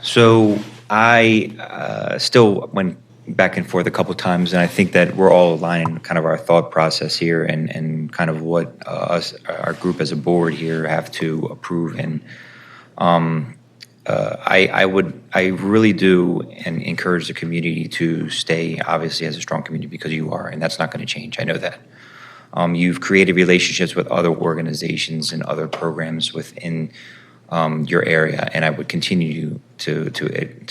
So I still went back and forth a couple of times, and I think that we're all aligned in kind of our thought process here and kind of what our group as a board here have to approve. And I really do and encourage the community to stay, obviously, as a strong community, because you are, and that's not going to change. I know that. You've created relationships with other organizations and other programs within your area, and I would continue to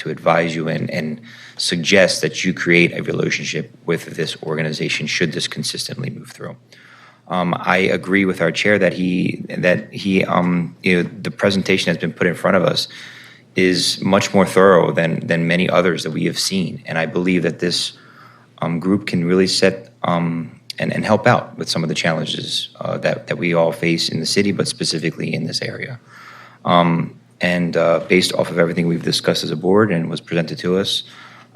advise you and suggest that you create a relationship with this organization should this consistently move through. I agree with our chair that the presentation that's been put in front of us is much more thorough than many others that we have seen, and I believe that this group can really set and help out with some of the challenges that we all face in the city, but specifically in this area. And based off of everything we've discussed as a board and was presented to us,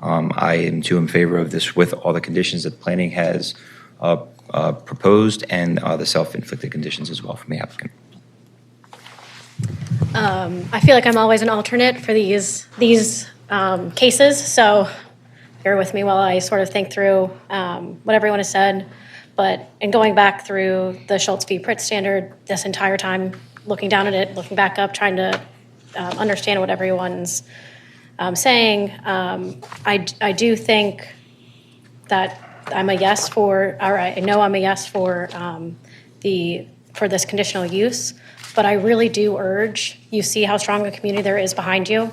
I am too in favor of this with all the conditions that planning has proposed and the self-inflicted conditions as well from the applicant. I feel like I'm always an alternate for these cases, so bear with me while I sort of think through what everyone has said. But in going back through the Schultz v. Pritt standard this entire time, looking down at it, looking back up, trying to understand what everyone's saying, I do think that I'm a yes for, or I know I'm a yes for this conditional use. But I really do urge, you see how strong a community there is behind you.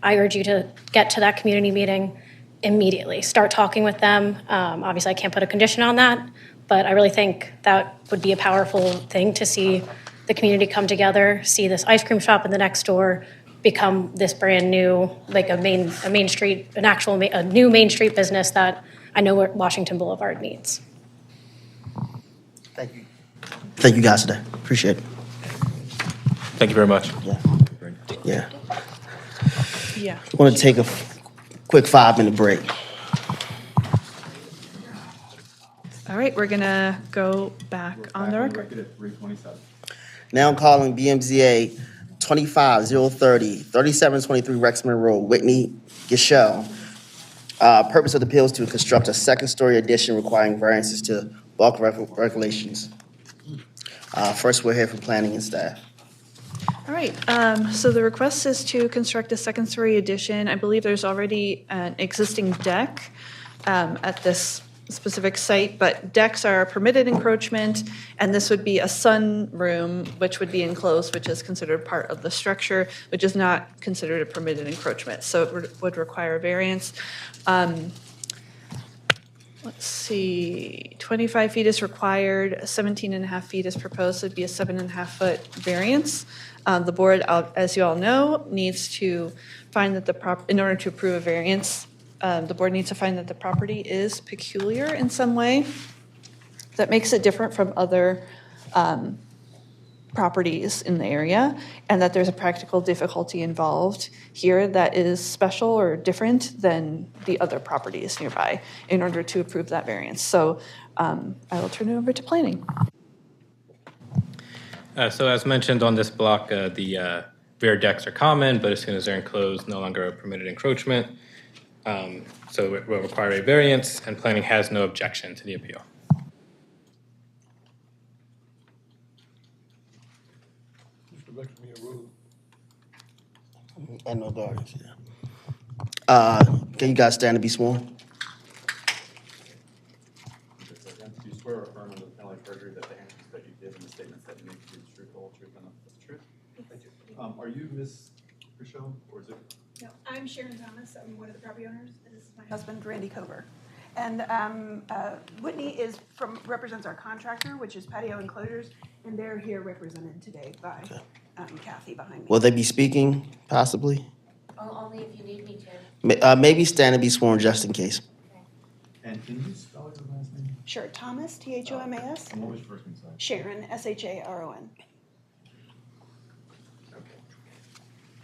I urge you to get to that community meeting immediately. Start talking with them. Obviously, I can't put a condition on that, but I really think that would be a powerful thing to see the community come together, see this ice cream shop in the next door become this brand new, like a main street, a new Main Street business that I know what Washington Boulevard needs. Thank you. Thank you guys today. Appreciate it. Thank you very much. Yeah. Yeah. I want to take a quick 5-minute break. All right, we're gonna go back on the record. At 3:27. Now calling BMZA 25030, 3723 Rexman Road, Whitney, Gishel. Purpose of the appeal is to construct a second-story addition requiring variances to bulk regulations. First, we'll hear from planning and staff. All right, so the request is to construct a second-story addition. I believe there's already an existing deck at this specific site, but decks are a permitted encroachment, and this would be a sunroom, which would be enclosed, which is considered part of the structure, which is not considered a permitted encroachment, so it would require a variance. Let's see, 25 feet is required, 17 and a half feet is proposed, so it'd be a 7.5-foot variance. The board, as you all know, needs to find that in order to approve a variance, the board needs to find that the property is peculiar in some way that makes it different from other properties in the area, and that there's a practical difficulty involved here that is special or different than the other properties nearby in order to approve that variance. So I will turn it over to planning. So as mentioned on this block, the rear decks are common, but as soon as they're enclosed, no longer a permitted encroachment. So it will require a variance, and planning has no objection to the appeal. And no gardens, yeah. Can you guys stand to be sworn? Do you swear or affirm under the penalty of perjury that the answers that you give and the statements that you make to be the truth, the whole truth, and nothing but the truth? Are you Ms. Cruchot, or is it? No, I'm Sharon Thomas. I'm one of the property owners, and this is my husband, Randy Cover. And Whitney represents our contractor, which is Patio Enclosures, and they're here represented today by Kathy behind me. Will they be speaking, possibly? Only if you need me to. Maybe stand and be sworn just in case. And can you spell your last name? Sure, Thomas, Thomas. And what was your first name, sorry? Sharon, Sharon. Okay.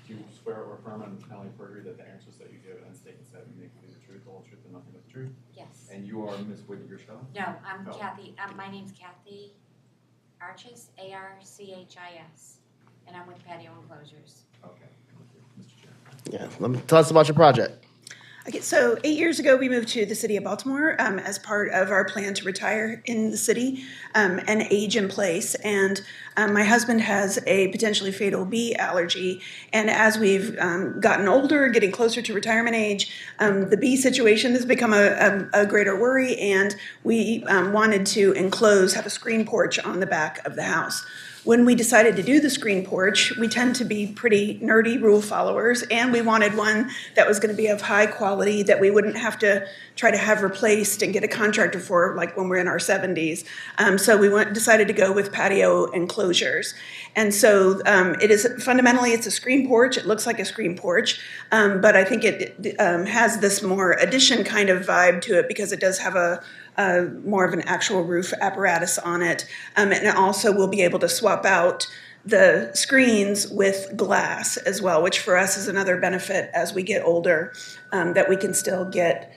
Do you swear or affirm under the penalty of perjury that the answers that you give and statements that you make to be the truth, the whole truth, and nothing but the truth? Yes. And you are Ms. Whitney Gershell? No, I'm Oh. Kathy. My name's Kathy Archis, Archis, and I'm with Patio Enclosures. Okay. Mr. Chair. Yeah, tell us about your project. Okay, so 8 years ago, we moved to the city of Baltimore as part of our plan to retire in the city and age in place. And my husband has a potentially fatal bee allergy. And as we've gotten older, getting closer to retirement age, the bee situation has become a greater worry. And we wanted to have a screen porch on the back of the house. When we decided to do the screen porch, we tend to be pretty nerdy rule followers, and we wanted one that was going to be of high quality that we wouldn't have to try to have replaced and get a contractor for, like when we're in our 70s. So we decided to go with Patio Enclosures. And so fundamentally it's a screen porch. It looks like a screen porch, but I think it has this more addition kind of vibe to it because it does have more of an actual roof apparatus on it. And also we'll be able to swap out the screens with glass as well, which for us is another benefit as we get older, that we can still get,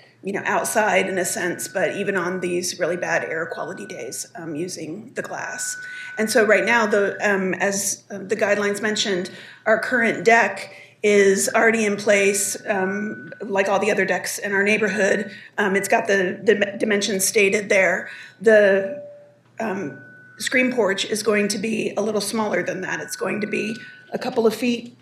outside in a sense, but even on these really bad air quality days, using the glass. And so right now, as the guidelines mentioned, our current deck is already in place, like all the other decks in our neighborhood. It's got the dimensions stated there. The screen porch is going to be a little smaller than that. It's going to be a couple of feet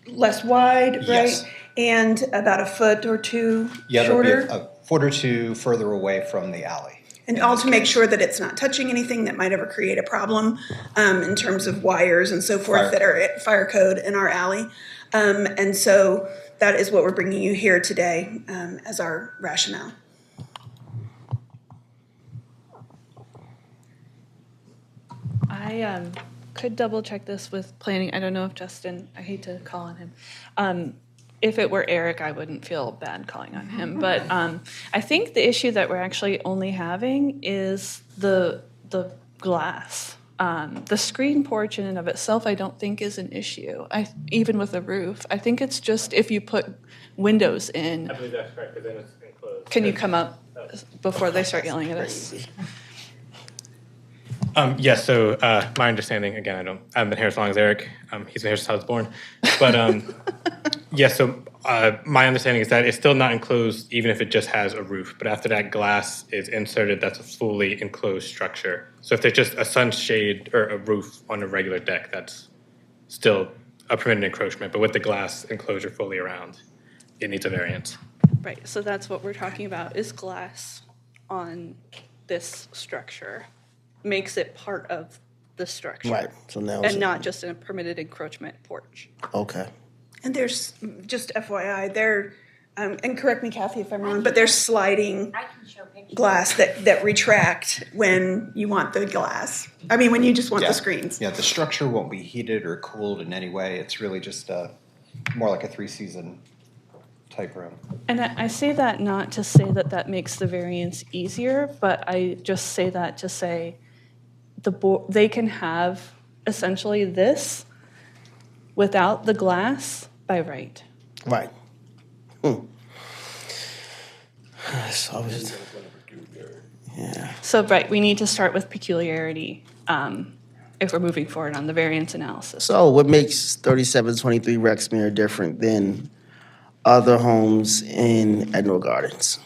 less wide, right? Yes. And about a foot or two Yeah, shorter. there'll be a foot or two further away from the alley. And all to make sure that it's not touching anything that might ever create a problem in terms of wires and so forth that are at fire code in our alley. And so that is what we're bringing you here today as our rationale. I could double check this with planning. I don't know if Justin, I hate to call on him. If it were Eric, I wouldn't feel bad calling on him. But I think the issue that we're actually only having is the glass. The screen porch in and of itself, I don't think is an issue, even with a roof. I think it's just if you put windows in. I believe that's correct, because then it's enclosed. Can you come up before they start yelling at us? Yes, so my understanding, again, I haven't been here as long as Eric. He's been here since I was born. But yes, so my understanding is that it's still not enclosed even if it just has a roof. But after that glass is inserted, that's a fully enclosed structure. So if there's just a sunshade or a roof on a regular deck, that's still a permitted encroachment. But with the glass enclosure fully around, it needs a variance. Right, so that's what we're talking about, is glass on this structure. Makes it part of the structure. Right, so now and not just a permitted encroachment porch. Okay. And there's, just FYI, and correct me, Kathy, if I'm wrong, but there's sliding glass that retract when you want the glass. I mean, when you just want the screens. Yeah, the structure won't be heated or cooled in any way. It's really just more like a three-season type room. And I say that not to say that that makes the variance easier, but I just say that to say they can have essentially this without the glass by right. Right. So, yeah. So, right, we need to start with peculiarity if we're moving forward on the variance analysis. So what makes 3723 Rexmere different than other homes in Edinburgh Gardens?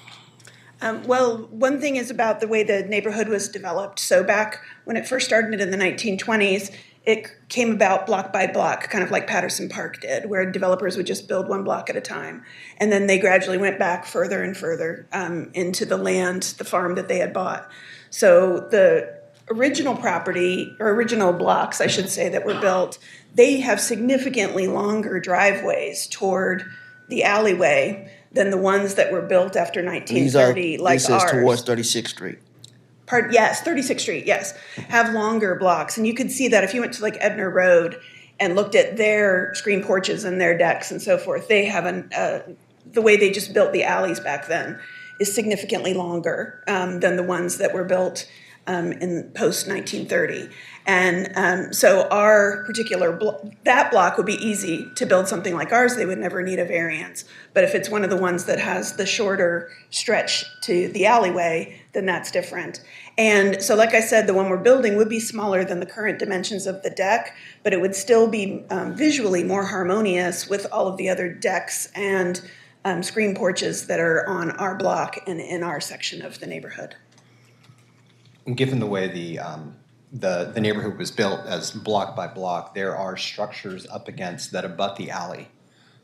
Well, one thing is about the way the neighborhood was developed. So back when it first started in the 1920s, it came about block by block, kind of like Patterson Park did, where developers would just build one block at a time. And then they gradually went back further and further into the land, the farm that they had bought. So the original property, or original blocks, I should say, that were built, they have significantly longer driveways toward the alleyway than the ones that were built after 1930, like this ours. is towards 36th Street. Yes, 36th Street, yes, have longer blocks. And you could see that if you went to like Ebner Road and looked at their screen porches and their decks and so forth, they have the way they just built the alleys back then is significantly longer than the ones that were built in post-1930. And so our particular, that block would be easy to build something like ours. They would never need a variance. But if it's one of the ones that has the shorter stretch to the alleyway, then that's different. And so like I said, the one we're building would be smaller than the current dimensions of the deck, but it would still be visually more harmonious with all of the other decks and screen porches that are on our block and in our section of the neighborhood. Given the way the neighborhood was built as block by block, there are structures up against that abut the alley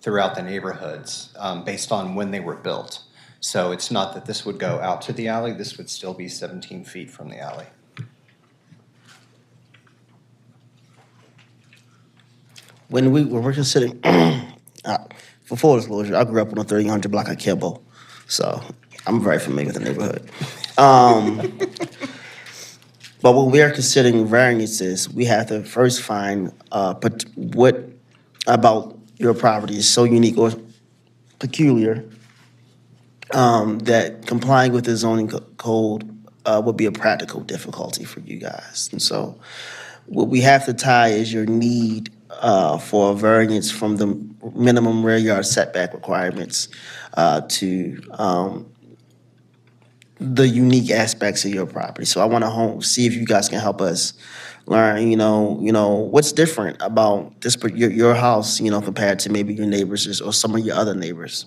throughout the neighborhoods based on when they were built. So it's not that this would go out to the alley, this would still be 17 feet from the alley. When we're considering, for full disclosure, I grew up on the 300 block of Kimball, so I'm very familiar with the neighborhood. But when we are considering variances, we have to first find what about your property is so unique or peculiar that complying with the zoning code would be a practical difficulty for you guys. And so What we have to tie is your need for a variance from the minimum rear yard setback requirements to the unique aspects of your property. So I want to see if you guys can help us learn, what's different about your house, compared to maybe your neighbors or some of your other neighbors.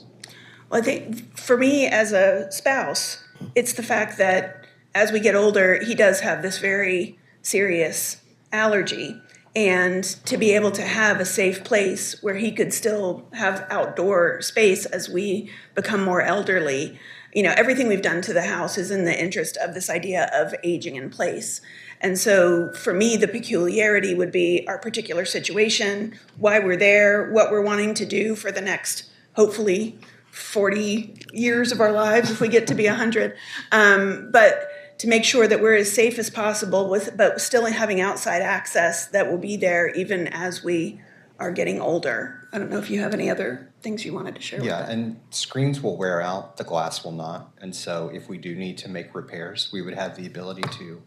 Well, I think for me as a spouse, it's the fact that as we get older, he does have this very serious allergy. And to be able to have a safe place where he could still have outdoor space as we become more elderly, everything we've done to the house is in the interest of this idea of aging in place. And so for me, the peculiarity would be our particular situation, why we're there, what we're wanting to do for the next, hopefully, 40 years of our lives if we get to be 100. But to make sure that we're as safe as possible but still having outside access that will be there even as we are getting older. I don't know if you have any other things you wanted to share with that. Yeah, and screens will wear out, the glass will not. And so if we do need to make repairs, we would have the ability to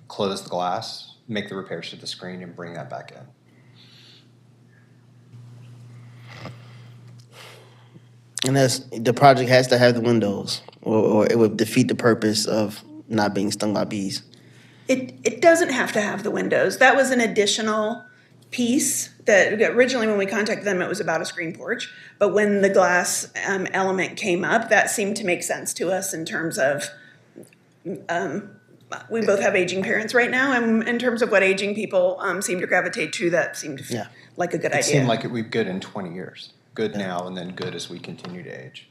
close the glass, make the repairs to the screen, and bring that back in. And the project has to have the windows, or it would defeat the purpose of not being stung by bees. It doesn't have to have the windows. That was an additional piece that originally when we contacted them, it was about a screen porch. But when the glass element came up, that seemed to make sense to us in terms of we both have aging parents right now, and in terms of what aging people seem to gravitate to, that seemed like a good idea. It seemed like it would be good in 20 years. Good now and then good as we continue to age.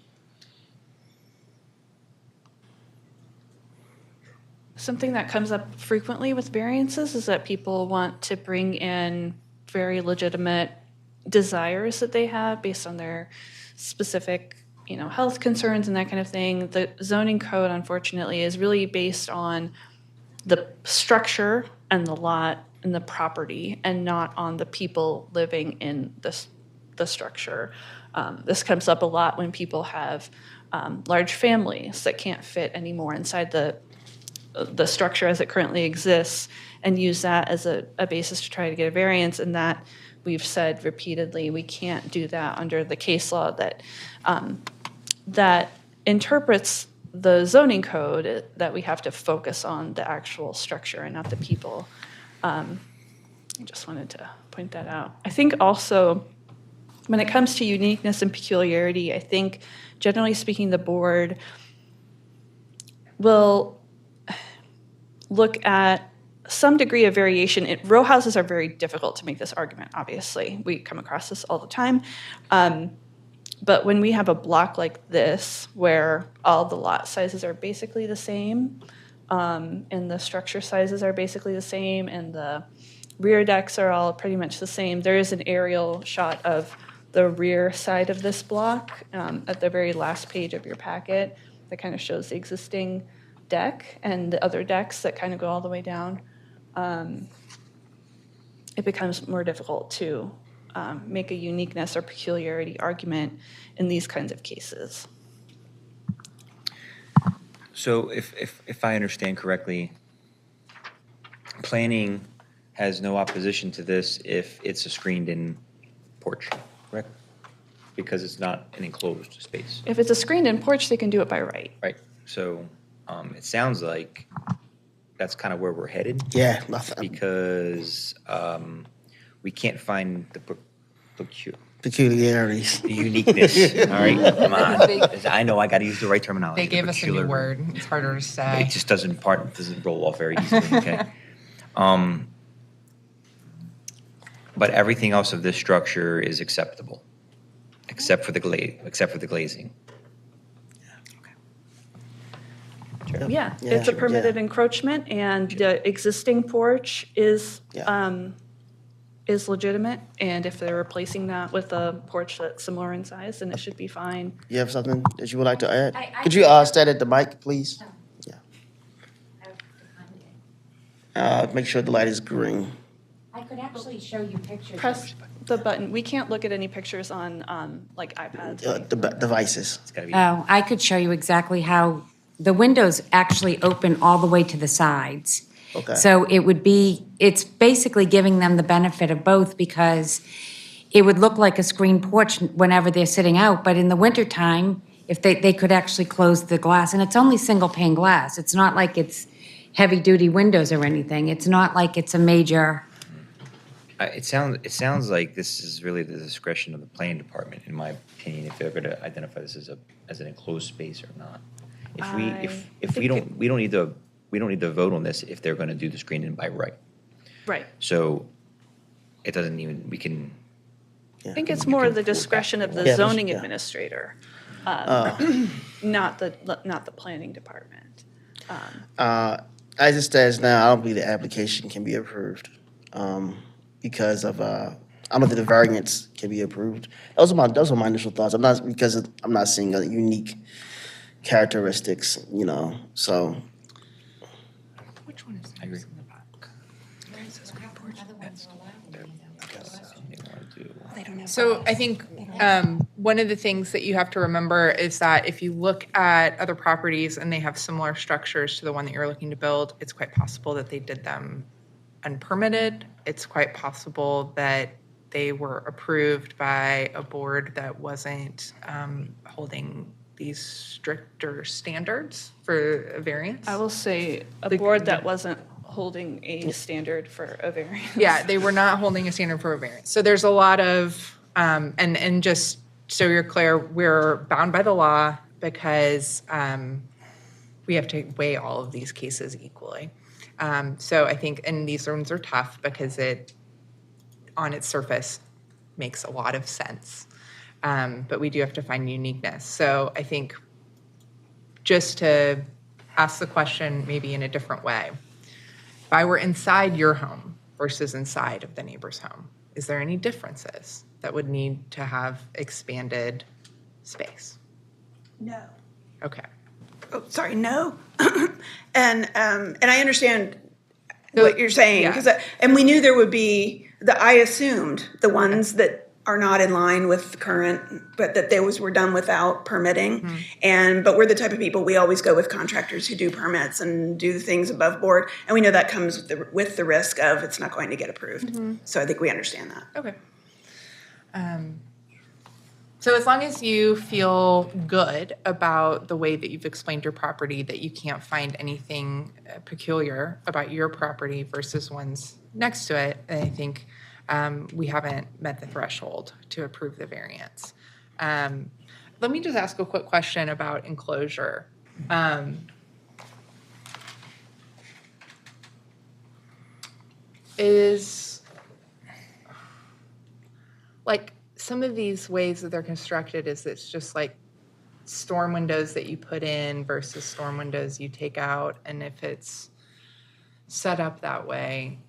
Something that comes up frequently with variances is that people want to bring in very legitimate desires that they have based on their specific, health concerns and that kind of thing. The zoning code, unfortunately, is really based on the structure and the lot and the property and not on the people living in the structure. This comes up a lot when people have large families that can't fit anymore inside the structure as it currently exists and use that as a basis to try to get a variance, and that we've said repeatedly we can't do that under the case law that interprets the zoning code, that we have to focus on the actual structure and not the people. I just wanted to point that out. I think also when it comes to uniqueness and peculiarity, I think generally speaking the board will look at some degree of variation. Row houses are very difficult to make this argument, obviously. We come across this all the time. But when we have a block like this, where all the lot sizes are basically the same, and the structure sizes are basically the same, and the rear decks are all pretty much the same, there is an aerial shot of the rear side of this block at the very last page of your packet that kind of shows the existing deck and the other decks that kind of go all the way down. It becomes more difficult to make a uniqueness or peculiarity argument in these kinds of cases. So if I understand correctly, planning has no opposition to this if it's a screened-in porch, correct? Because it's not an enclosed space. If it's a screened-in porch, they can do it by right. Right. So it sounds like that's kind of where we're headed. Yeah. Because we can't find the peculiarities, the uniqueness. All right, come on. I know I got to use the right terminology. They gave us a new word. It's harder to say. It just doesn't roll off very easily. Okay. But everything else of this structure is acceptable, except for the glazing. Yeah, it's a permitted encroachment, and the existing porch is legitimate. And if they're replacing that with a porch that's similar in size, then it should be fine. You have something that you would like to add? Could you stand at the mic, please? Yeah. Make sure the light is green. I could actually show you pictures. Press the button. We can't look at any pictures on like iPads. The devices. Oh, I could show you exactly how the windows actually open all the way to the sides. Okay. So it's basically giving them the benefit of both because it would look like a screen porch whenever they're sitting out, but in the wintertime, if they could actually close the glass, and it's only single pane glass. It's not like it's heavy-duty windows or anything. It's not like it's a major, It sounds like this is really the discretion of the planning department, in my opinion, if they're gonna identify this as an enclosed space or not. If we don't need to vote on this if they're gonna do the screen in by right. Right. So it doesn't even, we can. I think it's more the discretion of the Yeah, zoning yeah. administrator, not the planning department. As it stands now, I don't believe the application can be approved because of I don't think the variance can be approved. Those are my initial thoughts. I'm not seeing a unique characteristics, So Which one is? I agree. So I think one of the things that you have to remember is that if you look at other properties and they have similar structures to the one that you're looking to build, it's quite possible that they did them unpermitted. It's quite possible that they were approved by a board that wasn't holding these stricter standards for a variance. I will say a board that wasn't holding a standard for a variance. Yeah, they were not holding a standard for a variance. So there's a lot of, and just so you're clear, we're bound by the law because we have to weigh all of these cases equally. So I think, and these ones are tough because it, on its surface, makes a lot of sense. But we do have to find uniqueness. So I think just to ask the question maybe in a different way, if I were inside your home versus inside of the neighbor's home, is there any differences that would need to have expanded space? No. Okay. Oh, sorry, no. And I understand what you're saying, Yeah. and we knew there would be, I assumed the ones that are not in line with current, but that those were done without permitting. But we're the type of people, we always go with contractors who do permits and do things above board. And we know that comes with the risk of it's not going to get approved. So I think we understand that. Okay. So as long as you feel good about the way that you've explained your property, that you can't find anything peculiar about your property versus ones next to it, I think we haven't met the threshold to approve the variance. Let me just ask a quick question about enclosure. Is, like, some of these ways that they're constructed is it's just like storm windows that you put in versus storm windows you take out. And if it's set up that way,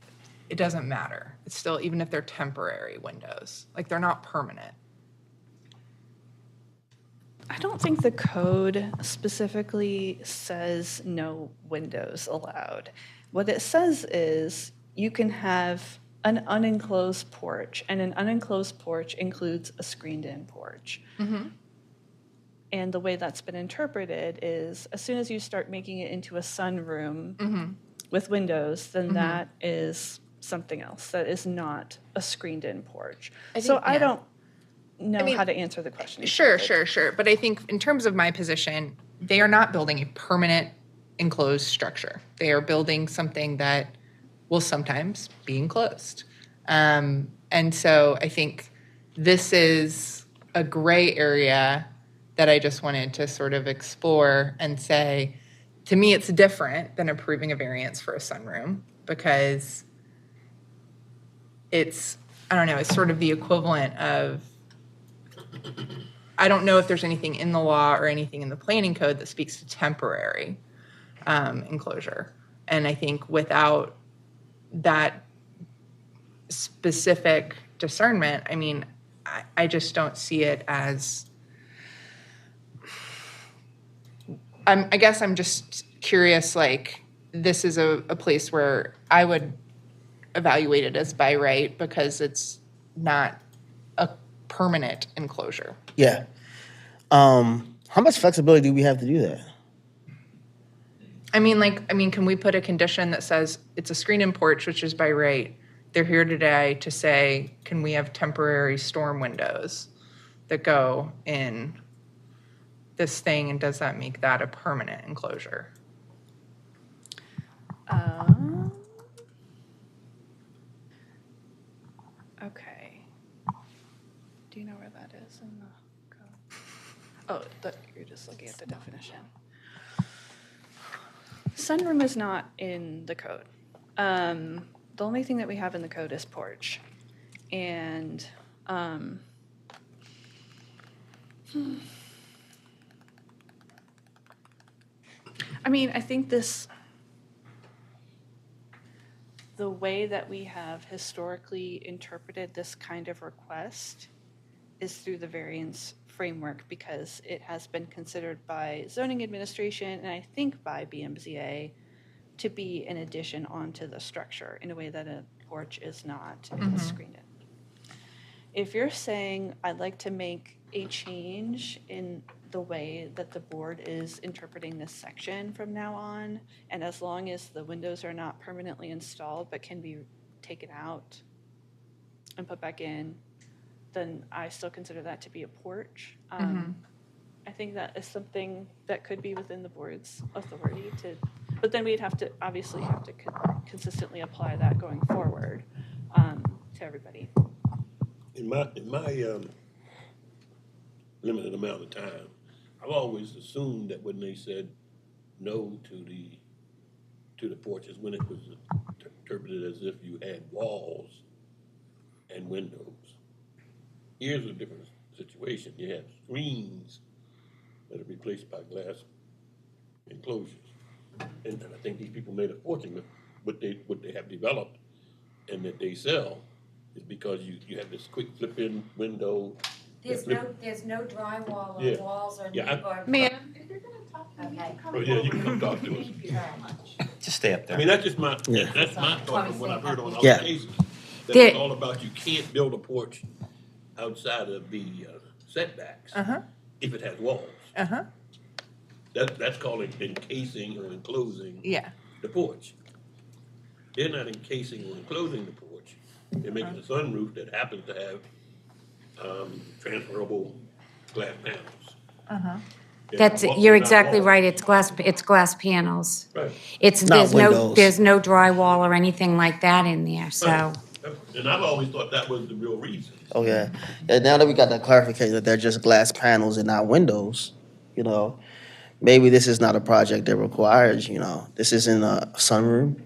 it doesn't matter. It's still, even if they're temporary windows, like they're not permanent. I don't think the code specifically says no windows allowed. What it says is you can have an unenclosed porch, and an unenclosed porch includes a screened-in porch. And the way that's been interpreted is as soon as you start making it into a sunroom with windows, then that is something else. That is not a screened-in porch. I don't know how to answer the question. Sure. But I think in terms of my position, they are not building a permanent enclosed structure. They are building something that will sometimes be enclosed. And so I think this is a gray area that I just wanted to sort of explore and say, to me, it's different than approving a variance for a sunroom because it's, I don't know, it's sort of the equivalent of, I don't know if there's anything in the law or anything in the planning code that speaks to temporary enclosure. And I think without that specific discernment, I mean, I just don't see it as, I guess I'm just curious, like, this is a place where I would evaluate it as by right because it's not a permanent enclosure. Yeah. How much flexibility do we have to do that? I mean, can we put a condition that says it's a screen-in porch, which is by right? They're here today to say, can we have temporary storm windows that go in this thing, and does that make that a permanent enclosure? Okay. Do you know where that is in the code? Oh, you're just looking at the definition. Sunroom is not in the code. The only thing that we have in the code is porch. And I mean, I think the way that we have historically interpreted this kind of request is through the variance framework, because it has been considered by zoning administration and I think by BMZA to be an addition onto the structure in a way that a porch is not if it's screened in. If you're saying I'd like to make a change in the way that the board is interpreting this section from now on, and as long as the windows are not permanently installed but can be taken out and put back in, then I still consider that to be a porch. I think that is something that could be within the board's authority to, but then we'd have to consistently apply that going forward to everybody. In my limited amount of time, I've always assumed that when they said no to the porches, when it was interpreted as if you had walls and windows. Here's a different situation. You have screens that are replaced by glass enclosures. And I think these people made a fortune with what they have developed and that they sell is because you have this quick flip-in window. There's no drywall or Yeah. walls or Yeah, neighbor. Ma'am, if you're gonna talk to me, okay. Oh, yeah, you can come talk to us. Thank you very much. Just stay up there. I mean, that's just that's my thought from what I've heard on other Yeah. cases. That There- it's all about you can't build a porch outside of the setbacks if it has walls. That's called encasing or enclosing Yeah. the porch. They're not encasing or enclosing the porch. They're making a sunroof that happens to have transferable glass panels. You're exactly right, it's glass panels. Right. Not windows. There's no drywall or anything like that in there, so. And I've always thought that was the real reason. Okay. And now that we got that clarification that they're just glass panels and not windows, maybe this is not a project that requires, this isn't a sunroom.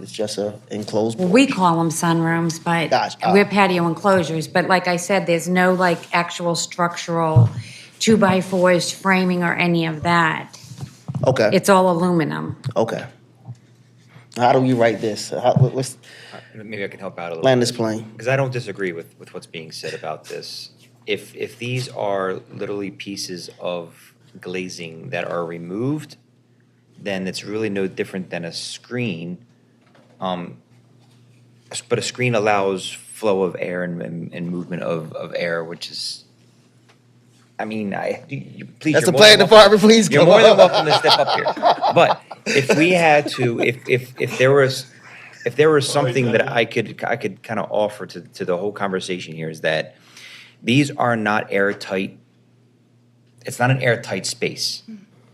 It's just a enclosed porch. We call them sunrooms, but Gotcha. we're patio enclosures, but like I said, there's no actual structural 2x4s framing or any of that. Okay. It's all aluminum. Okay. How do we write this? What's Maybe I can help out a little. land this plane? Because I don't disagree with what's being said about this. If these are literally pieces of glazing that are removed, then it's really no different than a screen. But a screen allows flow of air and movement of air, which is, please. That's you're the more planning than welcome- department, please. You're come more than on. welcome to step up here. But if we had to, if there was something that I could kind of offer to the whole conversation here is that these are not airtight. It's not an airtight space.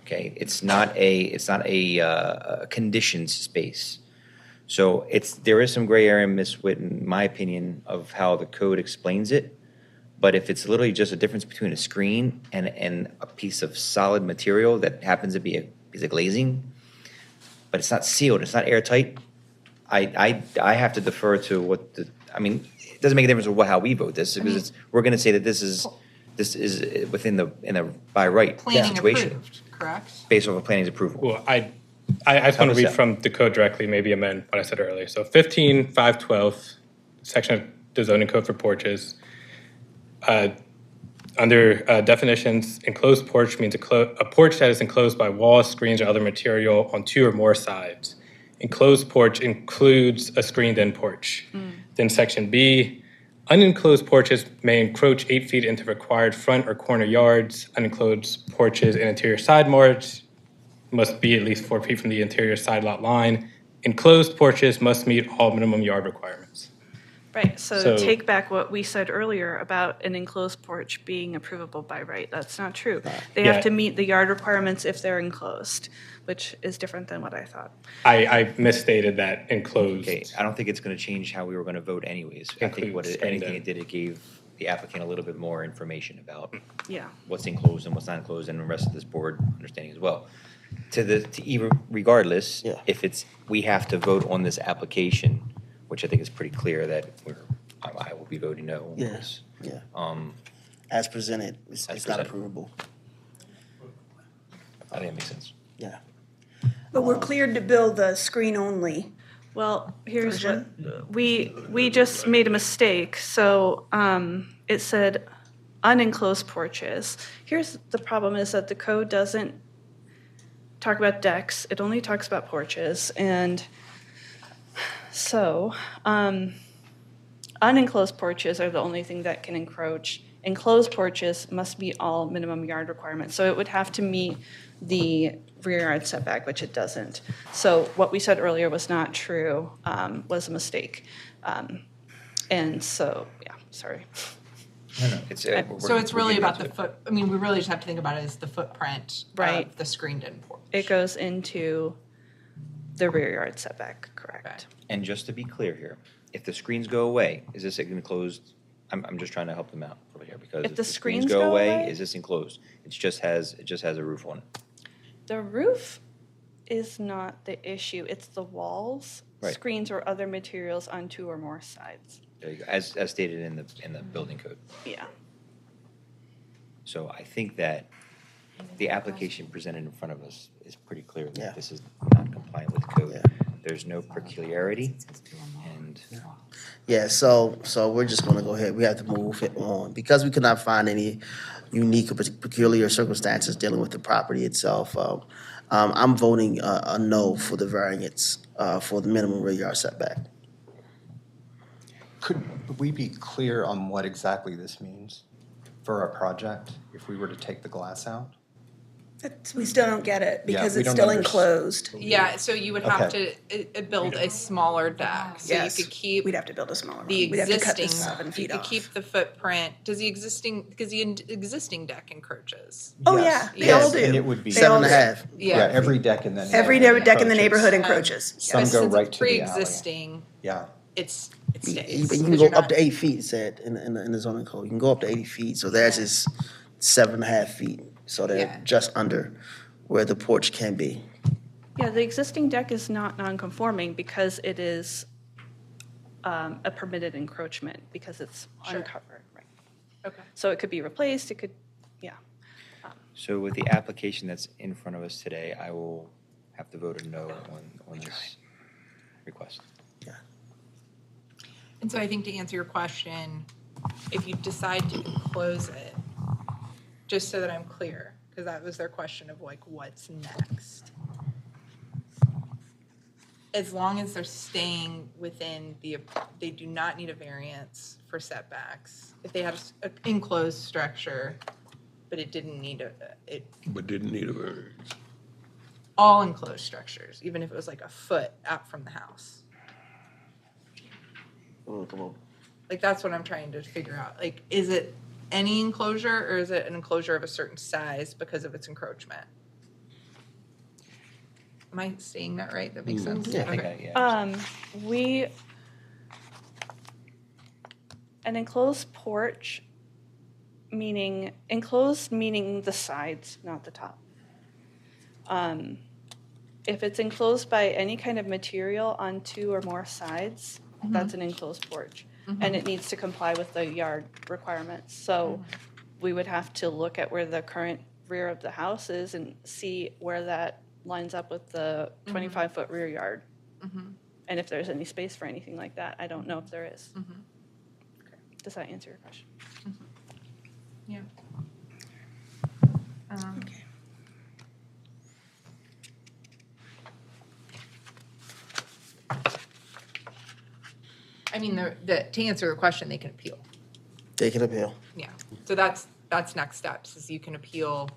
Okay, it's not a conditioned space. So there is some gray area, Ms. Witt, in my opinion, of how the code explains it. But if it's literally just a difference between a screen and a piece of solid material that happens to be a piece of glazing, but it's not sealed, it's not airtight, I have to defer to it doesn't make a difference how we vote this, because we're going to say that this is within the by right Planning situation. approved, correct? Based off of planning's approval. Well, I just want to read from the code directly, maybe amend what I said earlier. So 15.512, section of the zoning code for porches. Under definitions, enclosed porch means a porch that is enclosed by walls, screens, or other material on 2 or more sides. Enclosed porch includes a screened-in porch. Then section B, unenclosed porches may encroach 8 feet into required front or corner yards. Unenclosed porches and interior side must be at least 4 feet from the interior side lot line. Enclosed porches must meet all minimum yard requirements. Right, so So- take back what we said earlier about an enclosed porch being approvable by right. That's not true. They Yeah. have to meet the yard requirements if they're enclosed, which is different than what I thought. I misstated that enclosed. Okay, I don't think it's going to change how we were going to vote anyways. I think anything it did, it gave the applicant a little bit more information about Yeah. what's enclosed and what's not enclosed, and the rest of this board understanding as well. Regardless, if we have to vote on this application, which I think is pretty clear that I will be voting no on this. Yeah. As presented, it's not presented. approvable. I think it makes sense. Yeah. But we're cleared to build the screen only. Well, here's what, we just made a mistake. So it said unenclosed porches. Here's the problem is that the code doesn't talk about decks. It only talks about porches. And so unenclosed porches are the only thing that can encroach. Enclosed porches must meet all minimum yard requirements. So it would have to meet the rear yard setback, which it doesn't. So what we said earlier was not true, was a mistake. And so, yeah, sorry. So it's really about the foot, I mean, we really just have to think about it as the footprint Right. of the screened-in porch. It goes into the rear yard setback, correct? And just to be clear here, if the screens go away, is this enclosed? I'm just trying to help them out over here because If the screens screens go go away, away? is this enclosed? It just has a roof on it. The roof is not the issue, it's the walls, Right. screens or other materials on 2 or more sides. There you go, as stated in the building code. Yeah. So I think that the application presented in front of us is pretty clear that this is not compliant with code. There's no peculiarity, and Yeah, so we're just gonna go ahead, we have to move it on. Because we could not find any unique or peculiar circumstances dealing with the property itself, I'm voting a no for the variance for the minimum rear yard setback. Could we be clear on what exactly this means for our project if we were to take the glass out? We still don't get it because we it's don't still understand. enclosed. Yeah, so you would have Okay. to build a smaller deck. So Yes, you could keep. we'd have to build a smaller one. The We'd have to cut existing, this 7 you feet could off. keep the footprint, because the existing deck encroaches. Oh, Yes. yeah, they all Yes, do. and it would be They all Seven and a do. half. Yeah. Every deck in the Every neighborhood deck in the encroaches. neighborhood encroaches. Some But go since right it's to the alley. pre-existing, Yeah. it You stays. can 'cause go you're up to not- 8 feet, it said in the zoning code. You can go up to 80 feet, so theirs is 7.5 feet. So they're Yeah. just under where the porch can be. Yeah, the existing deck is not non-conforming because it is a permitted encroachment because it's Sure. uncovered, right? Okay. So it could be replaced, it could, yeah. so with the application that's in front of us today, I will have to vote a no on this request. And so I think to answer your question, if you decide to close it, just so that I'm clear, because that was their question of like, what's next? As long as they're staying within they do not need a variance for setbacks. If they had an enclosed structure, but it didn't need But didn't need a variance. all enclosed structures, even if it was like a foot out from the house. Like, that's what I'm trying to figure out. Like, is it any enclosure or is it an enclosure of a certain size because of its encroachment? Am I saying that right? That makes sense? Yeah, I think Okay. An enclosed porch, enclosed meaning the sides, not the top. If it's enclosed by any kind of material on 2 or more sides, that's an enclosed porch. And it needs to comply with the yard requirements. So we would have to look at where the current rear of the house is and see where that lines up with the 25-foot rear yard. And if there's any space for anything like that, I don't know if there is. Does that answer your question? Yeah. Okay. I mean, to answer the question, they can appeal. They can appeal. Yeah. So that's next steps, is you can appeal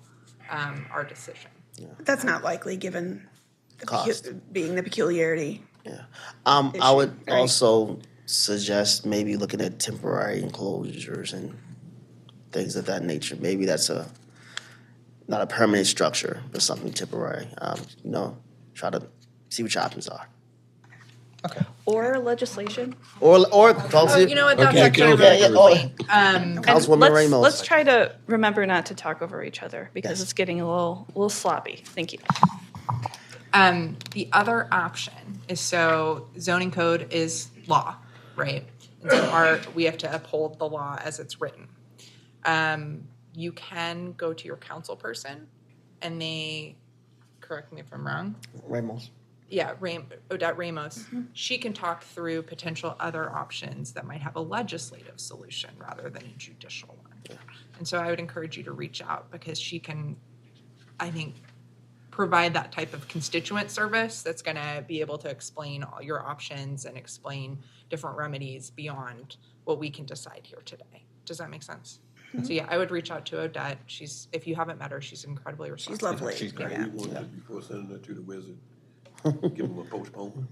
our decision. That's not likely, given the Cost. being the peculiarity. I issue, would right? also suggest maybe looking at temporary enclosures and things of that nature. Maybe that's not a permanent structure, but something temporary. Try to see what your options are. Or legislation. Or Oh, you know what, that's actually a really good point. Councilwoman Ramos. Let's try to remember not to talk over each other because it's getting a little sloppy. Thank you. The other option is, so zoning code is law, right? And so we have to uphold the law as it's written. You can go to your council person and they, correct me if I'm wrong. Ramos. Yeah, Odette Ramos. She can talk through potential other options that might have a legislative solution rather than a judicial one. And so I would encourage you to reach out because she can, I think, provide that type of constituent service that's going to be able to explain all your options and explain different remedies beyond what we can decide here today. Does that make sense? So yeah, I would reach out to Odette. If you haven't met her, she's incredibly responsive. She's lovely. She's great. Yeah. Before sending it to the wizard, give him a postponement.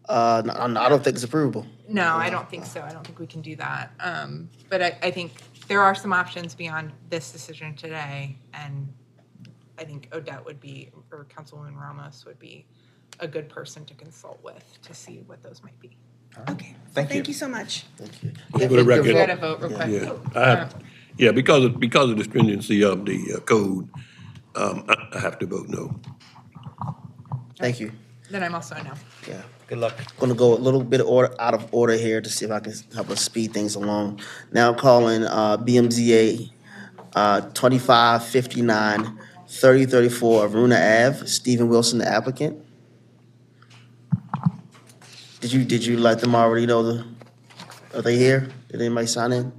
No, I don't think it's approvable. No, I don't think so. I don't think we can do that. But I think there are some options beyond this decision today, and I think Odette would be, or Councilwoman Ramos would be a good person to consult with to see what those might be. Okay. Thank you. Thank you so much. Thank you. For the record. We got to vote real quick. Yeah, because of the stringency of the code, I have to vote no. Thank you. Then I'm also a no. Yeah. Good luck. Going to go a little bit out of order here to see if I can help us speed things along. Now calling BMZA 2559 3034 Aruna Ave. Stephen Wilson, the applicant. Did you let them already know are they here? Did anybody sign in?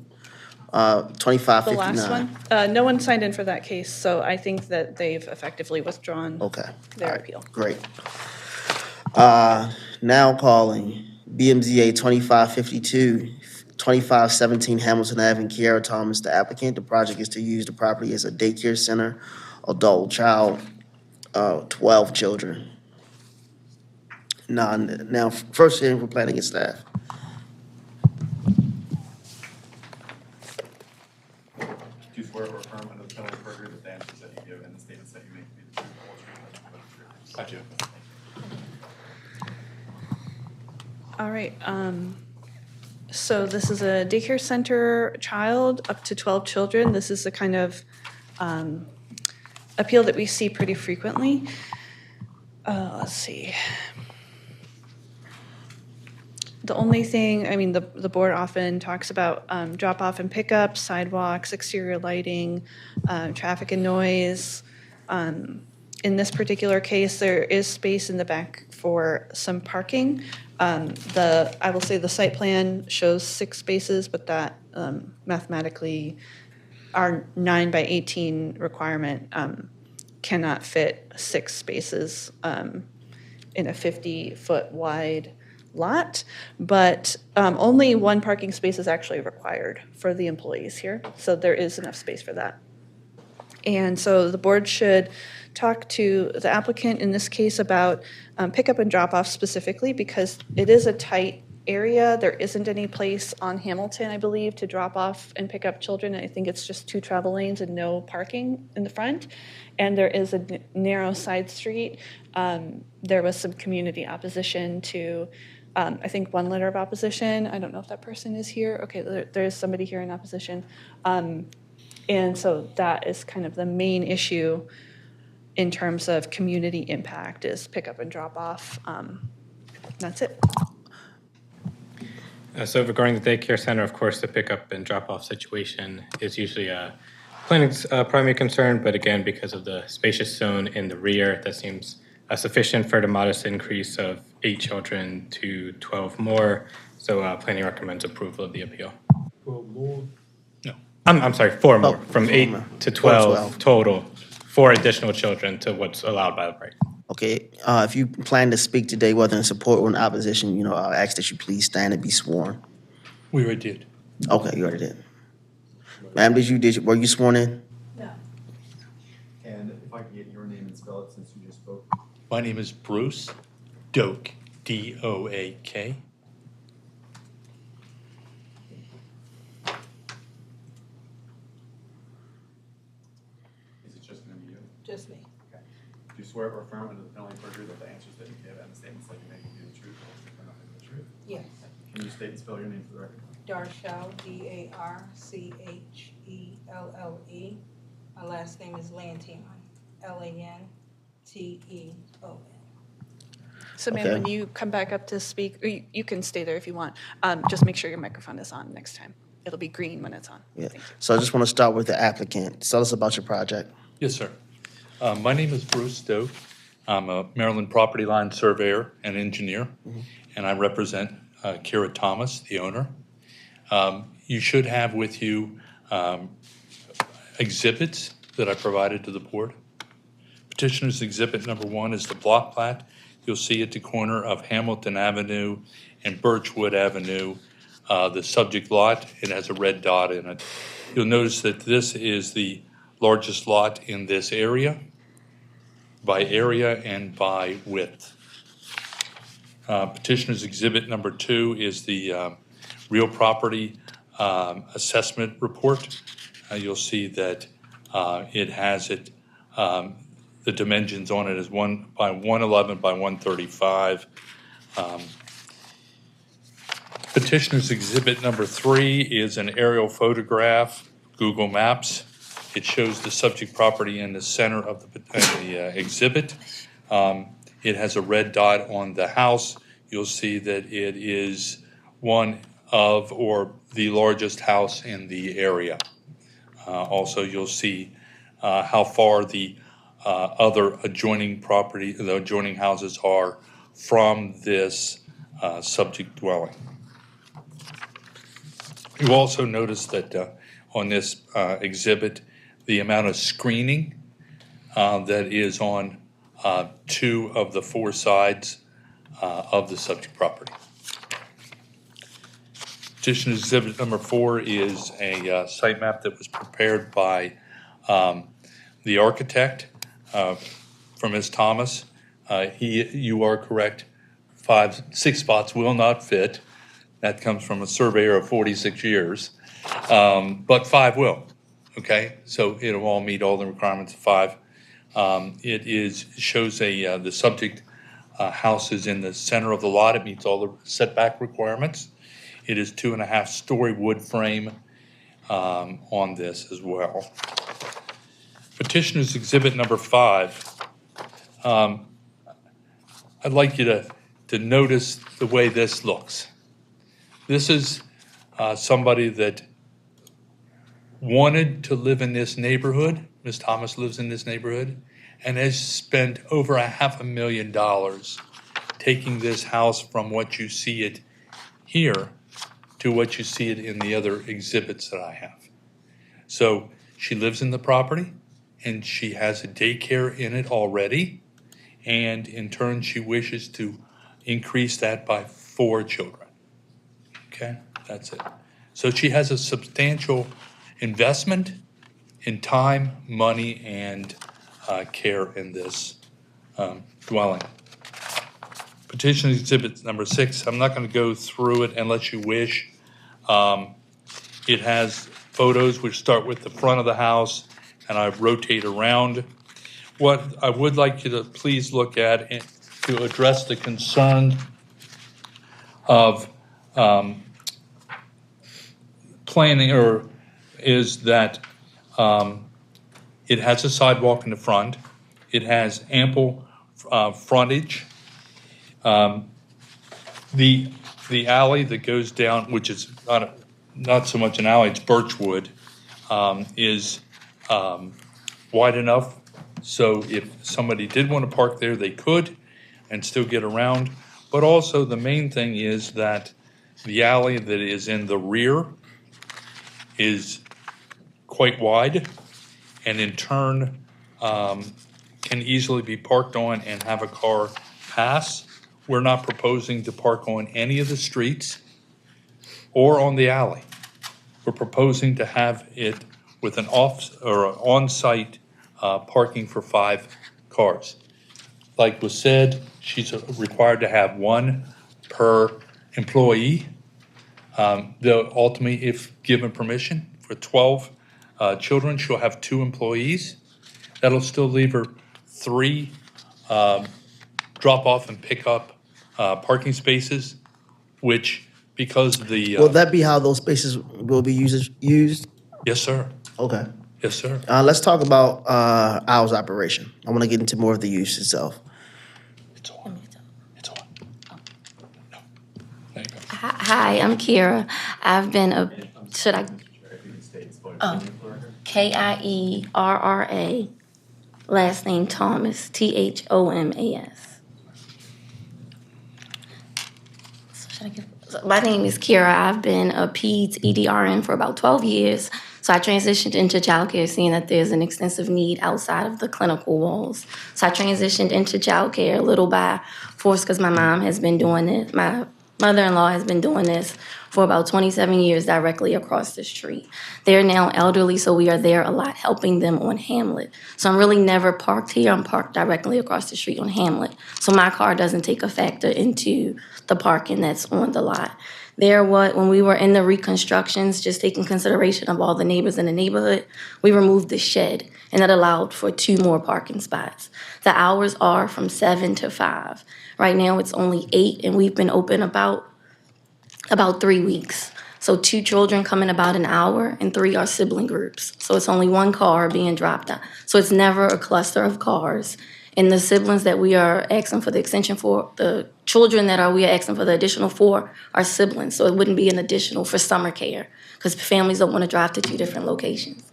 2559. The last one? No one signed in for that case, so I think that they've effectively withdrawn their appeal. Great. Now calling BMZA 2552, 2517 Hamilton Ave, and Kiara Thomas, the applicant. The project is to use the property as a daycare center, adult child, 12 children. Now, first hearing for planning and staff. Do you swear or affirm under the penalty of perjury that the answers that you give and the statements that you make to be the truth, the whole truth, and nothing but the truth? All right. So this is a daycare center child, up to 12 children. This is the kind of appeal that we see pretty frequently. Let's see. The only thing, I mean, the board often talks about drop-off and pickup, sidewalks, exterior lighting, traffic and noise. In this particular case, there is space in the back for some parking. I will say the site plan shows 6 spaces, but that mathematically, our 9 by 18 requirement cannot fit 6 spaces in a 50-foot wide lot, but only 1 parking space is actually required for the employees here, so there is enough space for that. And so the board should talk to the applicant in this case about pickup and drop-off specifically because it is a tight area. There isn't any place on Hamilton, I believe, to drop off and pick up children. I think it's just 2 travel lanes and no parking in the front. And there is a narrow side street. There was some community opposition to, I think, 1 letter of opposition. I don't know if that person is here. Okay, there's somebody here in opposition. And so that is kind of the main issue in terms of community impact is pickup and drop off. That's it. So regarding the daycare center, of course, the pickup and drop-off situation is usually planning's primary concern, but again, because of the spacious zone in the rear, that seems sufficient for the modest increase of 8 children to 12 more. So planning recommends approval of the appeal. 12 more? No, I'm sorry, 4 more, from 8 to 12 total, 4 additional children to what's allowed by the right. Okay, if you plan to speak today, whether in support or in opposition, I'll ask that you please stand and be sworn. We already did. Okay, you already did. Ma'am, were you sworn in? And if I can get your name and My name is Bruce Doak, D-O-A-K. Is it just going to be you? Just me. Okay. Do you swear or affirm under the penalty of perjury that the answers that you give and the statements that you make will be the truth, the whole truth, and nothing but the truth? Yes. Can you state and spell your name for the record? Darchelle, D-A-R-C-H-E-L-L-E. My last name is Lanteon, L-A-N-T-E-O-N. So ma'am, Okay. when you come back up to speak, or you can stay there if you want, just make sure your microphone is on next time. It'll be green when it's on. Yeah. So I just want to start with the applicant. Tell us about your project. Yes, sir. My name is Bruce Doak. I'm a Maryland property line surveyor and engineer, and I represent Kira Thomas, the owner. You should have with you exhibits that I provided to the board. Petitioner's exhibit number 1 is the block plat. You'll see at the corner of Hamilton Avenue and Birchwood Avenue, the subject lot. It has a red dot in it. You'll notice that this is the largest lot in this area by area and by width. Petitioner's exhibit number 2 is the real property assessment report. You'll see that it has the dimensions on it is 1 by 111 by 135. Petitioner's exhibit number 3 is an aerial photograph, Google Maps. It shows the subject property in the center of the exhibit. It has a red dot on the house. You'll see that it is one of or the largest house in the area. Also, you'll see how far the other adjoining property, the adjoining houses are from this subject dwelling. You also notice that on this exhibit, the amount of screening that is on 2 of the 4 sides of the subject property. Petitioner's exhibit number 4 is a site map that was prepared by the architect from Ms. Thomas. You are correct, 6 spots will not fit. That comes from a surveyor of 46 years, but 5 will. Okay, so it'll all meet all the requirements of 5. It shows the subject house is in the center of the lot. It meets all the setback requirements. It is 2.5-story wood frame on this as well. Petitioner's exhibit number 5. I'd like you to notice the way this looks. This is somebody that wanted to live in this neighborhood. Ms. Thomas lives in this neighborhood and has spent over $500,000 taking this house from what you see it here to what you see it in the other exhibits that I have. So she lives in the property and she has a daycare in it already. And in turn, she wishes to increase that by 4 children. Okay, that's it. So she has a substantial investment in time, money, and care in this dwelling. Petition exhibit number 6, I'm not going to go through it unless you wish. It has photos which start with the front of the house and I rotate around. What I would like you to please look at to address the concern of planning is that it has a sidewalk in the front. It has ample frontage. The alley that goes down, which is not so much an alley, it's Birchwood, is wide enough so if somebody did want to park there, they could and still get around. But also the main thing is that the alley that is in the rear is quite wide and in turn can easily be parked on and have a car pass. We're not proposing to park on any of the streets or on the alley. We're proposing to have it with an on-site parking for 5 cars. like was said, she's required to have one per employee. They'll ultimately, if given permission for 12 children, she'll have 2 employees. That'll still leave her 3 drop-off and pick-up parking spaces, which because the. Will that be how those spaces will be used? Yes, sir. Okay. Yes, sir. Let's talk about hours operation. I want to get into more of the use itself. Hi, I'm Kira. I've been a, should I? Oh, Kierra, last name Thomas, Thomas. So should I give, so my name is Kira. I've been a PEDS EDRN for about 12 years. So I transitioned into childcare, seeing that there's an extensive need outside of the clinical walls. So I transitioned into childcare a little by force because my mom has been doing it. My mother-in-law has been doing this for about 27 years directly across the street. They're now elderly, so we are there a lot helping them on Hamlet. So I'm really never parked here. I'm parked directly across the street on Hamlet. So my car doesn't take a factor into the parking that's on the lot. When we were in the reconstructions, just taking consideration of all the neighbors in the neighborhood, we removed the shed, and that allowed for 2 more parking spots. The hours are from 7 to 5. Right now, it's only 8, and we've been open about 3 weeks. So 2 children come in about an hour, and 3 are sibling groups. So it's only 1 car being dropped out. So it's never a cluster of cars. And the siblings that we are asking for the extension for, the children that we are asking for the additional for are siblings. So it wouldn't be an additional for summer care because families don't want to drive to 2 different locations.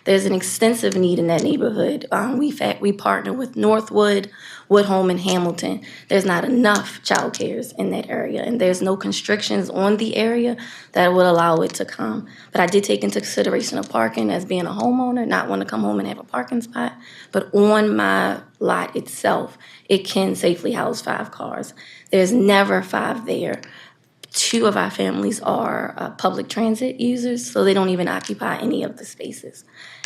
There's an extensive need in that neighborhood. We partner with Northwood, Woodhome, and Hamilton. There's not enough child cares in that area, and there's no constrictions on the area that would allow it to come. But I did take into consideration of parking as being a homeowner, not want to come home and have a parking spot. But on my lot itself, it can safely house 5 cars. There's never 5 there. 2 of our families are public transit users, so they don't even occupy any of the spaces.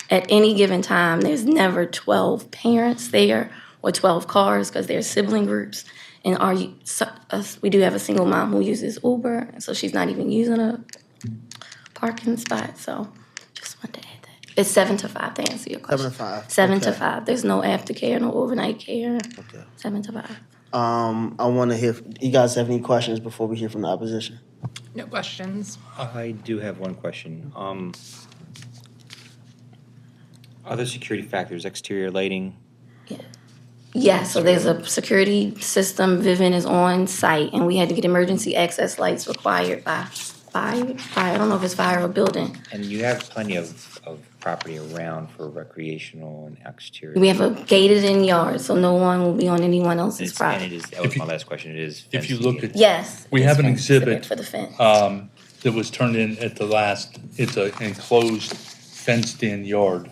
At any given time, there's never 12 parents there or 12 cars because they're sibling groups. And we do have a single mom who uses Uber, and so she's not even using a parking spot. So just wanted to add that. It's 7 to 5 to answer your question. 7 to 5. 7 to Okay. 5. There's no aftercare, no overnight care. Okay. 7 to 5. I want to hear. You guys have any questions before we hear from the opposition? No questions. I do have one question. Other security factors, exterior lighting. Yeah, so there's a security system. Vivint is on site, and we had to get emergency access lights required by fire. I don't know if it's fire or building. And you have plenty of property around for recreational and exterior. We have a gated-in yard, so no one will be on anyone else's property. And it is, that was my last question, it is. If you fenced look in. at. Yes. We have an exhibit. For the fence. That was turned in at the last, it's an enclosed fenced-in yard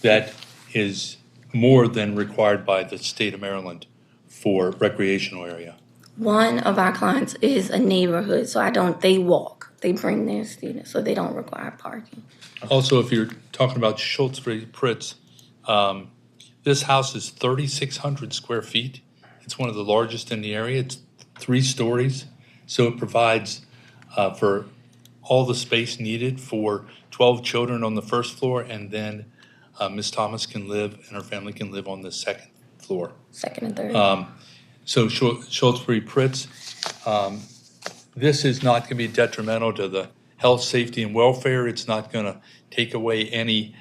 that is more than required by the state of Maryland for recreational area. One of our clients is a neighborhood, so they walk. They bring their students, so they don't require parking. Also, if you're talking about Schultz Pritz, this house is 3,600 square feet. It's one of the largest in the area. It's 3 stories, so it provides for all the space needed for 12 children on the first floor, and then Ms. Thomas can live and her family can live on the 2nd floor. 2nd and 3rd. So Schultz Pritz, this is not going to be detrimental to the health, safety, and welfare. It's not going to take away any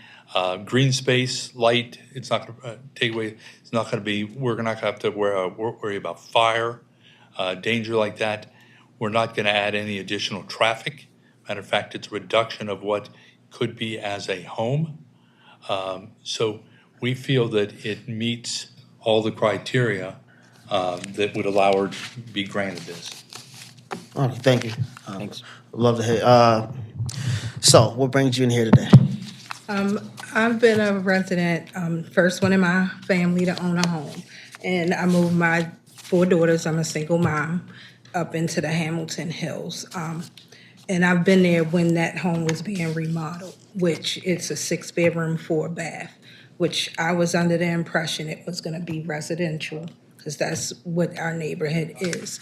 green space, light. It's not going to take away. It's not going to be. We're not going to have to worry about fire, danger like that. We're not going to add any additional traffic. Matter of fact, it's a reduction of what could be as a home. So we feel that it meets all the criteria that would allow her to be granted this. Okay, thank you. Thanks. Love to hear. So, what brings you in here today? I've been a resident, first one in my family to own a home. And I moved my 4 daughters, I'm a single mom, up into the Hamilton Hills. And I've been there when that home was being remodeled, which it's a 6-bedroom, 4-bath. which I was under the impression it was gonna be residential, because that's what our neighborhood is.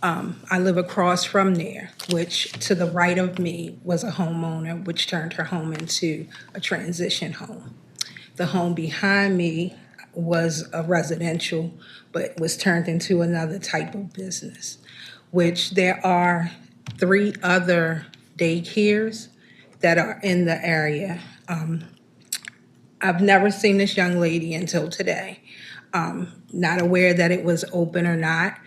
I live across from there, which to the right of me was a homeowner, which turned her home into a transition home. The home behind me was a residential, but was turned into another type of business, which there are 3 other daycares that are in the area. I've never seen this young lady until today. Not aware that it was open or not.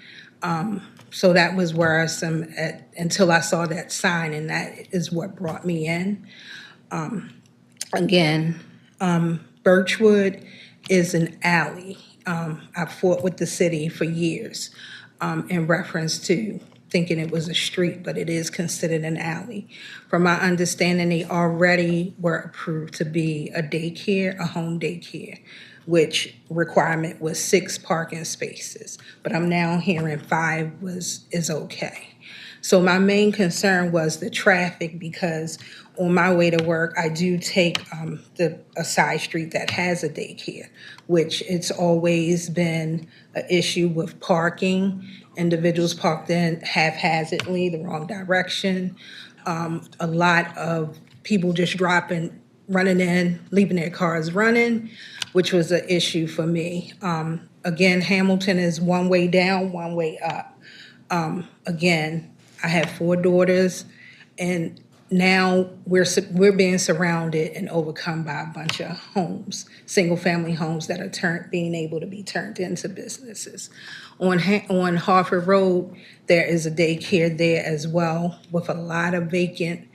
So that was worrisome until I saw that sign, and that is what brought me in. Again, Birchwood is an alley. I fought with the city for years in reference to thinking it was a street, but it is considered an alley. From my understanding, they already were approved to be a daycare, a home daycare, which requirement was 6 parking spaces. But I'm now hearing 5 is okay. So my main concern was the traffic, because on my way to work, I do take a side street that has a daycare, which it's always been an issue with parking. Individuals parked in haphazardly, the wrong direction. A lot of people just running in, leaving their cars running, which was an issue for me. Again, Hamilton is one way down, one way up. Again, I have 4 daughters, and now we're being surrounded and overcome by a bunch of homes, single-family homes that are being able to be turned into businesses. On Harford Road, there is a daycare there as well, with a lot of vacant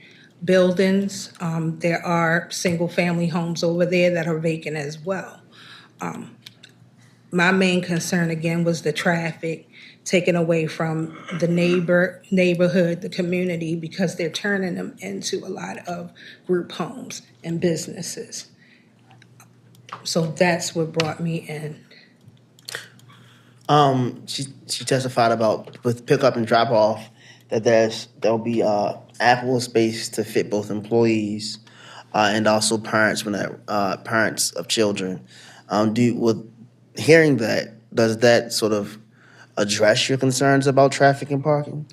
buildings. There are single-family homes over there that are vacant as well. My main concern, again, was the traffic taken away from the neighborhood, the community, because they're turning them into a lot of group homes and businesses. So that's what brought me in. She testified about with pickup and drop off that there'll be ample space to fit both employees and also parents parents of children. With hearing that, does that sort of address your concerns about traffic and parking?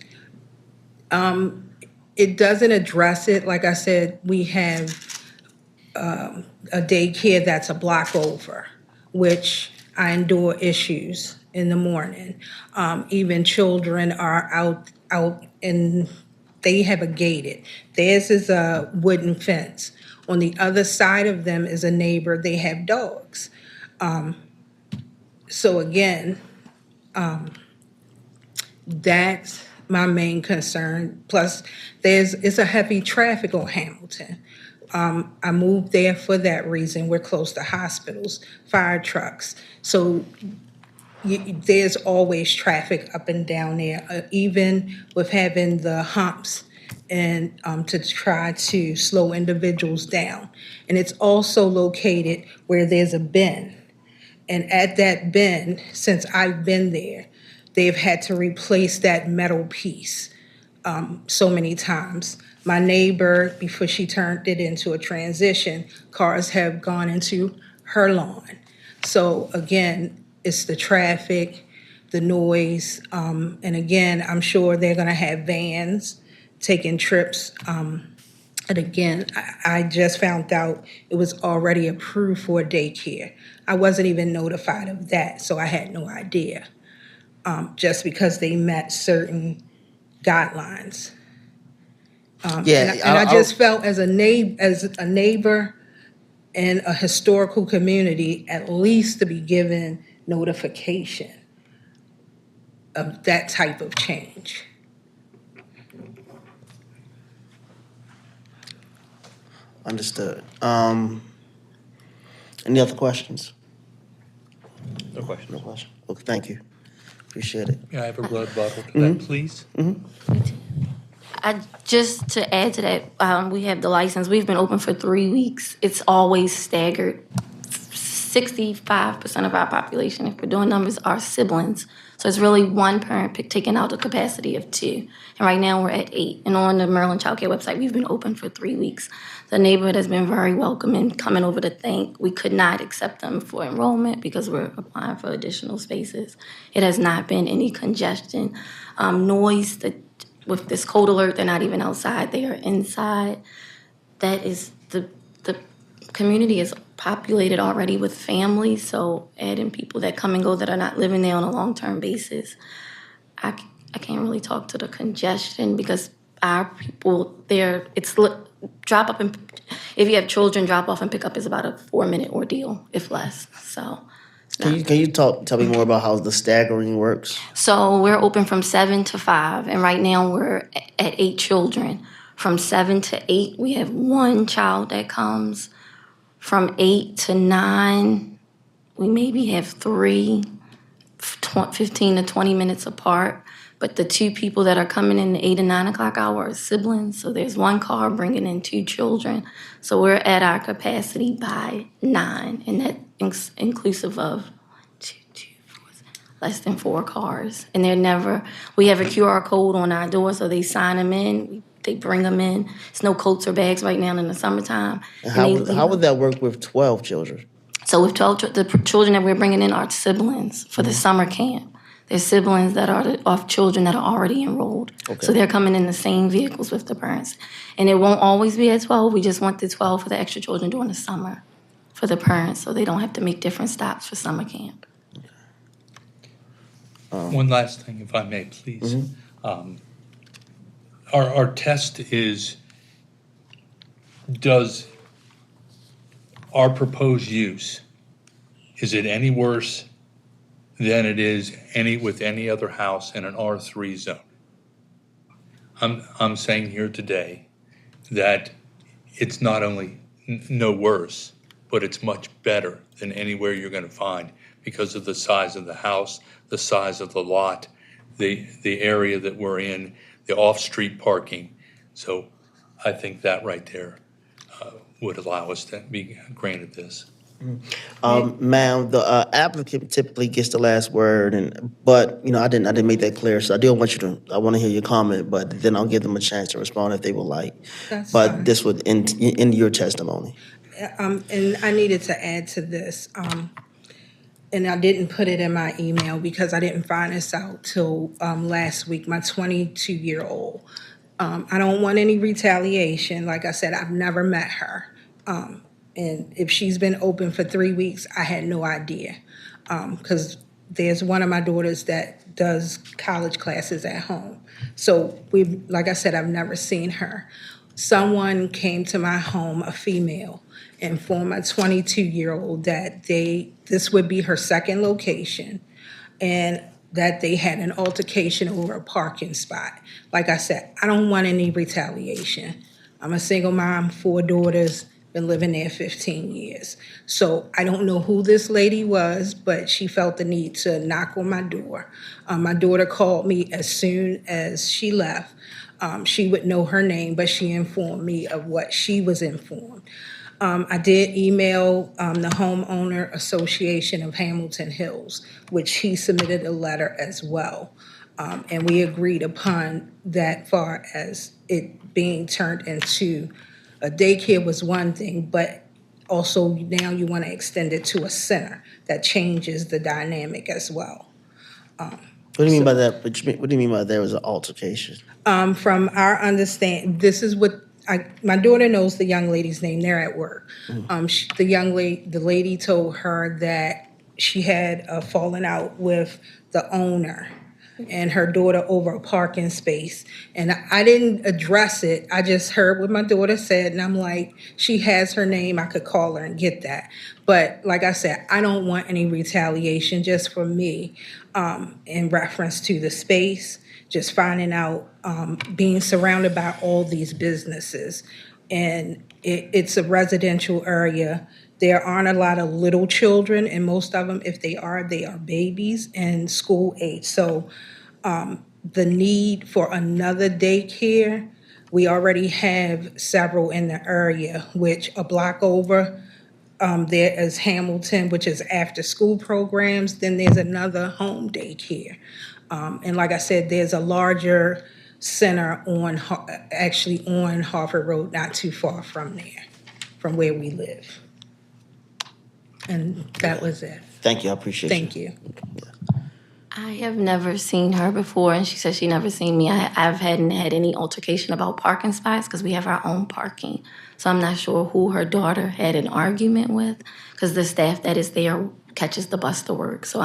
It doesn't address it. Like I said, we have a daycare that's a block over, which I endure issues in the morning. Even children are out and they have a gated. Theirs is a wooden fence. On the other side of them is a neighbor. They have dogs. So again, that's my main concern. Plus, it's a heavy traffic on Hamilton. I moved there for that reason. We're close to hospitals, fire trucks. So there's always traffic up and down there, even with having the humps and to try to slow individuals down. And it's also located where there's a bend. And at that bend, since I've been there, they've had to replace that metal piece so many times. My neighbor, before she turned it into a transition, cars have gone into her lawn. So again, it's the traffic, the noise, and again, I'm sure they're gonna have vans taking trips. And again, I just found out it was already approved for daycare. I wasn't even notified of that, so I had no idea, just because they met certain guidelines. I just felt as a neighbor in a historical community, at least to be given notification of that type of change. Understood. Any other questions? No question. No question. Okay, thank you. Appreciate it. May I have a blood bottle to that, please? Just to add to that, we have the license. We've been open for 3 weeks. It's always staggered. 65% of our population, if we're doing numbers, are siblings. So it's really one parent taking out the capacity of 2. And right now we're at 8. And on the Maryland Child Care website, we've been open for 3 weeks. The neighborhood has been very welcoming, coming over to thank. We could not accept them for enrollment because we're applying for additional spaces. It has not been any congestion. Noise, with this code alert, they're not even outside, they are inside. That is, the community is populated already with families, so adding people that come and go that are not living there on a long-term basis, I can't really talk to the congestion because our people there, drop up and if you have children, drop off and pick up is about a 4-minute ordeal, if less. So Can you tell me more about how the staggering works? So we're open from 7 to 5, and right now we're at 8 children. From 7 to 8, we have 1 child that comes. From 8 to 9, we maybe have 3, 15 to 20 minutes apart. But the 2 people that are coming in the 8 and 9 o'clock hour are siblings. So there's 1 car bringing in 2 children. So we're at our capacity by 9, and that's inclusive of less than 4 cars. And we have a QR code on our door, so they sign them in. They bring them in. It's no coats or bags right now in the summertime. How would that work with 12 children? So with 12, the children that we're bringing in are siblings for the summer camp. They're siblings that are of children that are already enrolled. Okay. So they're coming in the same vehicles with the parents. And it won't always be at 12. We just want the 12 for the extra children during the summer for the parents, so they don't have to make different stops for summer camp. One last thing, if I may, please. Our test is, does our proposed use, is it any worse than it is with any other house in an R3 zone? I'm saying here today that it's not only no worse, but it's much better than anywhere you're going to find because of the size of the house, the size of the lot, the area that we're in, the off-street parking. So I think that right there would allow us to be granted this. Ma'am, the applicant typically gets the last word, but I didn't make that clear, so I want to hear your comment, but then I'll give them a chance to respond if they would like. That's but fine. This would end your testimony. And I needed to add to this, and I didn't put it in my email because I didn't find this out till last week, my 22-year-old. I don't want any retaliation. Like I said, I've never met her. And if she's been open for 3 weeks, I had no idea. Because there's one of my daughters that does college classes at home. So like I said, I've never seen her. Someone came to my home, a female, informed my 22-year-old that this would be her second location and that they had an altercation over a parking spot. Like I said, I don't want any retaliation. I'm a single mom, 4 daughters, been living there 15 years. So I don't know who this lady was, but she felt the need to knock on my door. My daughter called me as soon as she left. She would know her name, but she informed me of what she was informed. I did email the Homeowner Association of Hamilton Hills, which he submitted a letter as well. And we agreed upon that far as it being turned into a daycare was one thing, but also now you want to extend it to a center. That changes the dynamic as well. What do you mean by that? What do you mean by there was an altercation? From our understanding, this is what my daughter knows the young lady's name. They're at work. The lady told her that she had a falling out with the owner and her daughter over a parking space. And I didn't address it. I just heard what my daughter said, and I'm like, she has her name. I could call her and get that. But like I said, I don't want any retaliation just for me in reference to the space, just finding out, being surrounded by all these businesses. And it's a residential area. There aren't a lot of little children, and most of them, if they are babies and school age. So the need for another daycare, we already have several in the area, which a block over, There is Hamilton, which is after-school programs. Then there's another home daycare. And like I said, there's a larger center actually on Harvard Road, not too far from there, from where we live. And that was it. Thank you, I appreciate you. Thank you. I have never seen her before, and she said she never seen me. I've hadn't had any altercation about parking spots because we have our own parking. So I'm not sure who her daughter had an argument with, because the staff that is there catches the bus to work. So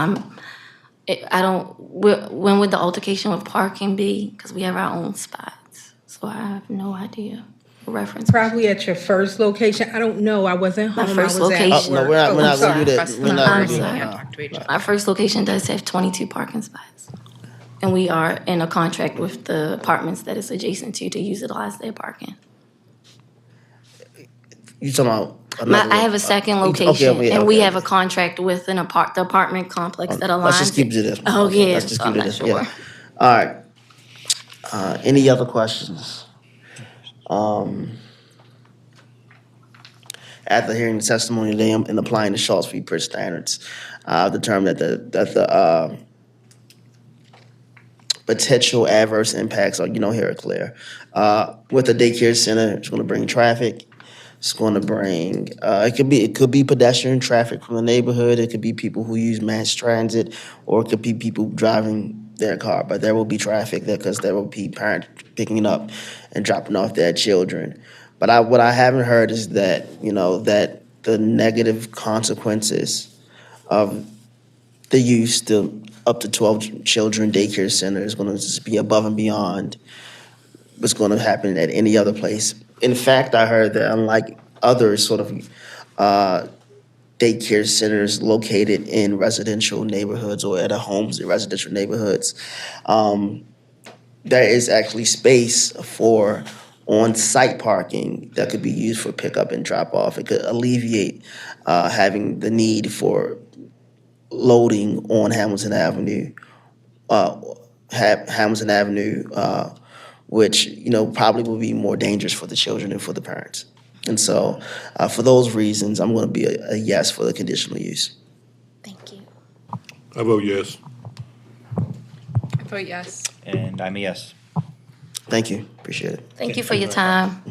when would the altercation with parking be? Because we have our own spots. So I have no idea. Reference. Probably at your first location. I don't know. I wasn't home. first I was location. at work. No, we're not gonna do that. We're not I'm gonna do sorry. that. Our first location does have 22 parking spots. And we are in a contract with the apartments that it's adjacent to utilize their parking. You talking about? I have a second location, and we have a contract with the apartment complex that aligns. Let's just keep it to this. Oh, yeah. Let's just So keep I'm it not to this. Yeah. sure. All right. Any other questions? After hearing the testimony today and applying the Charles v. Bridge standards, I've determined that the potential adverse impacts are, here are clear. With the daycare center, it's going to bring traffic. It's going to bring, it could be pedestrian traffic from the neighborhood. It could be people who use mass transit, or it could be people driving their car. But there will be traffic there because there will be parents picking up and dropping off their children. But what I haven't heard is that, that the negative consequences of the use to up to 12 children daycare center is going to just be above and beyond what's going to happen at any other place. In fact, I heard that unlike other sort of daycare centers located in residential neighborhoods or at homes in residential neighborhoods, there is actually space for on-site parking that could be used for pickup and drop-off. It could alleviate having the need for loading on Hamilton Avenue, which probably will be more dangerous for the children and for the parents. And so, for those reasons, I'm going to be a yes for the conditional use. Thank you. I vote yes. I vote yes. And I'm a yes. Thank you. Appreciate it. Thank you for your time.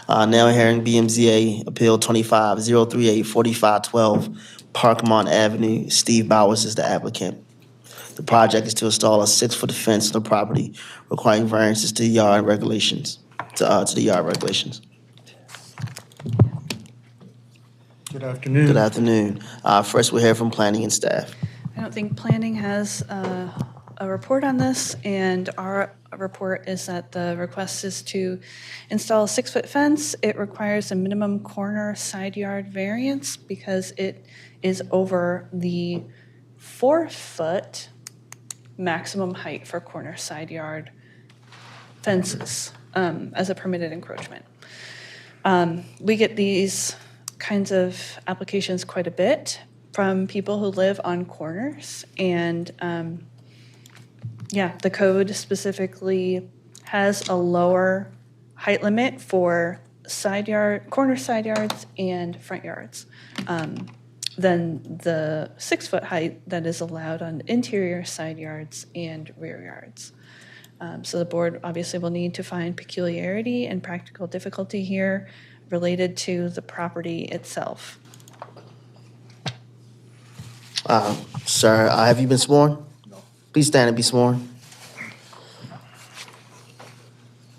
Now hearing BMZA Appeal 25-038-4512 Parkmont Avenue. Steve Bowers is the applicant. The project is to install a 6-foot fence on the property, requiring variances to the yard regulations. Good afternoon. Good afternoon. First, we'll hear from planning and staff. I don't think planning has a report on this, and our report is that the request is to install a 6-foot fence. It requires a minimum corner side yard variance because it is over the 4-foot maximum height for corner side yard fences as a permitted encroachment. We get these kinds of applications quite a bit from people who live on corners, and the code specifically has a lower height limit for corner side yards and front yards than the 6-foot height that is allowed on interior side yards and rear yards. So the board obviously will need to find peculiarity and practical difficulty here related to the property itself. Sir, have you been sworn? No. Please stand and be sworn.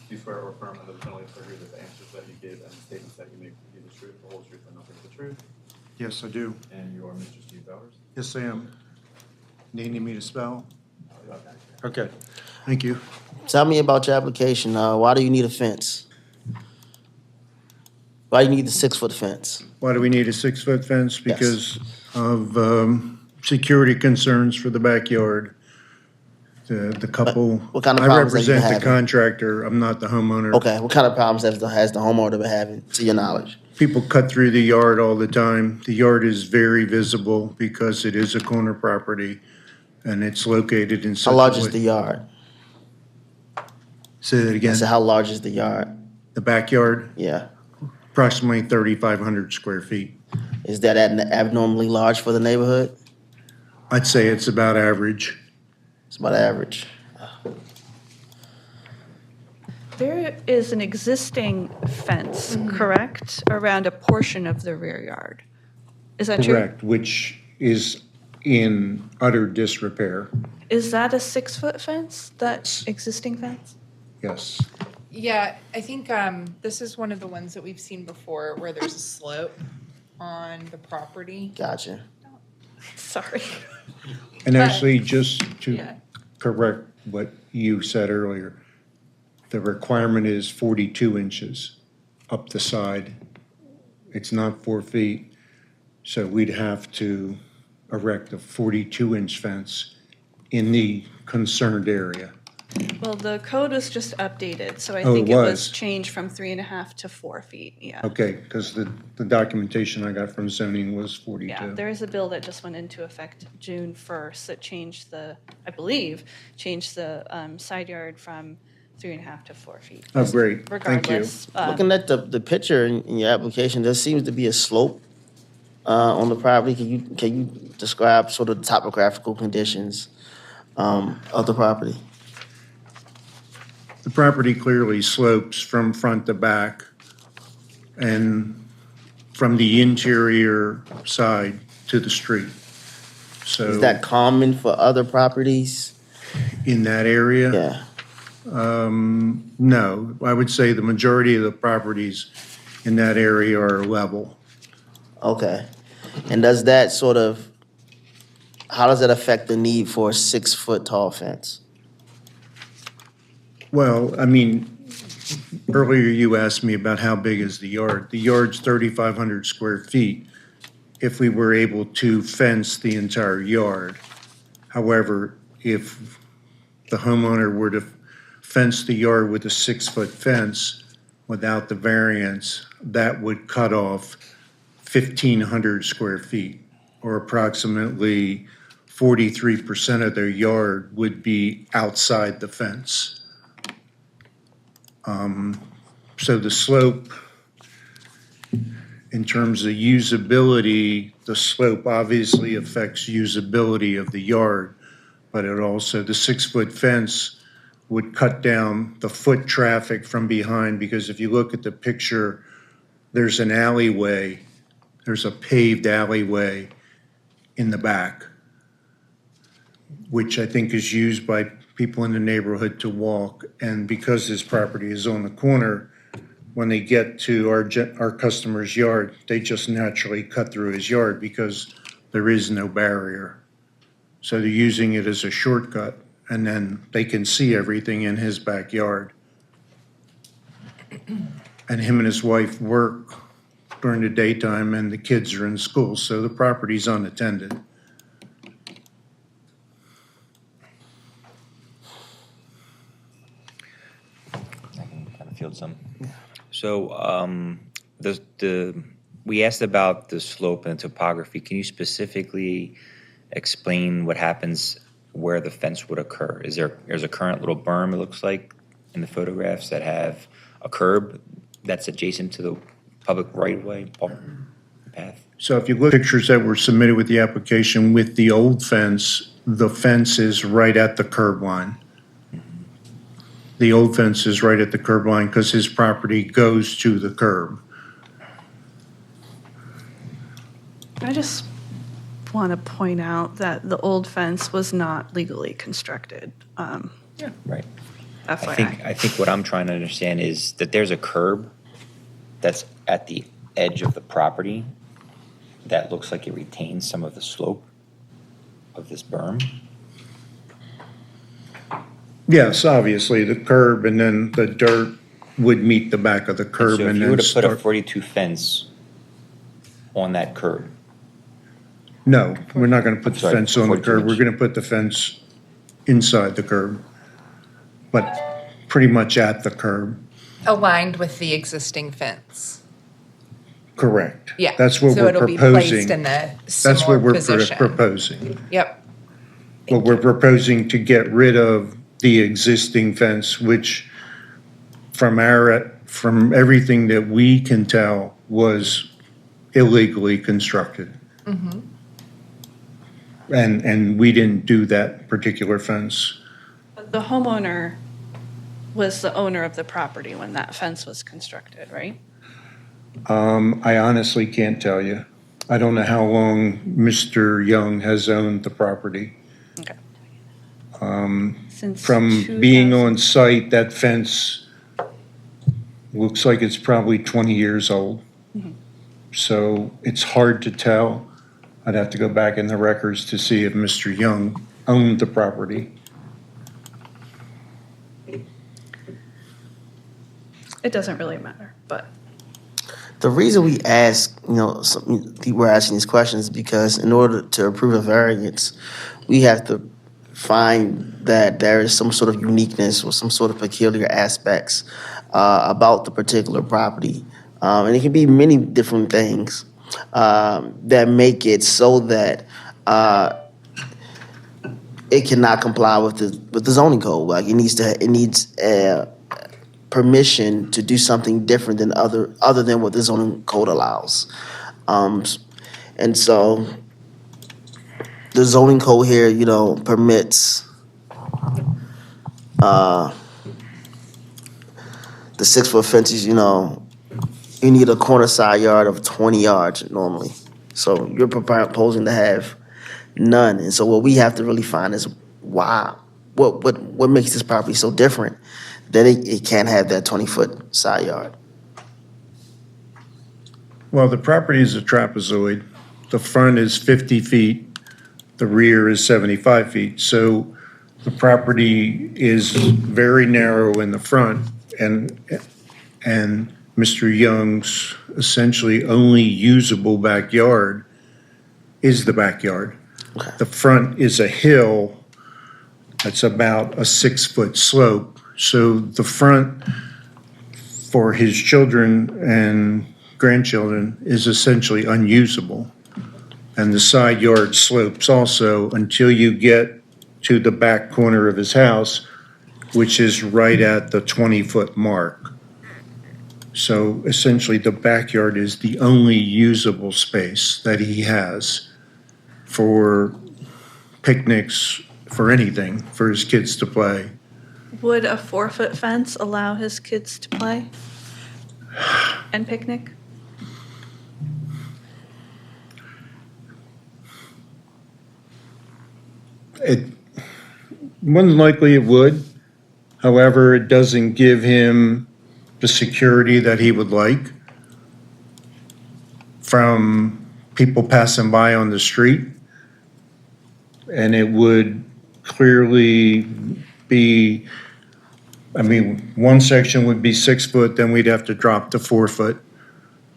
Do you swear or affirm under the penalty of perjury that the answers that you give and the statements that you make will be the truth, the whole truth, and nothing but the truth? Yes, I do. And you are Mr. Steve Bowers? Yes, I am. Need me to spell? Okay, thank you. Tell me about your application. Why do you need a fence? Why do you need the 6-foot fence? Why do we need a 6-foot fence? Because of security concerns for the backyard. The couple. What kind of I problems have you represent the having? contractor. I'm not the homeowner. Okay, what kind of problems has the homeowner been having, to your knowledge? People cut through the yard all the time. The yard is very visible because it is a corner property and it's located in such a How large way- is the yard? Say that again. I said, how large is the yard? The backyard? Yeah. approximately 3,500 square feet. Is that abnormally large for the neighborhood? I'd say it's about average. It's about average. There is an existing fence, correct, around a portion of the rear yard. Is that true? Correct, which is in utter disrepair. Is that a 6-foot fence, that existing fence? Yes. Yeah, I think this is one of the ones that we've seen before where there's a slope on the property. Gotcha. Sorry. And But- actually, just to Yeah. correct what you said earlier, the requirement is 42 inches up the side. It's not 4 feet, so we'd have to erect a 42-inch fence in the concerned area. Well, the code was just updated, so I Oh, it think it was was? changed from 3.5 to 4 feet, yeah. Okay, because the documentation I got from zoning was 42. Yeah, there is a bill that just went into effect June 1st that changed I believe, changed the side yard from 3.5 to 4 feet. Oh, great. Thank you. Regardless. Looking at the picture in your application, there seems to be a slope on the property. Can you describe sort of the topographical conditions of the property? The property clearly slopes from front to back and from the interior side to the street. So Is that common for other properties? in that area? Yeah. No, I would say the majority of the properties in that area are level. Okay. And does that how does that affect the need for a 6-foot tall fence? Well, I mean, earlier you asked me about how big is the yard. The yard's 3,500 square feet if we were able to fence the entire yard. However, if the homeowner were to fence the yard with a 6-foot fence without the variance, that would cut off 1,500 square feet, or approximately 43% of their yard would be outside the fence. So the slope, in terms of usability, the slope obviously affects usability of the yard, but it also, the 6-foot fence would cut down the foot traffic from behind, because if you look at the picture, there's an alleyway, there's a paved alleyway in the back, which I think is used by people in the neighborhood to walk. And because this property is on the corner, when they get to our customer's yard, they just naturally cut through his yard because there is no barrier. So they're using it as a shortcut, and then they can see everything in his backyard. And him and his wife work during the daytime, and the kids are in school, so the property's unattended. I can kind of field some. So we asked about the slope and topography. Can you specifically explain what happens where the fence would occur? There's a current little berm, it looks like, in the photographs that have a curb that's adjacent to the public right-of-way path? So if you look at pictures that were submitted with the application with the old fence, the fence is right at the curb line. The old fence is right at the curb line because his property goes to the curb. I just want to point out that the old fence was not legally constructed. Right. FYI. I think what I'm trying to understand is that there's a curb that's at the edge of the property that looks like it retains some of the slope of this berm. Yes, obviously, the curb and then the dirt would meet the back of the curb So if and you then were to put a start. 42 fence on that curb, No, we're not going to put the Sorry, fence on the 42 curb. We're inch. going to put the fence inside the curb, but pretty much at the curb. Aligned with the existing fence. Correct. Yeah. That's what So we're it'll be placed proposing. in the That's similar what we're position. proposing. Yep. But we're proposing to get rid of the existing fence, which from from everything that we can tell, was illegally constructed. And we didn't do that particular fence. The homeowner was the owner of the property when that fence was constructed, right? I honestly can't tell you. I don't know how long Mr. Young has owned the property. Okay. From being on site, that fence looks like it's probably 20 years old. So it's hard to tell. I'd have to go back in the records to see if Mr. Young owned the property. It doesn't really matter, but. The reason we ask, we're asking these questions is because in order to approve a variance, we have to find that there is some sort of uniqueness or some sort of peculiar aspects about the particular property. And it can be many different things that make it so that it cannot comply with the zoning code. Like it needs permission to do something different than other than what the zoning code allows. And so the zoning code here, permits the 6-foot fences, you need a corner side yard of 20 yards normally. So you're proposing to have none. And so what we have to really find is why, what makes this property so different that it can't have that 20-foot side yard? Well, the property is a trapezoid. The front is 50 feet. The rear is 75 feet. So the property is very narrow in the front, and Mr. Young's essentially only usable backyard is the backyard. Okay. The front is a hill that's about a 6-foot slope. So the front for his children and grandchildren is essentially unusable. And the side yard slopes also until you get to the back corner of his house, which is right at the 20-foot mark. So essentially the backyard is the only usable space that he has for picnics, for anything, for his kids to play. Would a 4-foot fence allow his kids to play and picnic? More than likely it would. However, it doesn't give him the security that he would like from people passing by on the street. And it would clearly be, one section would be 6 foot, then we'd have to drop to 4 foot.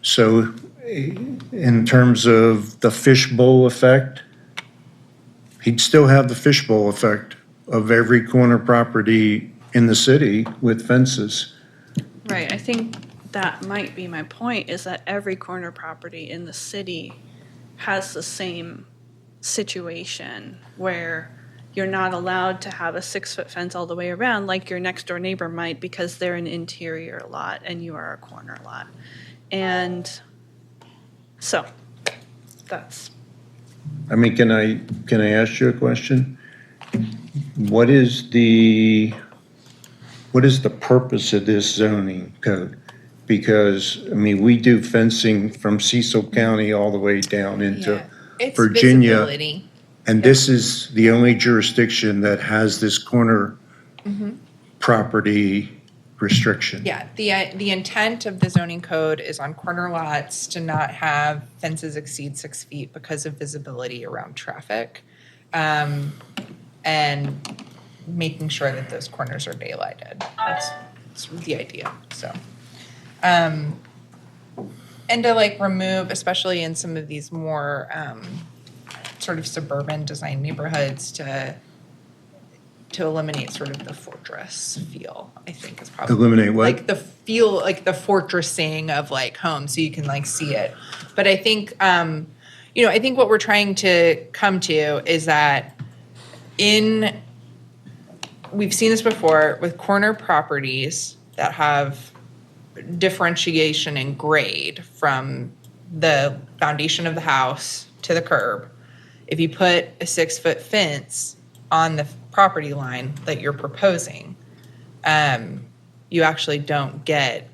So in terms of the fishbowl effect, he'd still have the fishbowl effect of every corner property in the city with fences. Right, I think that might be my point, is that every corner property in the city has the same situation where you're not allowed to have a 6-foot fence all the way around like your next door neighbor might because they're an interior lot and you are a corner lot. And so that's. Can I ask you a question? What is the purpose of this zoning code? Because, we do fencing from Cecil County all the way down into It's Virginia. visibility. And this is the only jurisdiction that has this corner property restriction. Yeah, the intent of the zoning code is on corner lots to not have fences exceed 6 feet because of visibility around traffic. And making sure that those corners are daylighted. That's the idea, so. And to remove, especially in some of these more sort of suburban design neighborhoods, to eliminate sort of the fortress feel, I think is probably. Eliminate what? The feel, the fortressing of home, so you can see it. But I think, I think what we're trying to come to is that we've seen this before with corner properties that have differentiation in grade from the foundation of the house to the curb. If you put a 6-foot fence on the property line that you're proposing, you actually don't get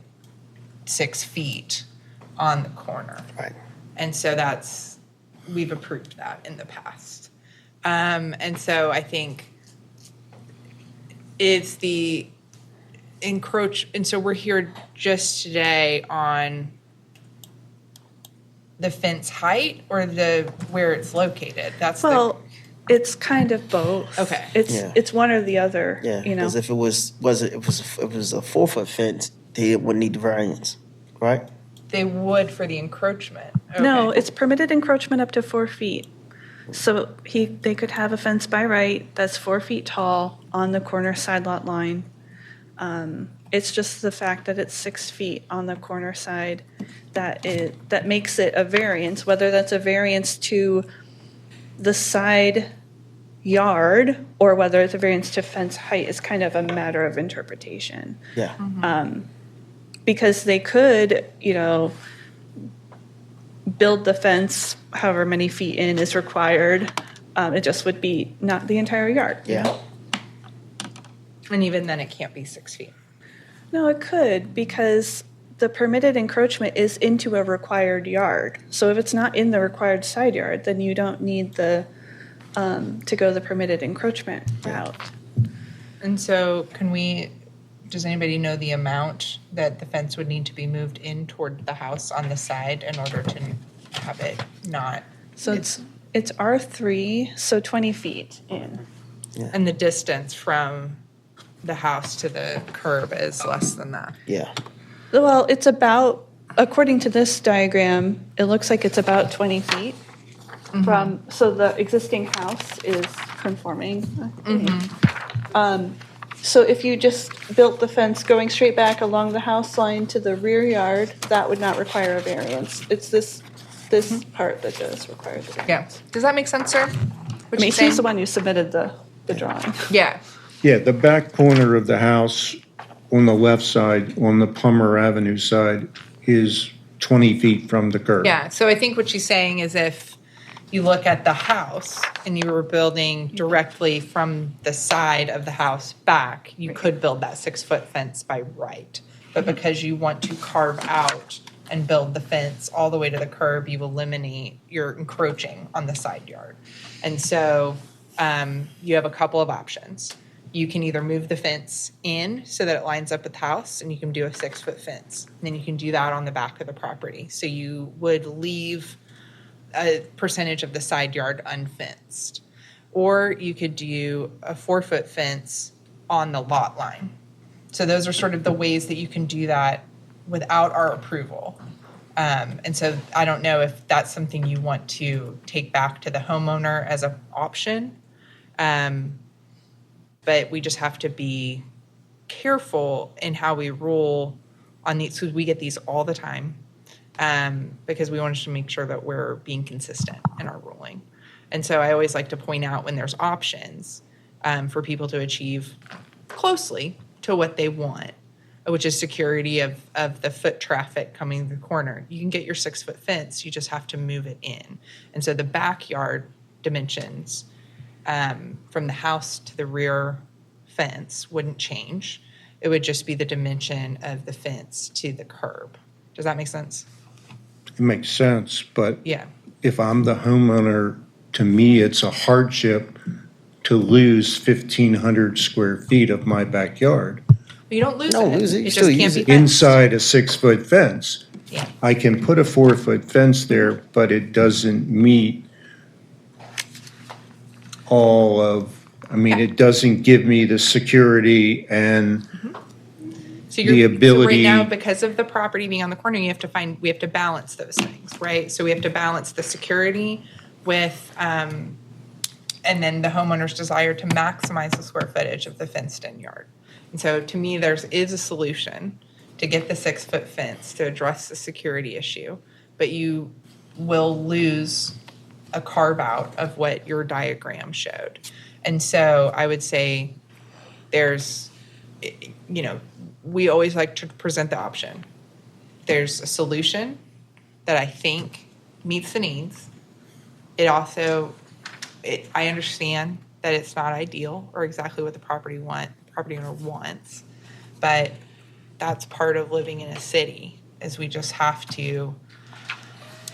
6 feet on the corner. Right. And so we've approved that in the past. And so I think it's the and so we're here just today on the fence height or where it's located. Well, it's kind of both. Okay. It's one or the other. Yeah, You know. because if it was a 4-foot fence, they wouldn't need the variance, right? They would for the encroachment. No, Okay. it's permitted encroachment up to 4 feet. So they could have a fence by right that's 4 feet tall on the corner side lot line. It's just the fact that it's 6 feet on the corner side that makes it a variance, whether that's a variance to the side yard or whether it's a variance to fence height is kind of a matter of interpretation. Yeah. Because they could, build the fence however many feet in is required. It just would be not the entire yard. Yeah. And even then, it can't be 6 feet. No, it could, because the permitted encroachment is into a required yard. So if it's not in the required side yard, then you don't need to go the permitted encroachment route. And so does anybody know the amount that the fence would need to be moved in toward the house on the side in order to have it not? So it's R3, so 20 feet in. Yeah. And the distance from the house to the curb is less than that. Yeah. Well, it's about, according to this diagram, it looks like it's about 20 feet from, so the existing house is conforming. So if you just built the fence going straight back along the house line to the rear yard, that would not require a variance. It's this part that does require the variance. Yeah. Does that make sense, sir? I mean, he's the one who submitted the drawing. Yeah. Yeah, the back corner of the house on the left side, on the Plummer Avenue side, is 20 feet from the curb. Yeah. So I think what she's saying is if you look at the house and you were building directly from the side of the house back, you could build that 6-foot fence by right. But because you want to carve out and build the fence all the way to the curb, you eliminate your encroaching on the side yard. And so you have a couple of options. You can either move the fence in so that it lines up with the house and you can do a 6-foot fence. And then you can do that on the back of the property. So you would leave a percentage of the side yard unfenced. Or you could do a 4-foot fence on the lot line. So those are sort of the ways that you can do that without our approval. And so I don't know if that's something you want to take back to the homeowner as an option. But we just have to be careful in how we rule on these, because we get these all the time, because we want to make sure that we're being consistent in our ruling. And so I always like to point out when there's options for people to achieve closely to what they want, which is security of the foot traffic coming to the corner. You can get your 6-foot fence, you just have to move it in. And so the backyard dimensions from the house to the rear fence wouldn't change. It would just be the dimension of the fence to the curb. Does that make sense? It makes sense, but Yeah. if I'm the homeowner, to me, it's a hardship to lose 1,500 square feet of my backyard. You don't lose No, it. lose it. It You just still can't use be it. fenced. Inside a 6-foot fence. Yeah. I can put a 4-foot fence there, but it doesn't meet all of, it doesn't give me the security and So the ability. So right now, because of the property being on the corner, we have to balance those things, right? So we have to balance the security with, and then the homeowner's desire to maximize the square footage of the fenced-in yard. And so to me, there is a solution to get the 6-foot fence to address the security issue, but you will lose a carve out of what your diagram showed. And so I would say there's, we always like to present the option. There's a solution that I think meets the needs. It also, I understand that it's not ideal or exactly what the property owner wants, but that's part of living in a city, is we just have to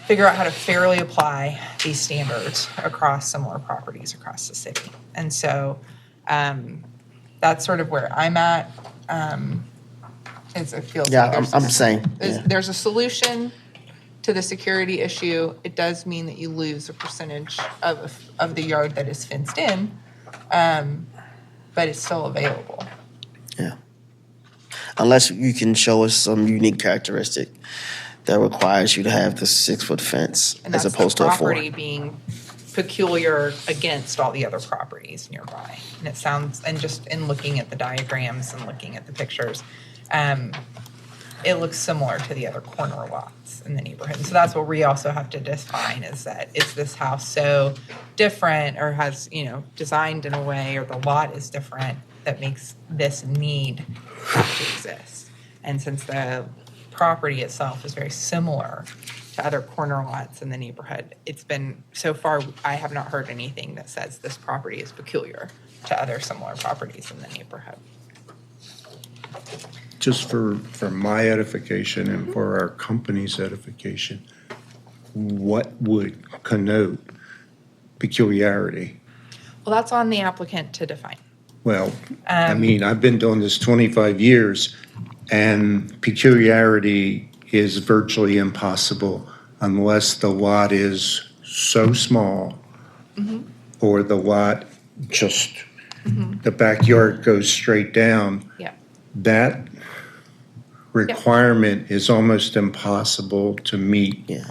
figure out how to fairly apply these standards across similar properties across the city. And so that's sort of where I'm at. It feels Yeah, like I'm saying. Yeah. there's a solution to the security issue. It does mean that you lose a percentage of the yard that is fenced in, but it's still available. Yeah. Unless you can show us some unique characteristic that requires you to have the 6-foot fence And as that's opposed the to a 4. property being peculiar against all the other properties nearby. And it sounds, and just in looking at the diagrams and looking at the pictures, it looks similar to the other corner lots in the neighborhood. And so that's what we also have to define, is that, is this house so different or has, designed in a way, or the lot is different that makes this need have to exist. And since the property itself is very similar to other corner lots in the neighborhood, it's been, so far, I have not heard anything that says this property is peculiar to other similar properties in the neighborhood. Just for my edification and for our company's edification, what would connote peculiarity? Well, that's on the applicant to define. Well, I mean, I've been doing this 25 years, and peculiarity is virtually impossible unless the lot is so small or the lot just, the backyard goes straight down. Yeah. That requirement is almost impossible to meet. Yeah.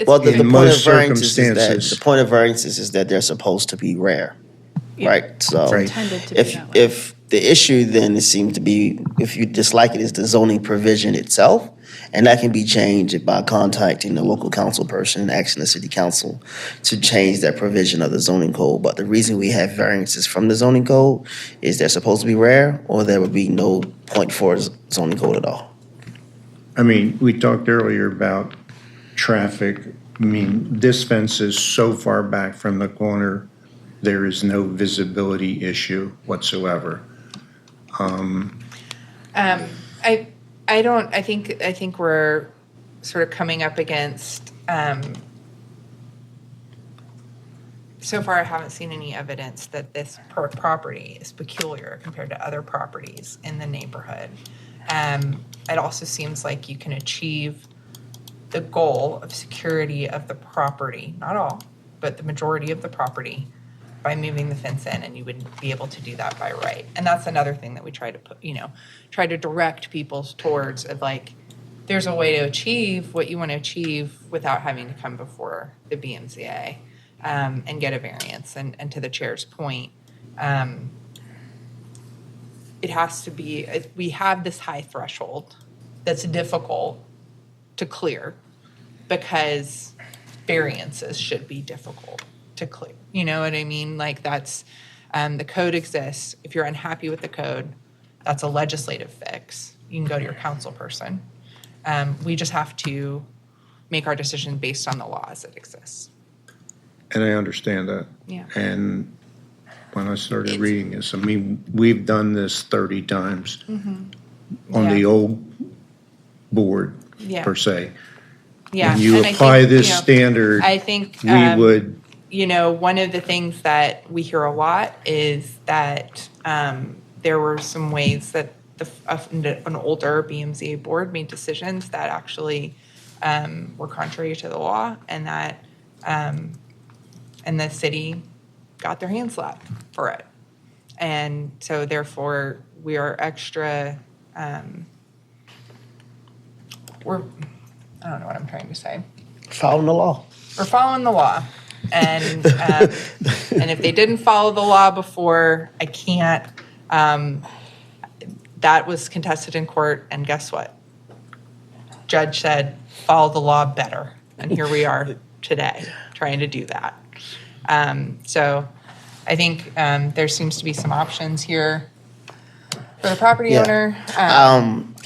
Well, the in point most of variance is that circumstances. the point of variances is that they're supposed to be rare, right? So Right. Intended to be if that way. if the issue then it seems to be, if you dislike it, is the zoning provision itself, and that can be changed by contacting the local council person and asking the city council to change that provision of the zoning code. But the reason we have variances from the zoning code is they're supposed to be rare, or there would be no point for a zoning code at all. I mean, we talked earlier about traffic. I mean, this fence is so far back from the corner, there is no visibility issue whatsoever. I think we're sort of coming up against, so far I haven't seen any evidence that this property is peculiar compared to other properties in the neighborhood. It also seems like you can achieve the goal of security of the property, not all, but the majority of the property, by moving the fence in, and you would be able to do that by right. And that's another thing that we try to put, try to direct people towards, of like, there's a way to achieve what you want to achieve without having to come before the BMCA and get a variance. And to the chair's point, it has to be, we have this high threshold that's difficult to clear, because variances should be difficult to clear. You know what I mean? Like, that's, the code exists. If you're unhappy with the code, that's a legislative fix. You can go to your council person. We just have to make our decision based on the law as it exists. And I understand that. Yeah. And when I started reading this, I mean, we've done this 30 times on the old board, Yeah. per se. Yeah. When you and I apply think, this standard, I think we would, one of the things that we hear a lot is that there were some ways that an older BMZA board made decisions that actually were contrary to the law, and that and the city got their hands slapped for it. And so therefore we are extra, I don't know what I'm trying to say. Following the law. We're following the law. And and if they didn't follow the law before, I can't, that was contested in court, and guess what? Judge said, follow the law better. And here we are today, trying to do that. So I think there seems to be some options here. for the property Yeah. owner.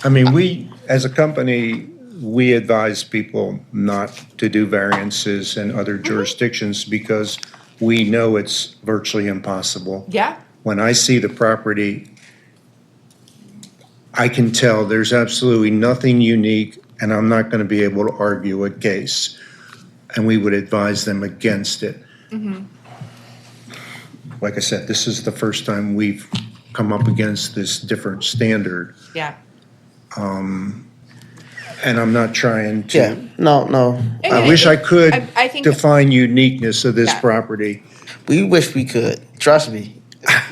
I mean, we, as a company, we advise people not to do variances in other jurisdictions because we know it's virtually impossible. Yeah. When I see the property, I can tell there's absolutely nothing unique, and I'm not going to be able to argue a case. And we would advise them against it. Mhm. Like I said, this is the first time we've come up against this different standard. Yeah. And I'm not trying to. Yeah, no. I wish I could I think- define uniqueness of this Yeah. property. We wish we could. Trust me,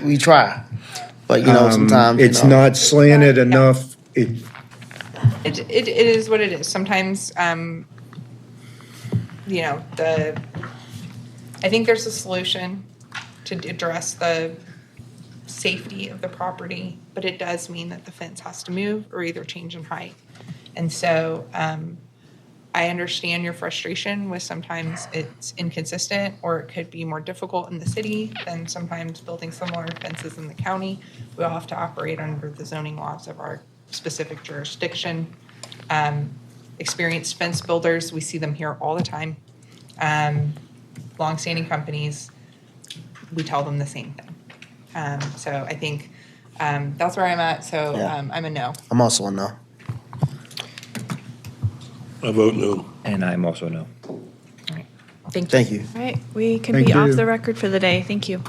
we try. But you know, sometimes It's not slanted enough. It is what it is. Sometimes, you know, I think there's a solution to address the safety of the property, but it does mean that the fence has to move or either change in height. And so, I understand your frustration with sometimes it's inconsistent or it could be more difficult in the city than sometimes building similar fences in the county. We all have to operate under the zoning laws of our specific jurisdiction. Experienced fence builders, we see them here all the time. Longstanding companies, we tell them the same thing. So I think that's where I'm at. So Yeah. I'm a no. I'm also a no. I vote no. And I'm also a no. Thank you. Thank you. All right, we can Thank be off you. the record for the day. Thank you.